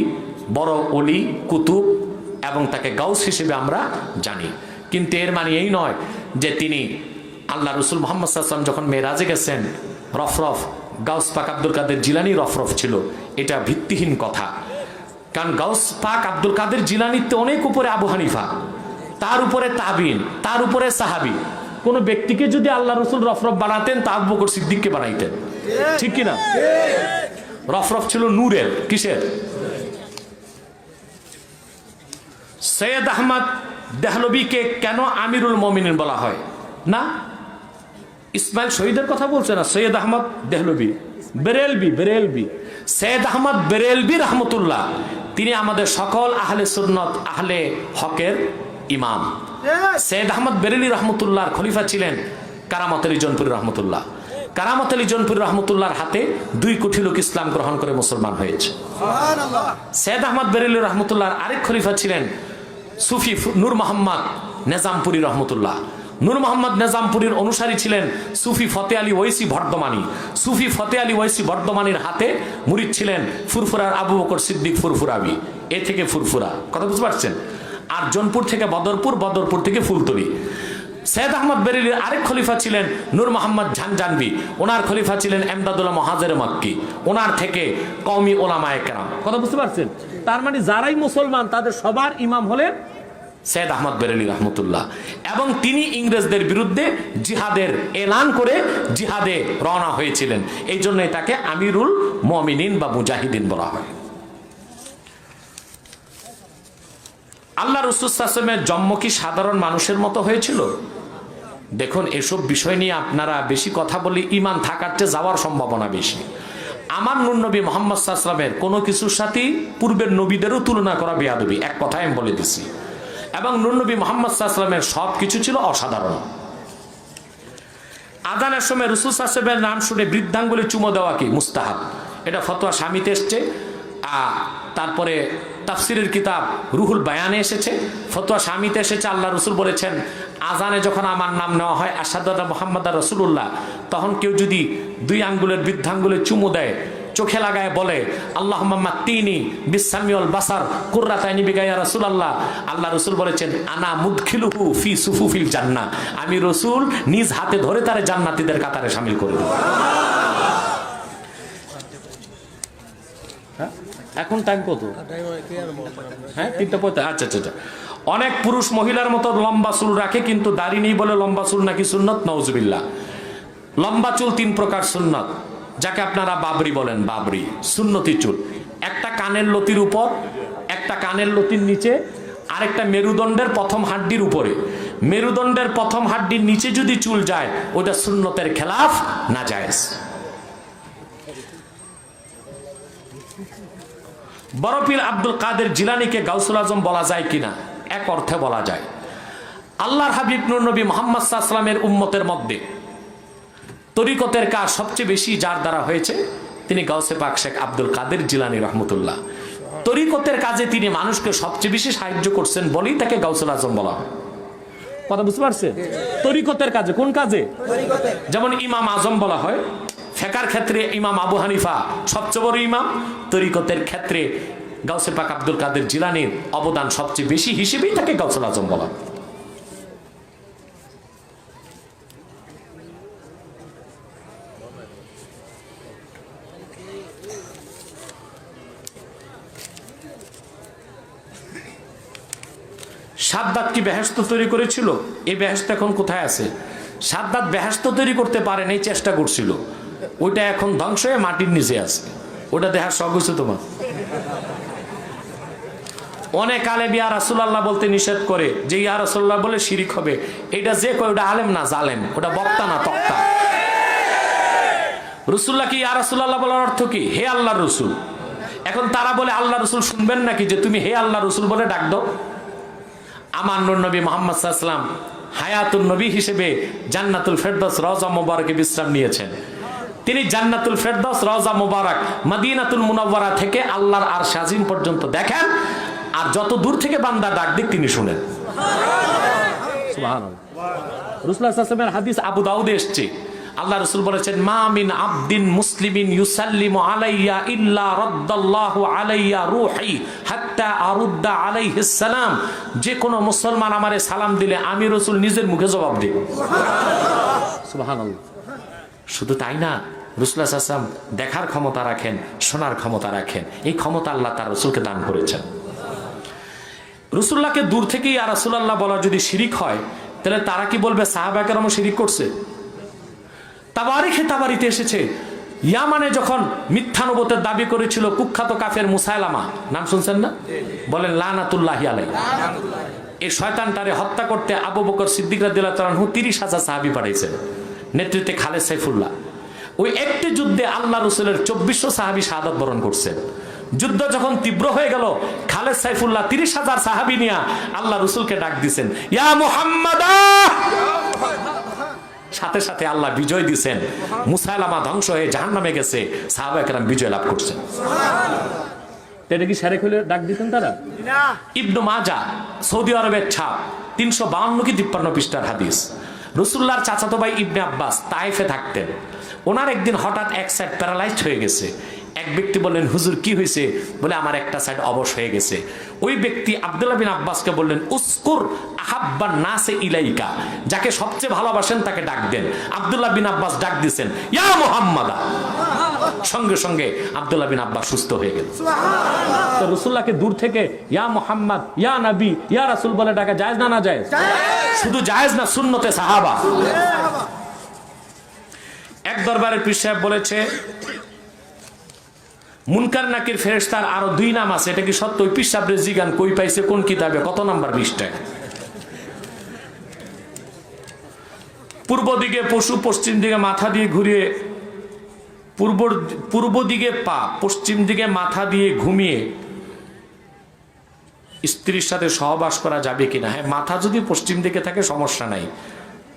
বড় ওলি, কুতুব, এবং তাকে গাউস হিসেবে আমরা জানি। কিন্তু এর মানে এই নয় যে তিনি আল্লাহ রসুল মুহাম্মদ সাল্লাল্লাহু আলাইহি ওয়াসাল্লাম যখন মেরাজে গেছেন রফরফ গাউস পাক আব্দুল কাদের জিলানী রফরফ ছিল। এটা ভিত্তিহীন কথা। কারণ গাউস পাক আব্দুল কাদের জিলানীর তো অনেক উপরে আবু হানিফা, তার উপরে তাবিন, তার উপরে সাহাবী। কোন ব্যক্তিকে যদি আল্লাহ রসুল রফরফ বানাতেন তা আবু বকর সিদ্দিককে বানাইতেন, ঠিক কিনা? রফরফ ছিল নূরের, কিসের? সৈয়দ আহমদ দেহলভিকে কেন আমিরুল মুমিনিন বলা হয় না? ইসমাইল শহীদের কথা বলছে না, সৈয়দ আহমদ দেহলভি, বেরেলভি সৈয়দ আহমদ বেরেলভি রহমতুল্লাহ, তিনি আমাদের সকল আহলে সুন্নত আহলে হকের ইমাম। সৈয়দ আহমদ বেরেলি রহমতুল্লাহর খলিফা ছিলেন কারামত আলী জৌনপুরী রহমতুল্লাহ। কারামত আলী জৌনপুরী রহমতুল্লাহর হাতে 2 কোটি লোক ইসলাম গ্রহণ করে মুসলমান হয়েছে। সৈয়দ আহমদ বেরেলি রহমতুল্লাহর আরেক খলিফা ছিলেন সুফি নূর মোহাম্মদ নিজামপুরী রহমতুল্লাহ। নূর মোহাম্মদ নিজামপুরীর অনুসারী ছিলেন সুফি ফতে আলী ওয়েসি বর্ধমানী। সুফি ফতে আলী ওয়েসি বর্ধমানীর হাতে মুরিদ ছিলেন ফুরফুরার আবু বকর সিদ্দিক ফুরফুরাবি। এ থেকে ফুরফুরা, কথা বুঝতে পারছেন? আর জৌনপুর থেকে বদরপুর, বদরপুর থেকে ফুলতলি। সৈয়দ আহমদ বেরেলির আরেক খলিফা ছিলেন নূর মোহাম্মদ ঝানজানবি। ওনার খলিফা ছিলেন এমদাদুল্লাহ মহাজের মক্কি। ওনার থেকে কওমি ওলামায়ে কেরাম, কথা বুঝতে পারছেন? তার মানে যারাই মুসলমান তাদের সবার ইমাম হলেন সৈয়দ আহমদ বেরেলি রহমতুল্লাহ। এবং তিনি ইংরেজদের বিরুদ্ধে জিহাদের এলান করে জিহাদে রওনা হয়েছিলেন। এই জন্যই তাকে আমিরুল মুমিনিন বা মুজাহিদিন বলা হয়। আল্লাহ রাসূল সাল্লাল্লাহু আলাইহি ওয়াসাল্লামের জন্ম কি সাধারণ মানুষের মতো হয়েছিল? দেখুন, এসব বিষয় নিয়ে আপনারা বেশি কথা বলে ঈমান থাকার চেয়ে যাওয়ার সম্ভাবনা বেশি। আমার নূর নবী মুহাম্মদ সাল্লাল্লাহু আলাইহি ওয়াসাল্লামের কোনো কিছুর সাথে পূর্বের নবীদেরও তুলনা করা বেয়াদবি, এক কথায় আমি বলে দিছি। এবং নূর নবী মুহাম্মদ সাল্লাল্লাহু আলাইহি ওয়াসাল্লামের সব কিছু ছিল অসাধারণ। আযানের সময় রাসূল সাল্লাল্লাহু আলাইহি ওয়াসাল্লামের নাম শুনে বৃদ্ধাঙ্গুলে চুমো দেওয়া কি মুস্তাহাব, এটা ফতোয়া স্বামীতে এসছে। তারপরে তাফসিরের কিতাব রুহুল বায়ানে এসেছে, ফতোয়া স্বামীতে এসেছে। আল্লাহ রসুল বলেছেন, আজানে যখন আমার নাম নেওয়া হয় আশহাদু আন্না মুহাম্মাদার রাসূলুল্লাহ, তখন কেউ যদি 2 আঙ্গুলের বৃদ্ধাঙ্গুলে চুমু দেয়, চোখে লাগায় বলে আল্লাহুম্মা মাত্তিনি বিসসামি ওয়াল বাসার কুররাতাইনি বিকা ইয়া রাসূলুল্লাহ, আল্লাহ রসুল বলেছেন আনা মুদখিলুহু ফি সুফুফিল জান্নাহ, আমি রসুল নিজ হাতে ধরে তারে জান্নাতীদের কাতারে শামিল করে দেব। এখন টাইম কত? হ্যাঁ, 3:45। আচ্ছা আচ্ছা আচ্ছা। অনেক পুরুষ মহিলার মতো লম্বা চুল রাখে, কিন্তু দাড়ি নেই বলে লম্বা চুল নাকি সুন্নত? নাউজুবিল্লাহ। লম্বা চুল 3 প্রকার সুন্নত, যাকে আপনারা বাবরি বলেন। বাবরি সুন্নতি চুল, একটা কানের লতির উপর, একটা কানের লতির নিচে, আরেকটা মেরুদণ্ডের প্রথম হাড্ডির উপরে। মেরুদণ্ডের প্রথম হাড্ডির নিচে যদি চুল যায় ওটা সুন্নতের খেলাফ, নাজায়েজ। বড় পীর আব্দুল কাদের জিলানীকে গাউসুল আজম বলা যায় কিনা? এক অর্থে বলা যায়। আল্লাহর হাবিব নূর নবী মুহাম্মদ সাল্লাল্লাহু আলাইহি ওয়াসাল্লামের উম্মতের মধ্যে তরিকতের কাজ সবচেয়ে বেশি যার দ্বারা হয়েছে তিনি গাউসে পাক শেখ আব্দুল কাদের জিলানী রহমতুল্লাহ। তরিকতের কাজে তিনি মানুষকে সবচেয়ে বেশি সাহায্য করছেন বলেই তাকে গাউসুল আজম বলা হয়। কথা বুঝতে পারছেন? তরিকতের কাজে। কোন কাজে? যেমন ইমাম আজম বলা হয়, ফিকহের ক্ষেত্রে ইমাম আবু হানিফা সবচেয়ে বড় ইমাম, তরিকতের ক্ষেত্রে গাউসে পাক আব্দুল কাদের জিলানীর অবদান সবচেয়ে বেশি হিসেবেই তাকে গাউসুল আজম বলা। সাদ্দাত কি বেহেশত তৈরি করেছিল? এই বেহেশত এখন কোথায় আছে? সাদ্দাত বেহেশত তৈরি করতে পারেন, এই চেষ্টা করছিল, ওইটা এখন ধ্বংস হয়ে মাটির নিচে আছে। ওটা দেখার শখ হয়েছে তোমার? অনেক আলেম ইয়া রাসূলুল্লাহ বলতে নিষেধ করে, যে ইয়া রাসূলুল্লাহ বলে শিরিক হবে। এটা যে কয় ওটা আলেম না, জালেম। ওটা বক্তা না, তক্তা। রাসূলুল্লাহ কি ইয়া রাসূলুল্লাহ বলার অর্থ কি? হে আল্লাহর রাসূল। এখন তারা বলে আল্লাহ রাসূল শুনবেন নাকি যে তুমি হে আল্লাহর রাসূল বলে ডাক দাও? আমার নূর নবী মুহাম্মদ সাল্লাল্লাহু আলাইহি ওয়াসাল্লাম হায়াতুন নবী হিসেবে জান্নাতুল ফেরদৌস রওজা মুবারাকে বিশ্রাম নিয়েছেন। তিনি জান্নাতুল ফেরদৌস রওজা মুবারাক মদিনাতুল মুনাওয়ারা থেকে আল্লাহর আরশ আজিম পর্যন্ত দেখেন, আর যত দূর থেকে বান্দা ডাক দিক তিনি শুনেন। সুবহানাল্লাহ। রাসূলুল্লাহ সাল্লাল্লাহু আলাইহি ওয়াসাল্লামের হাদিস আবু দাউদে এসেছে, আল্লাহ রাসূল বলেছেন মা মিন আবদিন মুসলিমিন ইউসাল্লিমু আলাইয়া ইল্লা রাদ্দাল্লাহু আলাইয়া রূহি হাত্তা আরুদ্দা আলাইহিস সালাম। যে কোনো মুসলমান আমারে সালাম দিলে আমি রাসূল নিজের মুখে জবাব দেব। সুবহানাল্লাহ। শুধু তাই না, রাসূলুল্লাহ সাল্লাল্লাহু আলাইহি ওয়াসাল্লাম দেখার ক্ষমতা রাখেন, শোনার ক্ষমতা রাখেন। এই ক্ষমতা আল্লাহ তার রাসূলকে দান করেছেন। রাসূলুল্লাহকে দূর থেকে ইয়া রাসূলুল্লাহ বলা যদি শিরিক হয়, তাহলে তারা কি বলবে সাহাবা কেরাম শিরিক করছে? তাবারিতে এসেছে, ইয়ামানে যখন মিথ্যা নবুয়তের দাবি করেছিল কুখ্যাত কাফের মুসাইলামা, নাম শুনছেন না? বলেন লানাতুল্লাহি আলাইহি। এই শয়তানটারে হত্যা করতে আবু বকর সিদ্দিক রাদিয়াল্লাহু তাআলা আনহু 30,000 সাহাবী পাঠাইছেন, নেতৃত্বে খালেদ সাইফুল্লাহ। ওই একটি যুদ্ধে আল্লাহ রাসূলের 2400 সাহাবী শাহাদাত বরণ করছেন। যুদ্ধ যখন তীব্র হয়ে গেল, খালেদ সাইফুল্লাহ 30,000 সাহাবী নিয়ে আল্লাহ রাসূলকে ডাক দিয়েছেন, ইয়া মুহাম্মাদা। সাথে সাথে আল্লাহ বিজয় দিয়েছেন, মুসাইলামা ধ্বংস হয়ে জাহান্নামে গেছে, সাহাবায়ে কেরাম বিজয় লাভ করছেন। এটা কি শারেক হলে ডাক দিতেন তারা? ইবনে মাজাহ, সৌদি আরবের ছাপ, 352 কি 53 পৃষ্ঠার হাদিস। রাসূলুল্লাহর চাচাতো ভাই ইবনে আব্বাস তায়েফে থাকতেন। ওনার একদিন হঠাৎ এক সাইড প্যারালাইজড হয়ে গেছে। এক ব্যক্তি বললেন, হুজুর কি হয়েছে? বলে, আমার একটা সাইড অবশ হয়ে গেছে। ওই ব্যক্তি আব্দুল্লাহ বিন আব্বাসকে বললেন, উসকুর আহাব্বান নাসে ইলাইকা, যাকে সবচেয়ে ভালোবাসেন তাকে ডাক দেন। আব্দুল্লাহ বিন আব্বাস ডাক দিয়েছেন, ইয়া মুহাম্মাদা। সঙ্গে সঙ্গে আব্দুল্লাহ বিন আব্বাস সুস্থ হয়ে গেল। তো রাসূলুল্লাহকে দূর থেকে ইয়া মুহাম্মদ, ইয়া নবী, ইয়া রাসূল বলে ডাকা জায়েজ না? না জায়েজ? শুধু জায়েজ না, সুন্নতে সাহাবা। এক দরবারের পীর সাহেব বলেছে, মুনকার নাকির ফেরেশতার আরো 2 নাম আছে, এটা কি সত্য? ওই পীর সাহেবের জিগান, কই পাইছে, কোন কিতাবে, কত নাম্বার পৃষ্ঠায়? পূর্ব দিকে পশু, পশ্চিম দিকে মাথা দিয়ে ঘুরিয়ে, পূর্ব দিকে পা, পশ্চিম দিকে মাথা দিয়ে ঘুমিয়ে স্ত্রীর সাথে সহবাস করা যাবে কিনা? হ্যাঁ, মাথা যদি পশ্চিম দিকে থাকে সমস্যা নাই,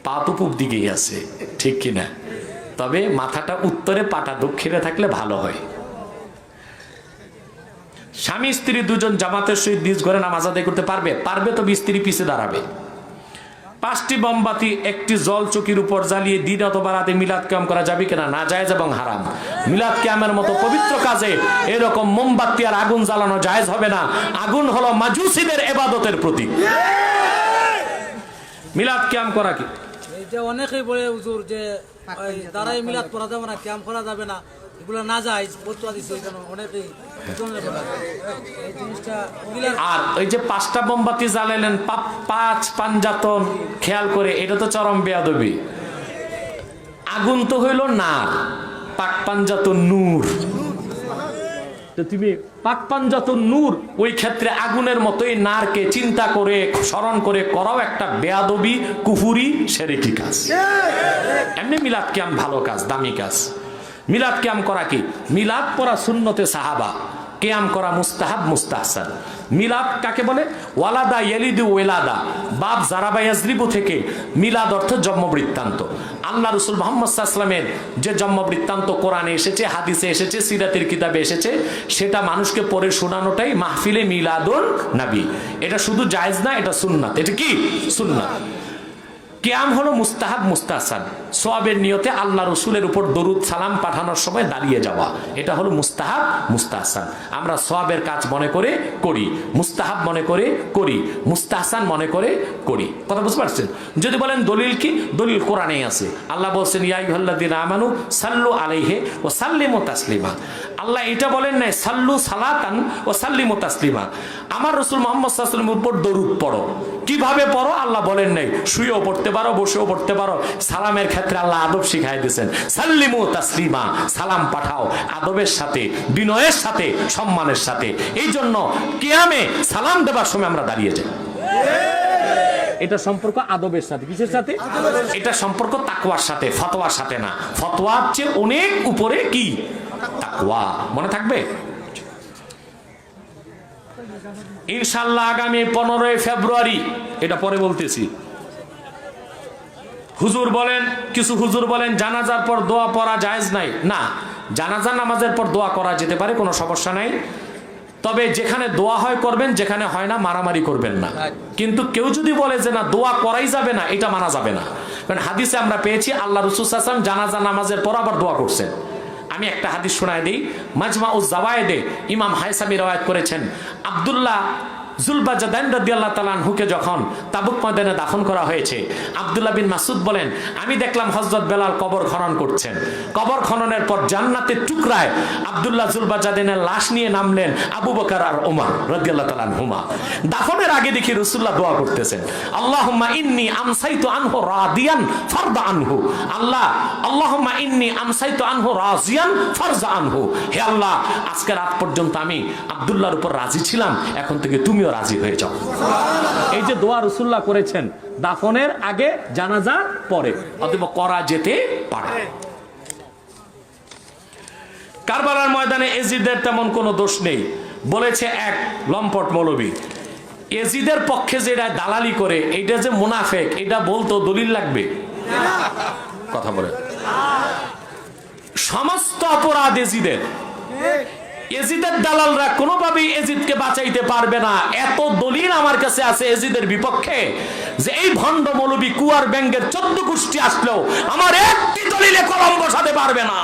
পা তো পূব দিকেই আছে, ঠিক কিনা? তবে মাথাটা উত্তরে, পাটা দক্ষিণে থাকলে ভালো হয়। স্বামী স্ত্রী দুজন জামাতের সহিত নিজ ঘরে নামাজ আদায় করতে পারবে? পারবে, তবে স্ত্রী পিছে দাঁড়াবে। 5টি মোমবাতি একটি জল চকির উপর জ্বালিয়ে দিন অথবা রাতে মিলাদ কিয়াম করা যাবে কিনা? না জায়েজ এবং হারাম। মিলাদ কিয়ামের মতো পবিত্র কাজে এরকম মোমবাতি আর আগুন জ্বালানো জায়েজ হবে না। আগুন হলো মাজুসীদের ইবাদতের প্রতীক। মিলাদ কিয়াম করা কি? এটা অনেকেই বলে হুজুর যে দাঁড়াই মিলাদ করা যাবে না, কিয়াম করা যাবে না, এগুলো না যায়, ফতোয়া দিছে। এখানে অনেকেই এই জিনিসটা। আর ওই যে 5টা মোমবাতি জ্বালালেন, 5 পাঞ্জাতন, খেয়াল করে, এটা তো চরম বেয়াদবি। আগুন তো হইল না, পাক পাঞ্জাতন নূর। তো তুমি পাক পাঞ্জাতন নূর, ওই ক্ষেত্রে আগুনের মতোই নারকে চিন্তা করে স্মরণ করে করাও একটা বেয়াদবি, কুফুরি, শিরকি কাজ। এমনি মিলাদ কিয়াম ভালো কাজ, দামি কাজ। মিলাদ কিয়াম করা কি? মিলাদ পড়া সুন্নতে সাহাবা, কিয়াম করা মুস্তাহাব, মুস্তাহসান। মিলাদ কাকে বলে? ওয়ালাদা ইয়ালিদু ওয়ালাদা, বাপ জারাবা ইয়াজরিবু থেকে মিলাদ অর্থ জন্ম বৃত্তান্ত। আল্লাহ রাসূল মুহাম্মদ সাল্লাল্লাহু আলাইহি ওয়াসাল্লামের যে জন্ম বৃত্তান্ত কোরআনে এসেছে, হাদিসে এসেছে, সিরাতের কিতাবে এসেছে, সেটা মানুষকে পড়ে শোনানোটাই মাহফিলে মিলাদুন নবী। এটা শুধু জায়েজ না, এটা সুন্নাত। এটা কি? সুন্নাত। কিয়াম হলো মুস্তাহাব, মুস্তাহসান। সওয়াবের নিয়তে আল্লাহ রাসূলের উপর দরুদ সালাম পাঠানোর সময় দাঁড়িয়ে যাওয়া, এটা হলো মুস্তাহাব, মুস্তাহসান। আমরা সওয়াবের কাজ মনে করে করি, মুস্তাহাব মনে করে করি, মুস্তাহসান মনে করে করি। কথা বুঝতে পারছেন? যদি বলেন দলিল কি? দলিল কোরআনেই আছে। আল্লাহ বলছেন, ইয়া আইয়ুহাল্লাযীনা আমানু সাল্লু আলাইহি ওয়া সাল্লিমু তাসলিমা। আল্লাহ এটা বলেন নাই সাল্লু সালাতান ওয়া সাল্লিমু তাসলিমা। আমার রাসূল মুহাম্মদ সাল্লাল্লাহু আলাইহি ওয়াসাল্লামের উপর দরুদ পড়ো। কিভাবে পড়ো? আল্লাহ বলেন নাই। শুয়েও পড়তে পারো, বসেও পড়তে পারো। সালামের ক্ষেত্রে আল্লাহ আদব শিখাই দিয়েছেন, সাল্লিমু তাসলিমা, সালাম পাঠাও আদবের সাথে, বিনয়ের সাথে, সম্মানের সাথে। এই জন্য কিয়ামে সালাম দেবার সময় আমরা দাঁড়িয়ে যাই। এটা সম্পর্ক আদবের সাথে। কিসের সাথে? এটা সম্পর্ক তাকওয়ার সাথে, ফতোয়ার সাথে না। ফতোয়ার চেয়ে অনেক উপরে কি? তাকওয়া। মনে থাকবে ইনশাআল্লাহ। আগামী 15 ফেব্রুয়ারি, এটা পরে বলতেছি। হুজুর বলেন, কিছু হুজুর বলেন জানাজার পর দোয়া পড়া জায়েজ নাই। না, জানাজা নামাজের পর দোয়া করা যেতে পারে, কোনো সমস্যা নাই। তবে যেখানে দোয়া হয় করবেন, যেখানে হয় না মারামারি করবেন না। কিন্তু কেউ যদি বলে যে না দোয়া করাই যাবে না, এটা মানা যাবে না। কারণ হাদিসে আমরা পেয়েছি আল্লাহ রাসূল সাল্লাল্লাহু আলাইহি ওয়াসাল্লাম জানাজা নামাজের পর আবার দোয়া করছেন। আমি একটা হাদিস শোনায় দিই। মাজমাউজ জাওয়ায়েদে ইমাম হায়সামি রওয়ায়াত করেছেন, আব্দুল্লাহ যুলবাজাদান রাদিয়াল্লাহু তাআলা আনহুকে যখন তাবুক ময়দানে দাফন করা হয়েছে, আব্দুল্লাহ বিন মাসউদ বলেন, আমি দেখলাম হযরত বেলাল কবর খনন করছেন। কবর খননের পর জান্নাতের টুকরায় আব্দুল্লাহ যুলবাজাদানের লাশ নিয়ে নামলেন আবু বকর আর ওমর রাদিয়াল্লাহু তাআলা আনহুমা। দাফনের আগে দেখি রাসূলুল্লাহ দোয়া করতেছেন, আল্লাহুম্মা ইন্নী আমসাইতু আনহু রাদিয়ান ফারদা আনহু। আল্লাহ, আল্লাহুম্মা ইন্নী আমসাইতু আনহু রাজিয়ান ফারজা আনহু। হে আল্লাহ, আজকে রাত পর্যন্ত আমি আব্দুল্লাহর উপর রাজি ছিলাম, এখন থেকে তুমি তুমিও রাজি হয়ে যাও। এই যে দোয়া রাসূলুল্লাহ করেছেন দাফনের আগে জানাজার পরে, অতএব করা যেতে পারে। কারবালার ময়দানে এজিদের তেমন কোনো দোষ নেই বলেছে এক লম্পট মৌলবী। এজিদের পক্ষে যেটা দালালি করে এইটা যে মুনাফেক, এটা বলতো দলিল লাগবে? কথা বলে সমস্ত অপরাধ এজিদের। এজিদের দালালরা কোনোভাবেই এজিদকে বাঁচাইতে পারবে না। এত দলিল আমার কাছে আছে এজিদের বিপক্ষে যে এই ভণ্ড মৌলবী কুয়ার ব্যাংকের 14 গোষ্ঠী আসলেও আমার একটি দলিলে কলম বসাতে পারবে না।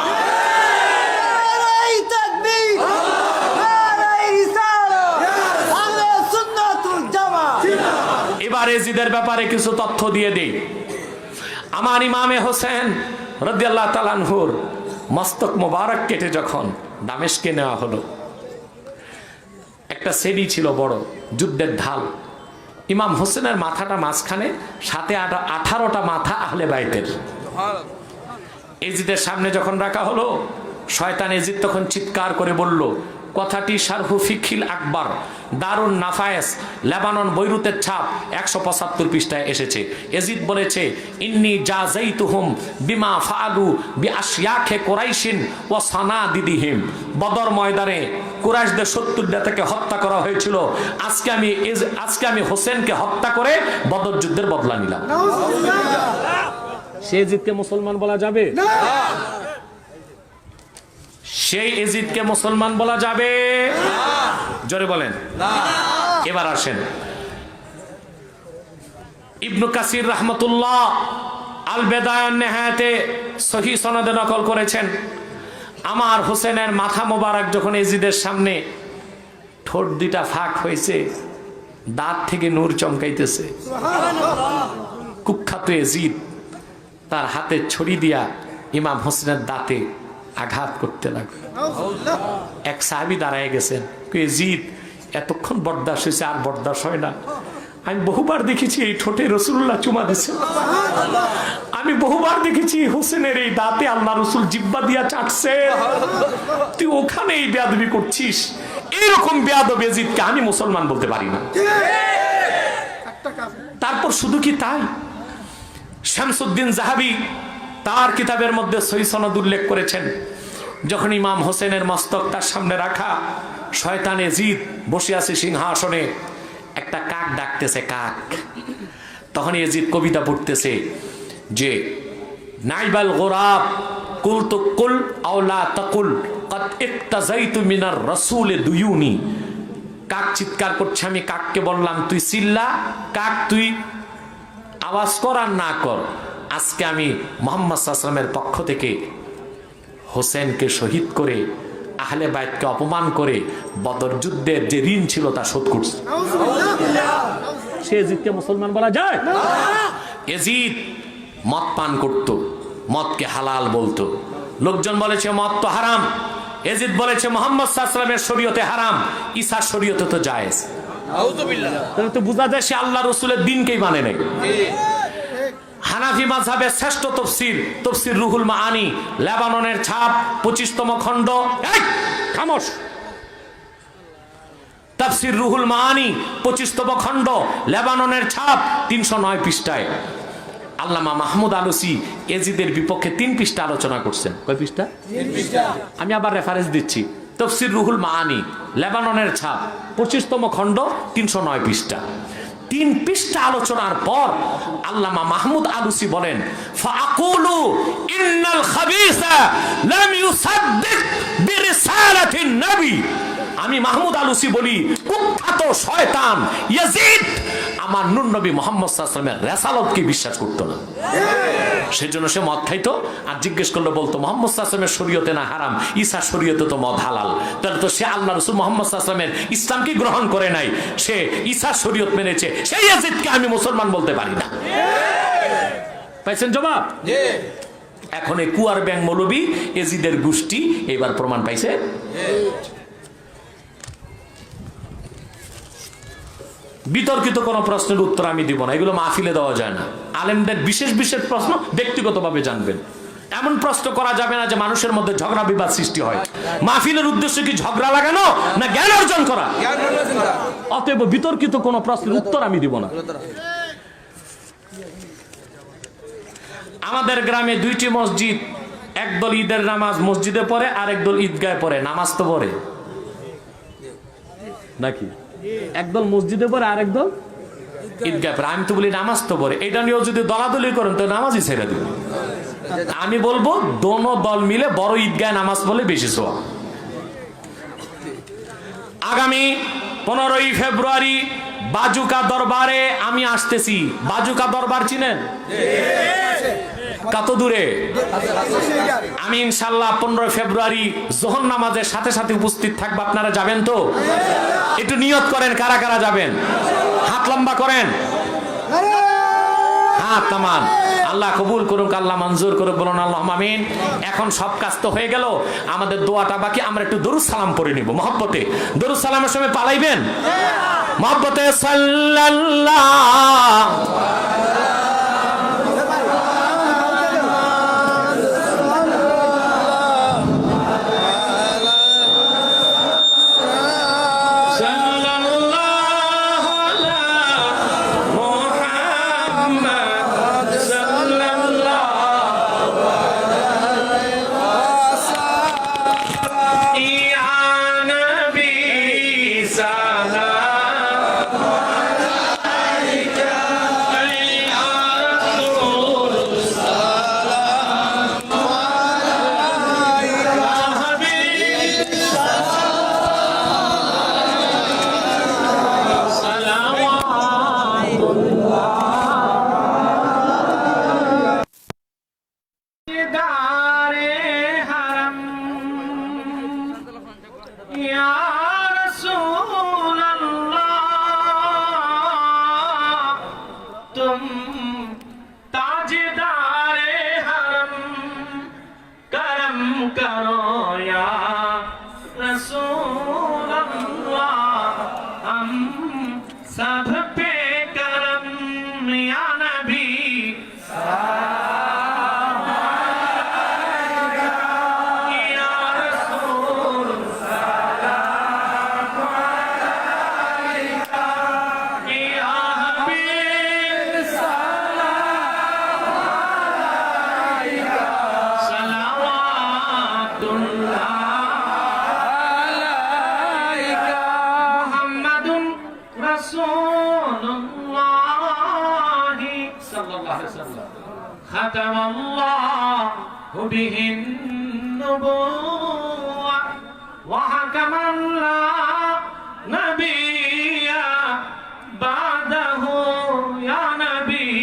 এবার এজিদের ব্যাপারে কিছু তথ্য দিয়ে দেই। আমার ইমামে হোসেন রাদিয়াল্লাহু তাআলা আনহুর মস্তক মোবারক কেটে যখন দামেস্কে নেওয়া হলো, একটা সেরি ছিল বড় যুদ্ধের ঢাল, ইমাম হোসেনের মাথাটা মাঝখানে, সাথে 18টা মাথা আহলে বাইতের। এজিদের সামনে যখন রাখা হলো, শয়তান এজিদ তখন চিৎকার করে বলল, কথাটি শারহু ফিখিল আকবর দারুন নাফায়েস লেবানন বৈরুতের ছাপ 175 পৃষ্ঠায় এসেছে। এজিদ বলেছে, ইন্নী জাযাইতুহুম বিমা ফাআলু বিআশয়াখে কুরাইশিন ওয়া সানাদিদিহিম। বদর ময়দানে কুরাইশদের 70টা থেকে হত্যা করা হয়েছিল, আজকে আমি হোসেনকে হত্যা করে বদর যুদ্ধের বদলা নিলাম। সে এজিদকে মুসলমান বলা যাবে? সেই এজিদকে মুসলমান বলা যাবে? জোরে বলেন। এবার আসেন, ইবনে কাসির রাহমাতুল্লাহ আল বিদায়া ওয়ান নিহায়াতে সহিহ সনদে নকল করেছেন, আমার হোসেনের মাথা মোবারক যখন এজিদের সামনে ঠোঁট দুইটা ফাঁক হয়েছে, দাঁত থেকে নূর চমকাইতেছে, কুখ্যাত এজিদ তার হাতে ছড়ি দিয়া ইমাম হোসেনের দাঁতে আঘাত করতে লাগলো। এক সাহাবী দাঁড়ায় গেছেন, এজিদ এতক্ষণ বরদাস্ত হয়েছে, আর বরদাস্ত হয় না। আমি বহুবার দেখেছি এই ঠোঁটে রাসূলুল্লাহ চুমা দিয়েছে, আমি বহুবার দেখেছি হোসেনের এই দাঁতে আল্লাহ রাসূল জিহ্বা দিয়া চাটছে, তুই ওখানে এই বেয়াদবি করছিস। এইরকম বেয়াদব এজিদকে আমি মুসলমান বলতে পারি না। তারপর শুধু কি তাই, শামসুদ্দিন জাহাবি তার কিতাবের মধ্যে সহিহ সনদ উল্লেখ করেছেন, যখন ইমাম হোসেনের মস্তক তার সামনে রাখা, শয়তান এজিদ বসে আছে সিংহাসনে, একটা কাক ডাকতেছে, কাক। তখন এজিদ কবিতা পড়তেছে যে, নাইবাল গোরাব কুল তো কুল আওলা তাকুল কদ ইক্তাজাইতু মিনার রাসূলে দুয়ুনি। কাক চিৎকার করছে, আমি কাককে বললাম তুই চিল্লা, কাক তুই আওয়াজ কর আর না কর, আজকে আমি মুহাম্মদ সাল্লাল্লাহু আলাইহি ওয়াসাল্লামের পক্ষ থেকে হোসেনকে শহীদ করে আহলে বাইতকে অপমান করে বদর যুদ্ধের যে ঋণ ছিল তা শোধ করছে। সে এজিদকে মুসলমান বলা যায়? এজিদ মদ পান করত, মদকে হালাল বলতো, লোকজন বলেছে মদ তো হারাম, এজিদ বলেছে মুহাম্মদ সাল্লাল্লাহু আলাইহি ওয়াসাল্লামের শরীয়তে হারাম, ঈসার শরীয়তে তো জায়েজ। আউযুবিল্লাহ। তাহলে তো বোঝা যায় সে আল্লাহ রাসূলের দ্বীনকেই মানে নাই। হানাফি মাযহাবের শ্রেষ্ঠ তফসির রুহুল মাআনি, লেবাননের ছাপ 25তম খণ্ড, খামোশ, তাফসির রুহুল মাআনি 25তম খণ্ড, লেবাননের ছাপ 309 পৃষ্ঠায় আল্লামা মাহমুদ আলুসি এজিদের বিপক্ষে 3 পৃষ্ঠা আলোচনা করছেন। কয় পৃষ্ঠা? 3 পৃষ্ঠা। আমি আবার রেফারেন্স দিচ্ছি, তাফসির রুহুল মাআনি, লেবাননের ছাপ 25তম খণ্ড, 309 পৃষ্ঠা। 3 পৃষ্ঠা আলোচনার পর আল্লামা মাহমুদ আলুসি বলেন, ফাআকুলু ইন্নাল খাবিসা লাম ইউসাদ্দিক বিরিসালাতিন নবী। আমি মাহমুদ আলুসি বলি, কুখ্যাত শয়তান ইয়াজিদ আমার নূর নবী মুহাম্মদ সাল্লাল্লাহু আলাইহি ওয়াসাল্লামের রিসালাতকে বিশ্বাস করতো না। সেজন্য সে মদ খাইতো, আর জিজ্ঞেস করলে বলতো মুহাম্মদ সাল্লাল্লাহু আলাইহি ওয়াসাল্লামের শরীয়তে না হারাম, ঈসার শরীয়তে তো মদ হালাল। তাহলে তো সে আল্লাহ রাসূল মুহাম্মদ সাল্লাল্লাহু আলাইহি ওয়াসাল্লামের ইসলামকে গ্রহণ করে নাই, সে ঈসার শরীয়ত মেনেছে। সেই ইয়াজিদকে আমি মুসলমান বলতে পারি না। পাইছেন জবাব? এখন এই কুয়ার ব্যাং মৌলবী এজিদের গোষ্ঠী এবার প্রমাণ পাইছে। বিতর্কিত কোন প্রশ্নের উত্তর আমি দিব না, এগুলো মাহফিলে দেওয়া যায় না। আলেমদের বিশেষ বিশেষ প্রশ্ন ব্যক্তিগতভাবে জানবেন, এমন প্রশ্ন করা যাবে না যে মানুষের মধ্যে ঝগড়া বিবাদ সৃষ্টি হয়। মাহফিলের উদ্দেশ্য কি ঝগড়া লাগানো না জ্ঞান অর্জন করা? অতএব বিতর্কিত কোনো প্রশ্নের উত্তর আমি দিব না। আমাদের গ্রামে 2টি মসজিদ, একদল ঈদের নামাজ মসজিদে পড়ে, আরেকদল ঈদগাহে পড়ে। নামাজ তো পড়ে নাকি? একদল মসজিদে পড়ে, আরেকদল ঈদগাহে পড়ে। আমি তো বলি নামাজ তো পড়ে। এটা নিয়েও যদি দলাদলি করেন তো নামাজই ছেড়ে দিব। আমি বলবো দোনো দল মিলে বড় ঈদগাহে নামাজ পড়লে বেশি সওয়াব। আগামী 15ই ফেব্রুয়ারি বাজুকা দরবারে আমি আসতেছি। বাজুকা দরবার চিনেন? কত দূরে? আমি ইনশাল্লাহ 15 ফেব্রুয়ারি যোহর নামাজের সাথে সাথে উপস্থিত থাকবো। আপনারা যাবেন তো? একটু নিয়ত করেন কারা কারা যাবেন, হাত লম্বা করেন, হাত নামান। আল্লাহ কবুল করুক, আল্লাহ মঞ্জুর করুক, বলুন আল্লাহ আমিন। এখন সব কাজ তো হয়ে গেল, আমাদের দোয়াটা বাকি। আমরা একটু দরুদ সালাম পড়ে নিব মহব্বতে। দরুদ সালামের সময় পালাইবেন মহব্বতে। সাল্লাল্লাহু ختم الله به النبوة وحكم لا نبي بعده يا نبي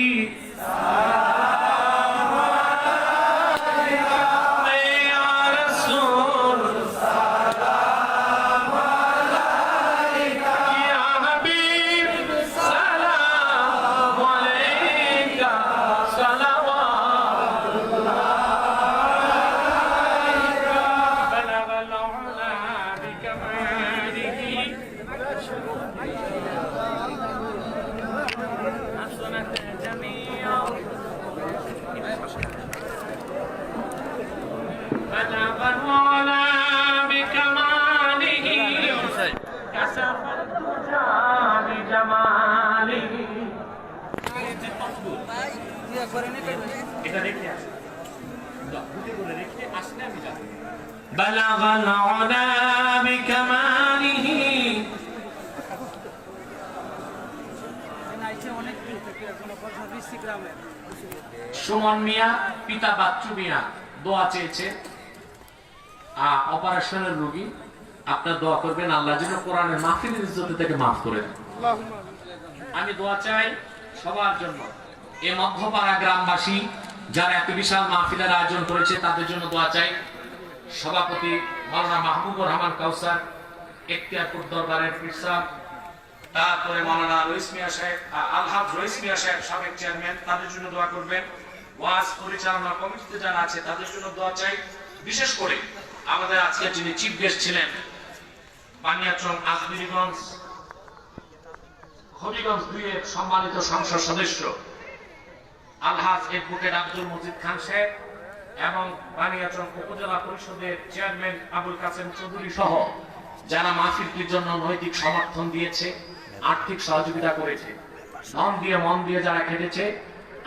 بلغ العلا بكماله সুমন মিয়া পিতা বাচ্চু মিয়া দোয়া চেয়েছে, অপারেশনের রোগী। আপনার দোয়া করবেন আল্লাহ যেন কোরআনের মাহফিলের ইজ্জত থেকে মাফ করে দেন। আমি দোয়া চাই সবার জন্য। এই মধ্যপাড়া গ্রামবাসী যারা এত বিশাল মাহফিলের আয়োজন করেছে তাদের জন্য দোয়া চাই। সভাপতি মাওলানা মাহবুবুর রহমান কাউসার, এখতিয়ারপুর দরবারের পীর সাহেব, তারপরে মাওলানা রইস মিয়া সাহেব, আলহাজ রইস মিয়া সাহেব সাবেক চেয়ারম্যান, তাদের জন্য দোয়া করবেন। ওয়াজ পরিচালনা কমিটিতে যারা আছে তাদের জন্য দোয়া চাই। বিশেষ করে আমাদের আজকে যিনি চিফ গেস্ট ছিলেন, বানিয়াচং আজমিরিগঞ্জ হবিগঞ্জ 2 এর সম্মানিত সংসদ সদস্য আলহাজ অ্যাডভোকেট আব্দুল মজিদ খান সাহেব, এবং বানিয়াচং উপজেলা পরিষদের চেয়ারম্যান আবুল কাসেম চৌধুরী সহ যারা মাহফিলটির জন্য নৈতিক সমর্থন দিয়েছে, আর্থিক সহযোগিতা করেছে, মন দিয়ে যারা খেটেছে,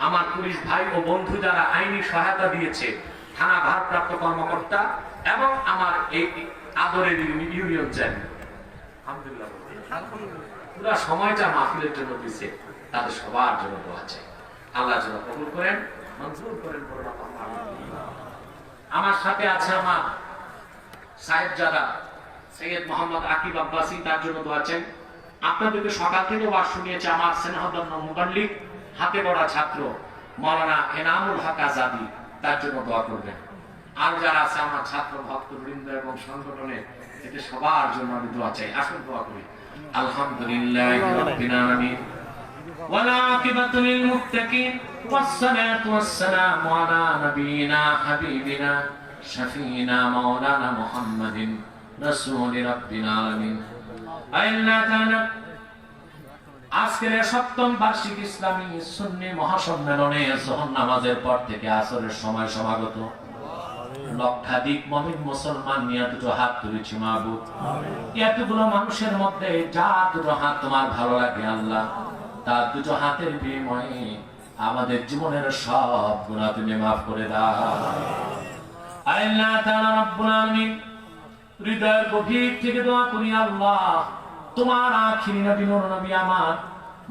আমার পুলিশ ভাই ও বন্ধু যারা আইনি সহায়তা দিয়েছে, থানা ভারপ্রাপ্ত কর্মকর্তা এবং আমার এই আদরের ইউনিয়ন চেয়ারম্যান, আলহামদুলিল্লাহ পুরা সময়টা মাহফিলের জন্য দিয়েছে, তাদের সবার জন্য দোয়া চাই। আল্লাহ যেন কবুল করেন, মঞ্জুর করেন। আমার সাথে আছে আমার সাহেবজাদা সৈয়দ মোহাম্মদ আকিব আব্বাসী, তার জন্য দোয়া চাই। আপনাদেরকে সকাল থেকে ওয়াজ শুনিয়েছে আমার স্নেহধন্য মুবাল্লিগ, হাতে পড়া ছাত্র মাওলানা এনামুল হক আজাদি, তার জন্য দোয়া করবেন। আর যারা আছে আমার ছাত্র ভক্তবৃন্দ এবং সংগঠনের, এতে সবার জন্য আমি দোয়া চাই। আসুন দোয়া করি। আলহামদুলিল্লাহি রাব্বিল আলামিন ওয়াল আকিবাতু লিল মুত্তাকিন ওয়াসসালাতু ওয়াসসালামু আলা নাবিয়িনা হাবিবিনা শাফিনা মাওলানা মুহাম্মাদিন রাসূলি রাব্বিল আলামিন। আল্লাহ তাআলা আজকের ৭ম বার্ষিক ইসলামী সুন্নি মহাসম্মেলনে যোহর নামাজের পর থেকে আসরের সময় সমাগত লক্ষাধিক মুমিন মুসলমান নিয়ে দুটো হাত তুলেছি মাবুদ। এতগুলো মানুষের মধ্যে যা দুটো হাত তোমার ভালো লাগে আল্লাহ, তার দুটো হাতের বিনিময়ে আমাদের জীবনের সব গুনাহ তুমি মাফ করে দাও। আল্লাহ তাআলা রব্বুল আলামিন হৃদয়ের গভীর থেকে দোয়া করি আল্লাহ, তোমার আখিরি নবী নূর নবী আমার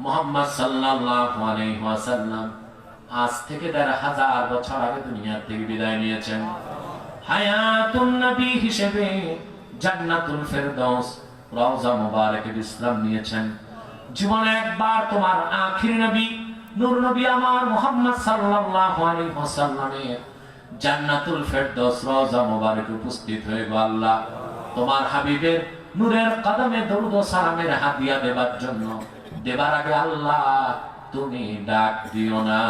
মুহাম্মদ সাল্লাল্লাহু আলাইহি ওয়াসাল্লাম আজ থেকে ১৫০০ বছর আগে দুনিয়া থেকে বিদায় নিয়েছেন। হায়াতুন নবী হিসেবে জান্নাতুল ফেরদাউস রওজা মুবারকে বিশ্রাম নিয়েছেন। জীবনে একবার তোমার আখিরি নবী নূর নবী আমার মুহাম্মদ সাল্লাল্লাহু আলাইহি ওয়াসাল্লামের জান্নাতুল ফেরদাউস রওজা মুবারকে উপস্থিত হয়ে গো আল্লাহ, তোমার হাবিবের নূরের কদমে দরুদ ও সালামের হাদিয়া দেবার জন্য দেবার আগে আল্লাহ তুমি ডাক দিও না।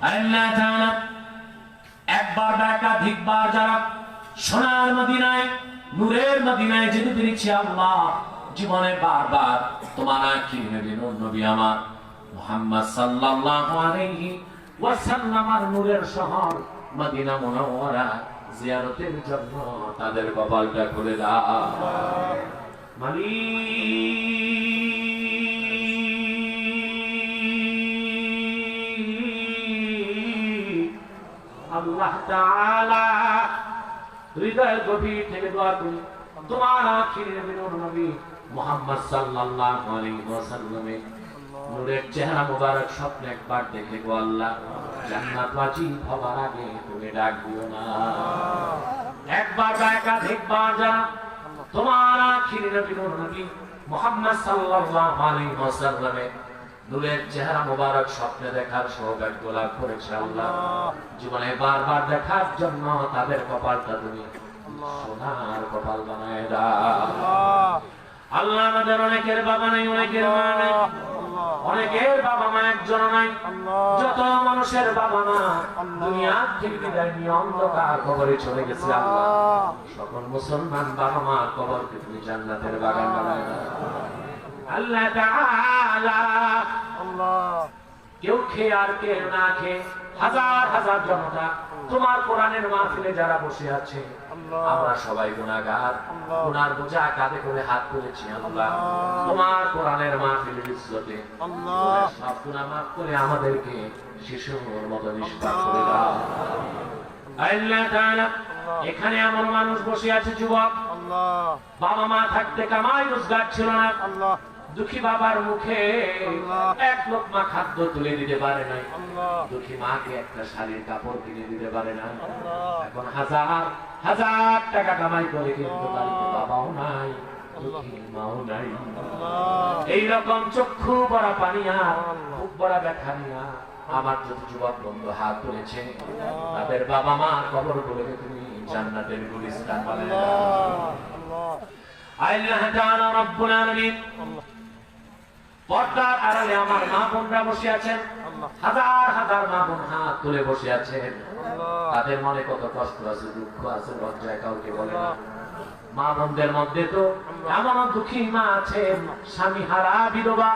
আল্লাহ তাআলা একবার বা একাধিকবার যারা সোনার মদিনায় নূরের মদিনায় যেতে পেরেছি আল্লাহ, জীবনে বারবার তোমার আখিরি নবী নূর নবী আমার মুহাম্মদ সাল্লাল্লাহু আলাইহি ওয়াসাল্লামের নূরের শহর মদিনা মুনাওয়ারা জিয়ারতের জন্য তাদের কপালটা খুলে দাও আল্লাহ তাআলা। হৃদয়ের গভীর থেকে দোয়া করি তোমার আখিরি নবী নূর নবী মুহাম্মদ সাল্লাল্লাহু আলাইহি ওয়াসাল্লামের নূরের চেহারা মুবারক স্বপ্নে একবার দেখে গো আল্লাহ, জান্নাত ওয়াজিব হবার আগে তুমি ডাক দিও না। একবার বা একাধিকবার যারা তোমার আখিরি নবী নূর নবী মুহাম্মদ সাল্লাল্লাহু আলাইহি ওয়াসাল্লামের নূরের চেহারা মুবারক স্বপ্নে দেখার সৌভাগ্য লাভ করেছে আল্লাহ, জীবনে বারবার দেখার জন্য তাদের কপালটা তুমি সোনার কপাল বানায় দাও আল্লাহ। আমাদের অনেকের বাবা নাই, অনেকের মা নাই, অনেকের বাবা মা একজন নাই, যত মানুষের বাবা মা দুনিয়া থেকে বিদায় নিয়ে অন্ধকার কবরে চলে গেছে আল্লাহ, সকল মুসলমান বাবা মা কবরকে তুমি জান্নাতের বাগান বানায় দাও আল্লাহ তাআলা। কেউ খেয়ে আর কেউ না খেয়ে হাজার হাজার জনতা তোমার কোরআনের মাহফিলে যারা বসে আছে, আমরা সবাই গুনাহগার, গুনার বোঝা কাঁধে করে হাত তুলেছি আল্লাহ, তোমার কোরআনের মাহফিলের ইজ্জতে সব গুনাহ মাফ করে আমাদেরকে শিশুর মতো নিষ্পাপ করে দাও আল্লাহ তাআলা। এখানে এমন মানুষ বসে আছে যুবক, বাবা মা থাকতে কামাই রোজগার ছিল না, দুঃখী বাবার মুখে এক লোকমা খাদ্য তুলে দিতে পারে নাই, দুঃখী মাকে একটা শাড়ির কাপড় কিনে দিতে পারে না, এখন হাজার হাজার টাকা কামাই করে কিন্তু বাড়িতে বাবাও নাই, দুঃখী মাও নাই। এইরকম চক্ষু ভরা পানি আর বুক ভরা ব্যথা নিয়ে আমার যত যুবক বন্ধু হাত তুলেছে, তাদের বাবা মার কবর বলে তুমি জান্নাতের গুলিস্তান বানায় দাও আল্লাহ তাআলা রব্বুল আলামিন। পর্দার আড়ালে আমার মা বোনরা বসে আছেন, হাজার হাজার মা বোন হাত তুলে বসে আছেন, তাদের মনে কত কষ্ট আছে, দুঃখ আছে, লজ্জায় কাউকে বলে না। মা বোনদের মধ্যে তো এমন দুঃখী মা আছেন, স্বামী হারা বিধবা,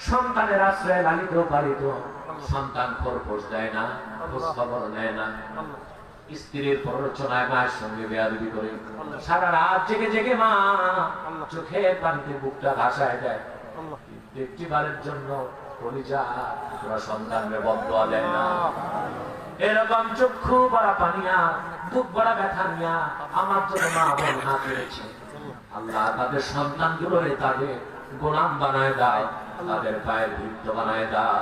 সন্তানের আশ্রয় লালিত পালিত, সন্তান খরপোশ দেয় না, খোঁজ খবর নেয় না, স্ত্রীর প্ররোচনায় মায়ের সঙ্গে বেয়াদবি করে, সারা রাত জেগে জেগে মা চোখের পানিতে বুকটা ভাসায় দেয়, একটিবারের জন্য কলিজা পুরা সন্তানের বদদোয়া দেয় না। এরকম চক্ষু ভরা পানিয়া, বুক ভরা ব্যথা নিয়া আমার জন্য মা বোন হাত পেরেছে। আল্লাহ তাদের সন্তানগুলো তাদের গোলাম বানায় দাও, তাদের পায়ের বৃত্ত বানায় দাও।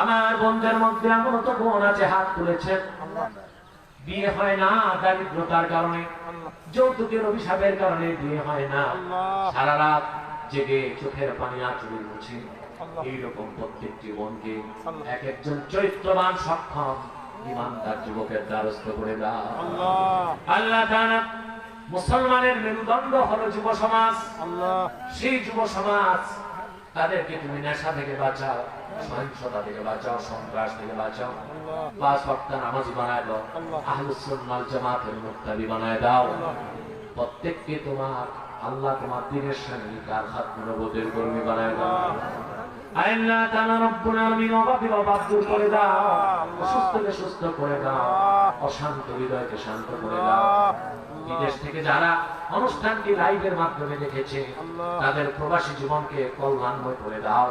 আমার বোনদের মধ্যে এমন তো বোন আছে হাত তুলেছেন, বিয়ে হয় না দারিদ্রতার কারণে, যৌতুকের অভিশাপের কারণে বিয়ে হয় না, সারা রাত জেগে চোখের পানি আঁচড়ে মুছে। এইরকম প্রত্যেকটি বোনকে এক একজন চরিত্রবান সক্ষম ইমানদার যুবকের দ্বারস্থ করে দাও। আল্লাহ তাআলা মুসলমানের মেরুদণ্ড হলো যুব সমাজ, সেই যুব সমাজ তাদেরকে তুমি নেশা থেকে বাঁচাও, সহিংসতা থেকে বাঁচাও, সন্ত্রাস থেকে বাঁচাও, 5 ওয়াক্ত নামাজি বানায় দাও, আহলুস সুন্নাহ ওয়াল জামাতের মুত্তাবি বানায় দাও। প্রত্যেককে তোমার আল্লাহ তোমার দ্বীনের সঙ্গীকার খাতমে নবুয়তের কর্মী বানায় দাও। আল্লাহ তাআলা রব্বুল আলামিন অভাবী অভাব দূর করে দাও, অসুস্থকে সুস্থ করে দাও, অশান্ত হৃদয়কে শান্ত করে দাও। বিদেশ থেকে যারা অনুষ্ঠানটি লাইভের মাধ্যমে দেখেছে তাদের প্রবাসী জীবনকে কল্যাণময় করে দাও।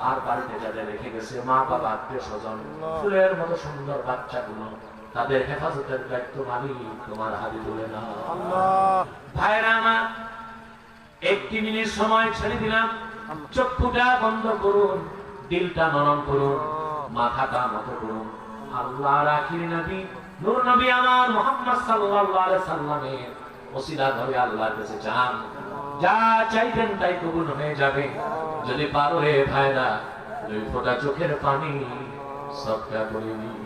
আর বাড়িতে যাদের রেখে গেছে মা বাবা আত্মীয় স্বজন, ফুলের মতো সুন্দর বাচ্চাগুলো, তাদের হেফাজতের দায়িত্ব মালিক তোমার হাতে তুলে নাও। ভাইরা আমার, 1 মিনিট সময় ছেড়ে দিলাম, চক্ষুটা বন্ধ করুন, দিলটা নরম করুন, মাথাটা নত করুন। আল্লাহর আখির নবী নূর নবী আমার মুহাম্মদ সাল্লাল্লাহু আলাইহি সাল্লামের ওসিলা ধরে আল্লাহর কাছে চান, যা চাইবেন তাই কবুল হয়ে যাবে। যদি পারো রে ভাইরা 2 ফোঁটা চোখের পানি সদকা করে দিন।